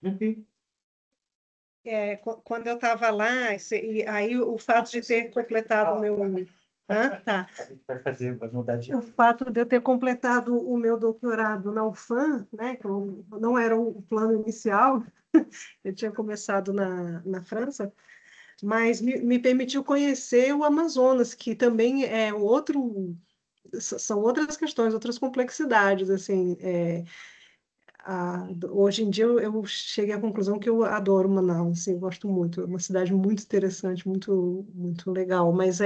Speaker 1: Tranquilo.
Speaker 2: Quando eu estava lá, e aí o fato de ter completado o meu. Tá.
Speaker 1: A gente vai mudar de.
Speaker 2: O fato de eu ter completado o meu doutorado na UFAM, né, que não era o plano inicial, eu tinha começado na França, mas me permitiu conhecer o Amazonas, que também é são outras questões, outras complexidades, assim, hoje em dia eu cheguei à conclusão que eu adoro Manaus, assim, eu gosto muito, é uma cidade muito interessante, muito legal, mas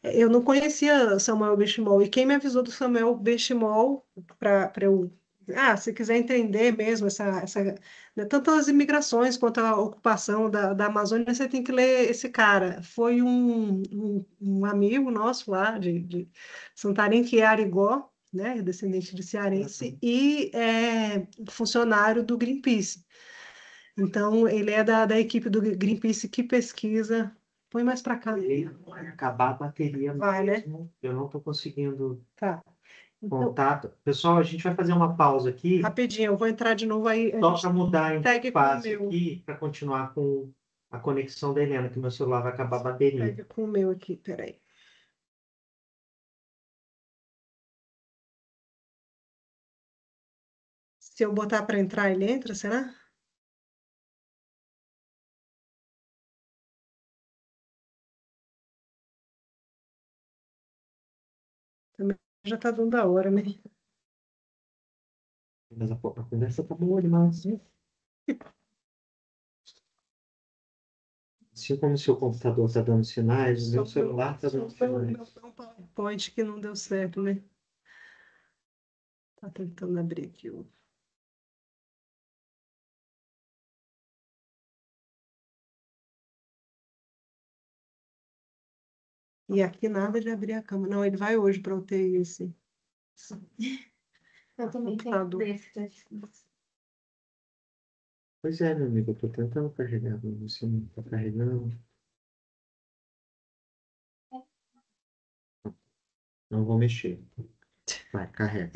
Speaker 2: eu não conhecia Samuel Benchimol, e quem me avisou do Samuel Benchimol para eu. Se quiser entender mesmo né, tanto as imigrações quanto a ocupação da Amazônia, você tem que ler esse cara. Foi um amigo nosso lá de Santarém, que é Arigó, né, descendente de cearense, e é funcionário do Greenpeace. Então, ele é da equipe do Greenpeace que pesquisa. Põe mais para cá.
Speaker 1: Vai acabar a bateria
Speaker 2: Vai, né?
Speaker 1: mesmo. Eu não estou conseguindo
Speaker 2: Tá. Então,
Speaker 1: contato. Pessoal, a gente vai fazer uma pausa aqui,
Speaker 2: rapidinho, eu vou entrar de novo aí. A
Speaker 1: só
Speaker 2: gente
Speaker 1: para mudar a
Speaker 2: segue com o
Speaker 1: interface
Speaker 2: meu.
Speaker 1: aqui, para continuar com a conexão da Helena, que meu celular vai acabar a bateria.
Speaker 2: Segue com o meu aqui, peraí. Se eu botar para entrar, ele entra, será? Também já tá dando a hora, né?
Speaker 1: Mas a conversa tá boa demais. Assim como o seu computador está dando sinais, o meu celular está dando
Speaker 2: Só o
Speaker 1: sinais.
Speaker 2: meu PowerPoint que não deu certo, né? Tá tentando abrir aqui o. E aqui nada de abrir a câmera. Não, ele vai hoje para UTI, esse
Speaker 7: Eu também tenho
Speaker 2: computador.
Speaker 7: desse, tá difícil.
Speaker 1: Pois é, meu amigo, eu tô tentando carregar, mas você não tá carregando. Não vou mexer. Vai, carrega.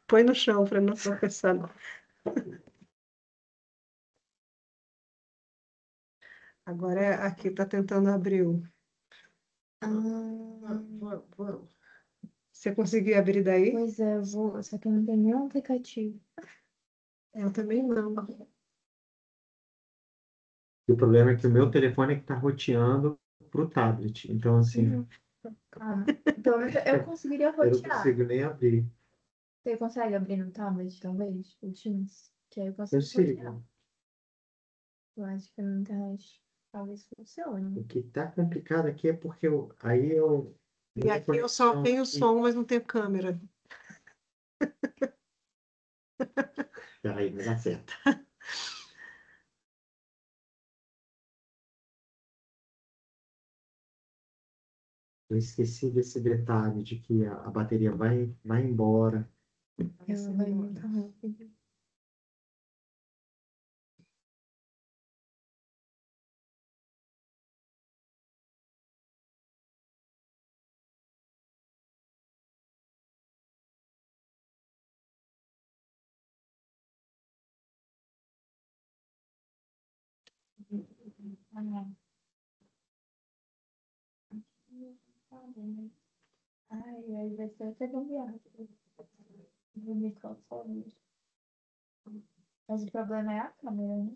Speaker 2: Põe no chão para não tropeçar. Agora aqui está tentando abrir o.
Speaker 7: Ah,
Speaker 2: Você conseguiu abrir daí?
Speaker 7: pois é, eu vou, só que eu não tenho nenhum aplicativo.
Speaker 2: Eu também não.
Speaker 1: E o problema é que o meu telefone é que tá roteando pro tablet. Então, assim,
Speaker 7: Ah, pelo menos eu conseguiria
Speaker 1: eu não
Speaker 7: rotear.
Speaker 1: consigo nem abrir.
Speaker 7: Você consegue abrir no tablet, talvez? O Teams? Que aí eu consigo
Speaker 1: Consigo.
Speaker 7: rotear. Eu acho que na internet talvez
Speaker 1: O
Speaker 7: funcione.
Speaker 1: que tá complicado aqui é porque aí eu.
Speaker 2: E aqui eu só tenho som, mas não tenho câmera.
Speaker 1: Peraí, me dá certo. Eu esqueci desse detalhe de que a bateria vai embora.
Speaker 7: Ela vai muito rápido. Ai, aí vai ser até gambiarra do microfone. Mas o problema é a câmera, né?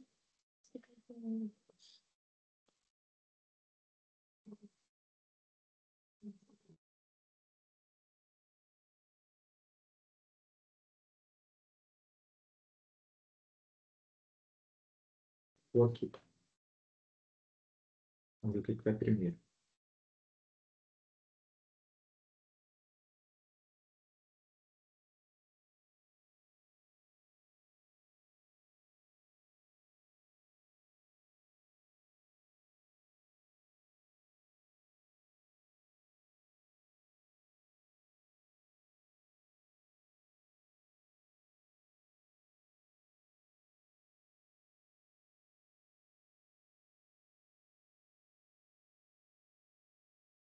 Speaker 1: Vou aqui. Vamos ver o que vai primeiro.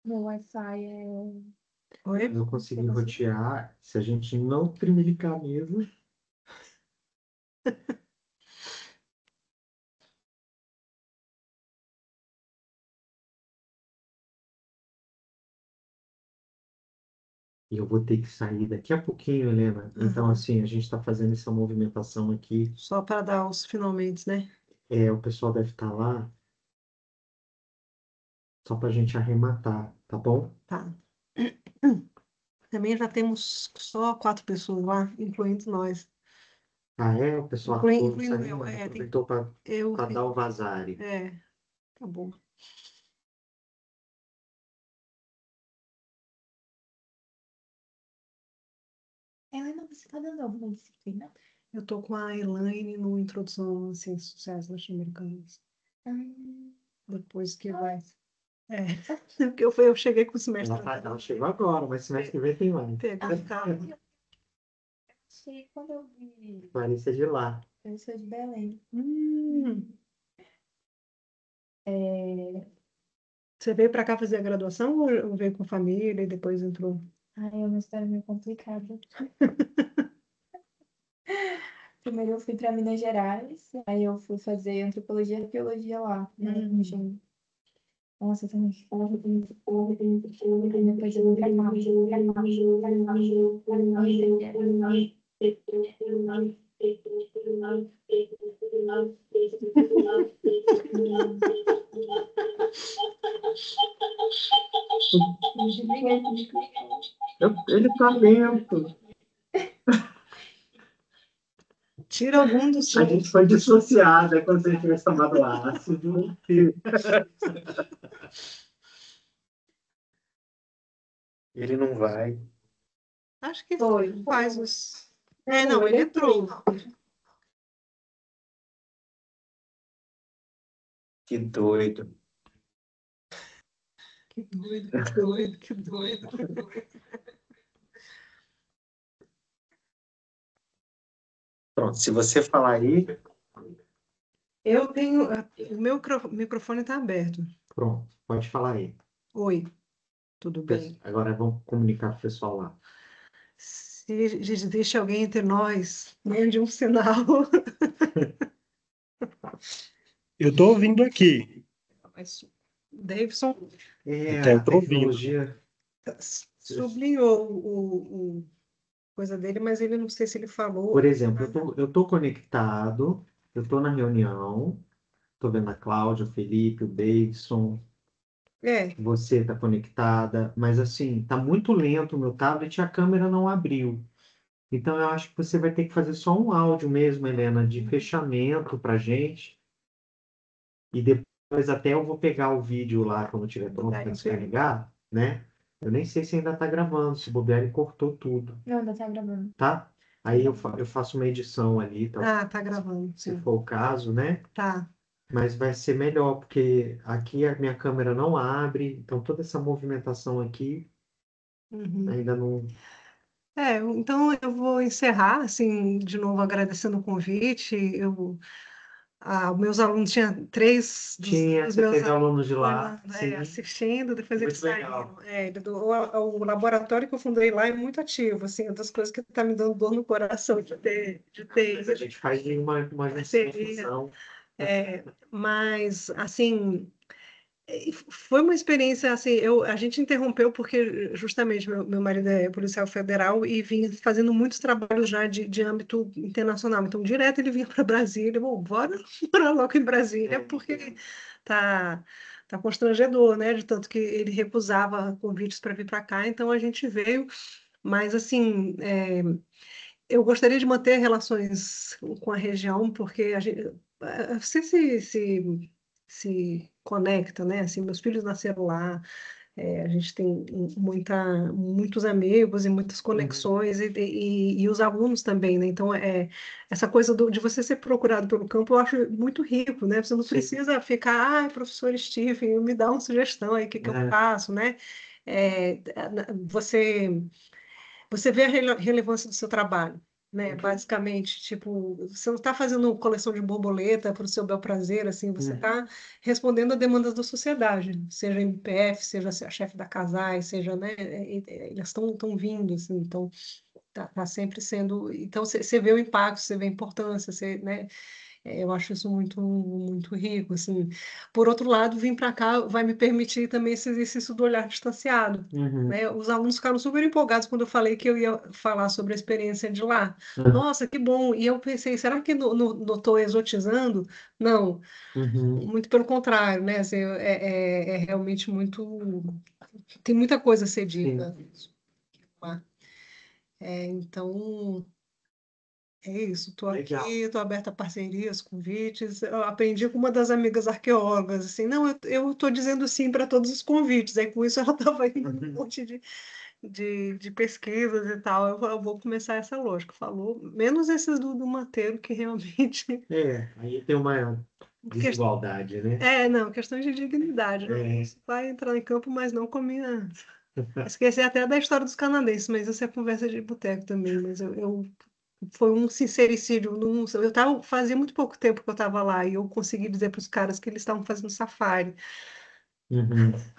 Speaker 7: Meu Wi-Fi é.
Speaker 2: Oi?
Speaker 1: Eu consegui rotear. Se a gente não trincar a mesa. E eu vou ter que sair daqui a pouquinho, Helena. Então,
Speaker 2: Uhum.
Speaker 1: assim, a gente está fazendo essa movimentação aqui.
Speaker 2: Só para dar os finalmente, né?
Speaker 1: O pessoal deve estar lá só para a gente arrematar, tá bom?
Speaker 2: Tá. Também já temos só 4 pessoas lá, incluindo nós.
Speaker 1: Ah, é? O pessoal todo
Speaker 2: Incluindo eu.
Speaker 1: saindo,
Speaker 2: É,
Speaker 1: aproveitou para
Speaker 2: eu.
Speaker 1: dar o vazare.
Speaker 2: É, tá bom.
Speaker 7: Helena, você tá dando alguma disciplina?
Speaker 2: Eu tô com a Elaine no Introdução às Ciências Sociais Latino-Americanas.
Speaker 7: Hum,
Speaker 2: Depois que vai. É, porque eu cheguei com o semestre.
Speaker 1: Ela chegou agora, mas semestre que vem tem mais.
Speaker 2: Pegou o carro.
Speaker 7: achei quando eu vi.
Speaker 1: Clarice é de lá.
Speaker 7: Eu sou de Belém. É...
Speaker 2: Você veio para cá fazer a graduação ou veio com a família e depois entrou?
Speaker 7: Ai, é uma história meio complicada. Primeiro eu fui para Minas Gerais, aí eu fui fazer antropologia e arqueologia lá, né, no Engenho. Nossa, eu também ficava muito pobre, depois eu vim pra
Speaker 1: Ele tá lento.
Speaker 2: Tira algum dos
Speaker 1: A gente foi dissociada quando você tivesse tomado ácido. Ele não vai.
Speaker 2: Acho que
Speaker 7: Foi.
Speaker 2: faz os. É, não, ele entrou.
Speaker 1: Que doido.
Speaker 2: Que doido, que doido, que doido.
Speaker 1: Pronto, se você falar aí,
Speaker 2: Eu tenho. O meu microfone está aberto.
Speaker 1: pronto, pode falar aí.
Speaker 2: Oi, tudo bem?
Speaker 1: Agora vamos comunicar com o pessoal lá.
Speaker 2: Se existe alguém entre nós, mande um sinal.
Speaker 8: Eu estou ouvindo aqui.
Speaker 2: Mas Davidson
Speaker 8: Até eu
Speaker 1: A
Speaker 8: tô ouvindo.
Speaker 1: tecnologia.
Speaker 2: sublinhou o coisa dele, mas ele não sei se ele falou.
Speaker 1: Por exemplo, eu tô conectado, eu tô na reunião, tô vendo a Cláudia, o Felipe, o Davidson,
Speaker 2: É,
Speaker 1: você tá conectada, mas assim, tá muito lento o meu tablet e a câmera não abriu. Então eu acho que você vai ter que fazer só um áudio mesmo, Helena, de fechamento pra gente. E depois até eu vou pegar o vídeo lá quando tiver pronto para descarregar, né? Eu nem sei se ainda tá gravando, se bobear ele cortou tudo,
Speaker 7: Não, ainda tá gravando.
Speaker 1: tá? Aí eu faço uma edição ali, tá?
Speaker 2: tá gravando,
Speaker 1: Se
Speaker 2: sim.
Speaker 1: for o caso, né?
Speaker 2: Tá.
Speaker 1: Mas vai ser melhor, porque aqui a minha câmera não abre, então toda essa movimentação aqui
Speaker 2: Uhum.
Speaker 1: ainda não.
Speaker 2: Então eu vou encerrar, assim, de novo agradecendo o convite. Meus alunos tinham três
Speaker 1: Tinha,
Speaker 2: dos
Speaker 1: você
Speaker 2: meus
Speaker 1: teve alunos de lá,
Speaker 2: alunos,
Speaker 1: sim,
Speaker 2: assistindo, depois eles
Speaker 1: muito legal.
Speaker 2: saíram. O laboratório que eu fundei lá é muito ativo, assim, é uma das coisas que está me dando dor no coração de ter
Speaker 1: Mas a gente faz uma
Speaker 2: parceria.
Speaker 1: junção.
Speaker 2: Mas, assim, foi uma experiência assim, a gente interrompeu porque justamente meu marido é policial federal e vinha fazendo muitos trabalhos já de âmbito internacional. Então, direto ele vinha para Brasília, bom, bora morar logo em Brasília, porque tá, tá constrangedor, né? De tanto que ele recusava convites para vir para cá, então a gente veio. Mas, assim, eu gostaria de manter relações com a região, porque você se conecta, né? Assim, meus filhos nasceram lá, a gente tem muitos amigos e muitas conexões, e os alunos também, né? Então, essa coisa de você ser procurado pelo campo, eu acho muito rico, né? Você não
Speaker 1: Sim.
Speaker 2: precisa ficar, professor Stephen, me dá uma sugestão aí, o que que eu faço, né? É, você você vê a relevância do seu trabalho, né? Basicamente, tipo, você não está fazendo coleção de borboleta para o seu bel prazer, assim, você está respondendo a demandas da sociedade, seja MPF, seja a chefe da Casais, seja, né? Elas estão vindo, assim, então tá sempre sendo. Então você vê o impacto, você vê a importância, você, né? Eu acho isso muito rico, assim. Por outro lado, vir para cá vai me permitir também esse exercício do olhar distanciado, né? Os alunos ficaram super empolgados quando eu falei que eu ia falar sobre a experiência de lá. Nossa, que bom! E eu pensei, será que não estou exotizando? Não, muito pelo contrário, né? Assim, é realmente muito... Tem muita coisa a ser dita lá. Então... É isso, estou aqui,
Speaker 1: Legal.
Speaker 2: estou aberta a parcerias, convites. Eu aprendi com uma das amigas arqueólogas, assim, não, eu estou dizendo sim para todos os convites. Aí com isso ela estava indo um monte de pesquisas e tal. Eu vou começar essa lógica. Falou, menos esses do Mateiro, que realmente.
Speaker 1: Aí tem uma
Speaker 2: Porque,
Speaker 1: desigualdade, né?
Speaker 2: não, questão de dignidade. Não, isso vai entrar em campo, mas não com a minha. Esqueci até da história dos canadenses, mas isso é conversa de boteco também. Mas foi um sincericídio. Fazia muito pouco tempo que eu estava lá e eu consegui dizer para os caras que eles estavam fazendo safari.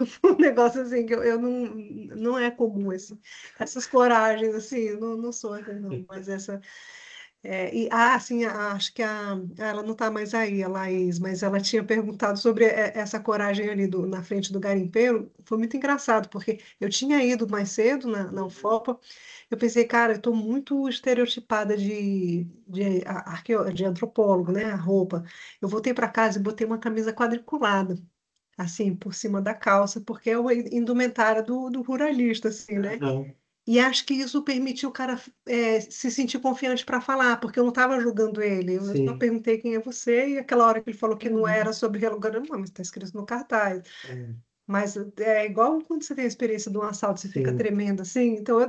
Speaker 2: Foi um negócio assim que eu não é comum essas coragens assim, eu não sou assim, não, mas essa sim, acho que ela não está mais aí, a Laís, mas ela tinha perguntado sobre essa coragem ali na frente do garimpeiro. Foi muito engraçado, porque eu tinha ido mais cedo na UFOPA, eu pensei, cara, eu estou muito estereotipada de antropólogo, né, a roupa. Eu voltei para casa e botei uma camisa quadriculada, assim, por cima da calça, porque é o indumentária do ruralista, assim, né? E acho que isso permitiu o cara se sentir confiante para falar, porque eu não estava julgando ele. Eu só
Speaker 1: Sim.
Speaker 2: perguntei quem é você, e aquela hora que ele falou que não era sobre relogamento, não, mas está escrito no cartaz. Mas é igual quando você tem a experiência de um assalto, você fica
Speaker 1: Sim.
Speaker 2: tremendo assim. Então, eu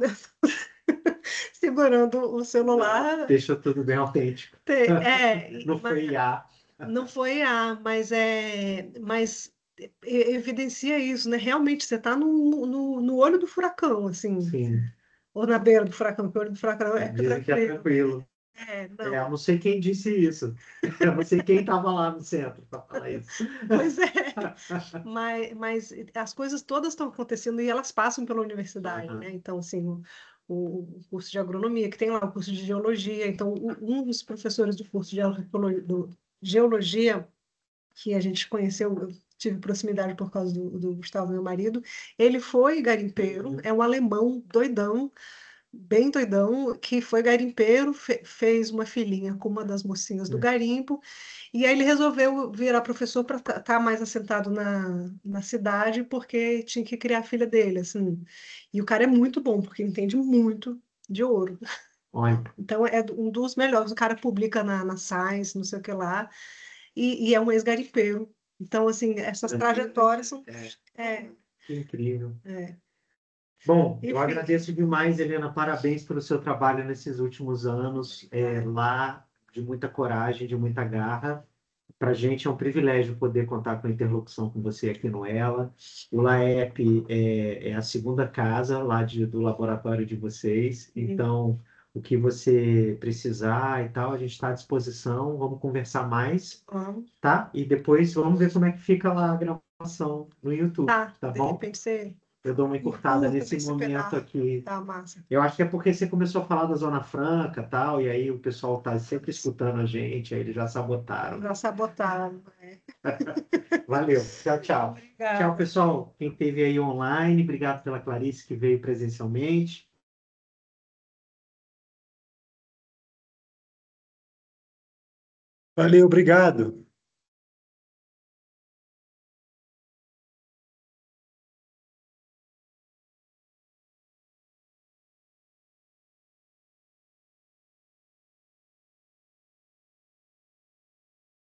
Speaker 2: segurando o celular.
Speaker 1: Deixa tudo bem autêntico. Não foi IA.
Speaker 2: Não foi IA, mas evidencia isso, né? Realmente você está no olho do furacão, assim,
Speaker 1: Sim.
Speaker 2: ou na beira do furacão, porque o olho do furacão é
Speaker 1: Dizem que é
Speaker 2: tranquilo.
Speaker 1: tranquilo.
Speaker 2: Não.
Speaker 1: Eu não sei quem disse isso. Eu não sei quem estava lá no centro para falar isso.
Speaker 2: Pois é, mas as coisas todas estão acontecendo e elas passam pela universidade,
Speaker 1: Aham.
Speaker 2: né? Então, assim, o curso de agronomia, que tem lá o curso de geologia, então um dos professores do curso de geologia que a gente conheceu, eu tive proximidade por causa do Gustavo, meu marido, ele foi garimpeiro, é um alemão doidão, bem doidão, que foi garimpeiro, fez uma filhinha com uma das mocinhas do garimpo, e aí ele resolveu virar professor para estar mais assentado na cidade, porque tinha que criar a filha dele, assim. E o cara é muito bom, porque entende muito de ouro.
Speaker 1: Olha,
Speaker 2: Então é um dos melhores. O cara publica na Science, não sei o que lá, e é um ex-garimpeiro. Então, assim, essas trajetórias são. É,
Speaker 1: que incrível.
Speaker 2: é.
Speaker 1: Bom, eu
Speaker 2: Enfim,
Speaker 1: agradeço demais, Helena. Parabéns pelo seu trabalho nesses últimos anos, lá, de muita coragem, de muita garra. Para a gente é um privilégio poder contar com a interlocução com você aqui no Ela. O LAEP é a segunda casa lá do laboratório de vocês. Então, o que você precisar e tal, a gente está à disposição. Vamos conversar mais,
Speaker 2: vamos.
Speaker 1: tá? E depois vamos ver como é que fica lá a gravação no YouTube, tá
Speaker 2: De
Speaker 1: bom?
Speaker 2: repente você
Speaker 1: Eu dou uma encurtada
Speaker 2: encurta
Speaker 1: nesse
Speaker 2: esse
Speaker 1: momento
Speaker 2: pedaço.
Speaker 1: aqui.
Speaker 2: Tá massa.
Speaker 1: Eu acho que é porque você começou a falar da Zona Franca e tal, e aí o pessoal tá sempre escutando a gente, aí eles já sabotaram.
Speaker 2: Já sabotaram, né?
Speaker 1: Valeu. Tchau, tchau.
Speaker 2: Obrigada.
Speaker 1: Tchau, pessoal. Quem esteve aí online, obrigado pela Clarice que veio presencialmente.
Speaker 8: Valeu, obrigado.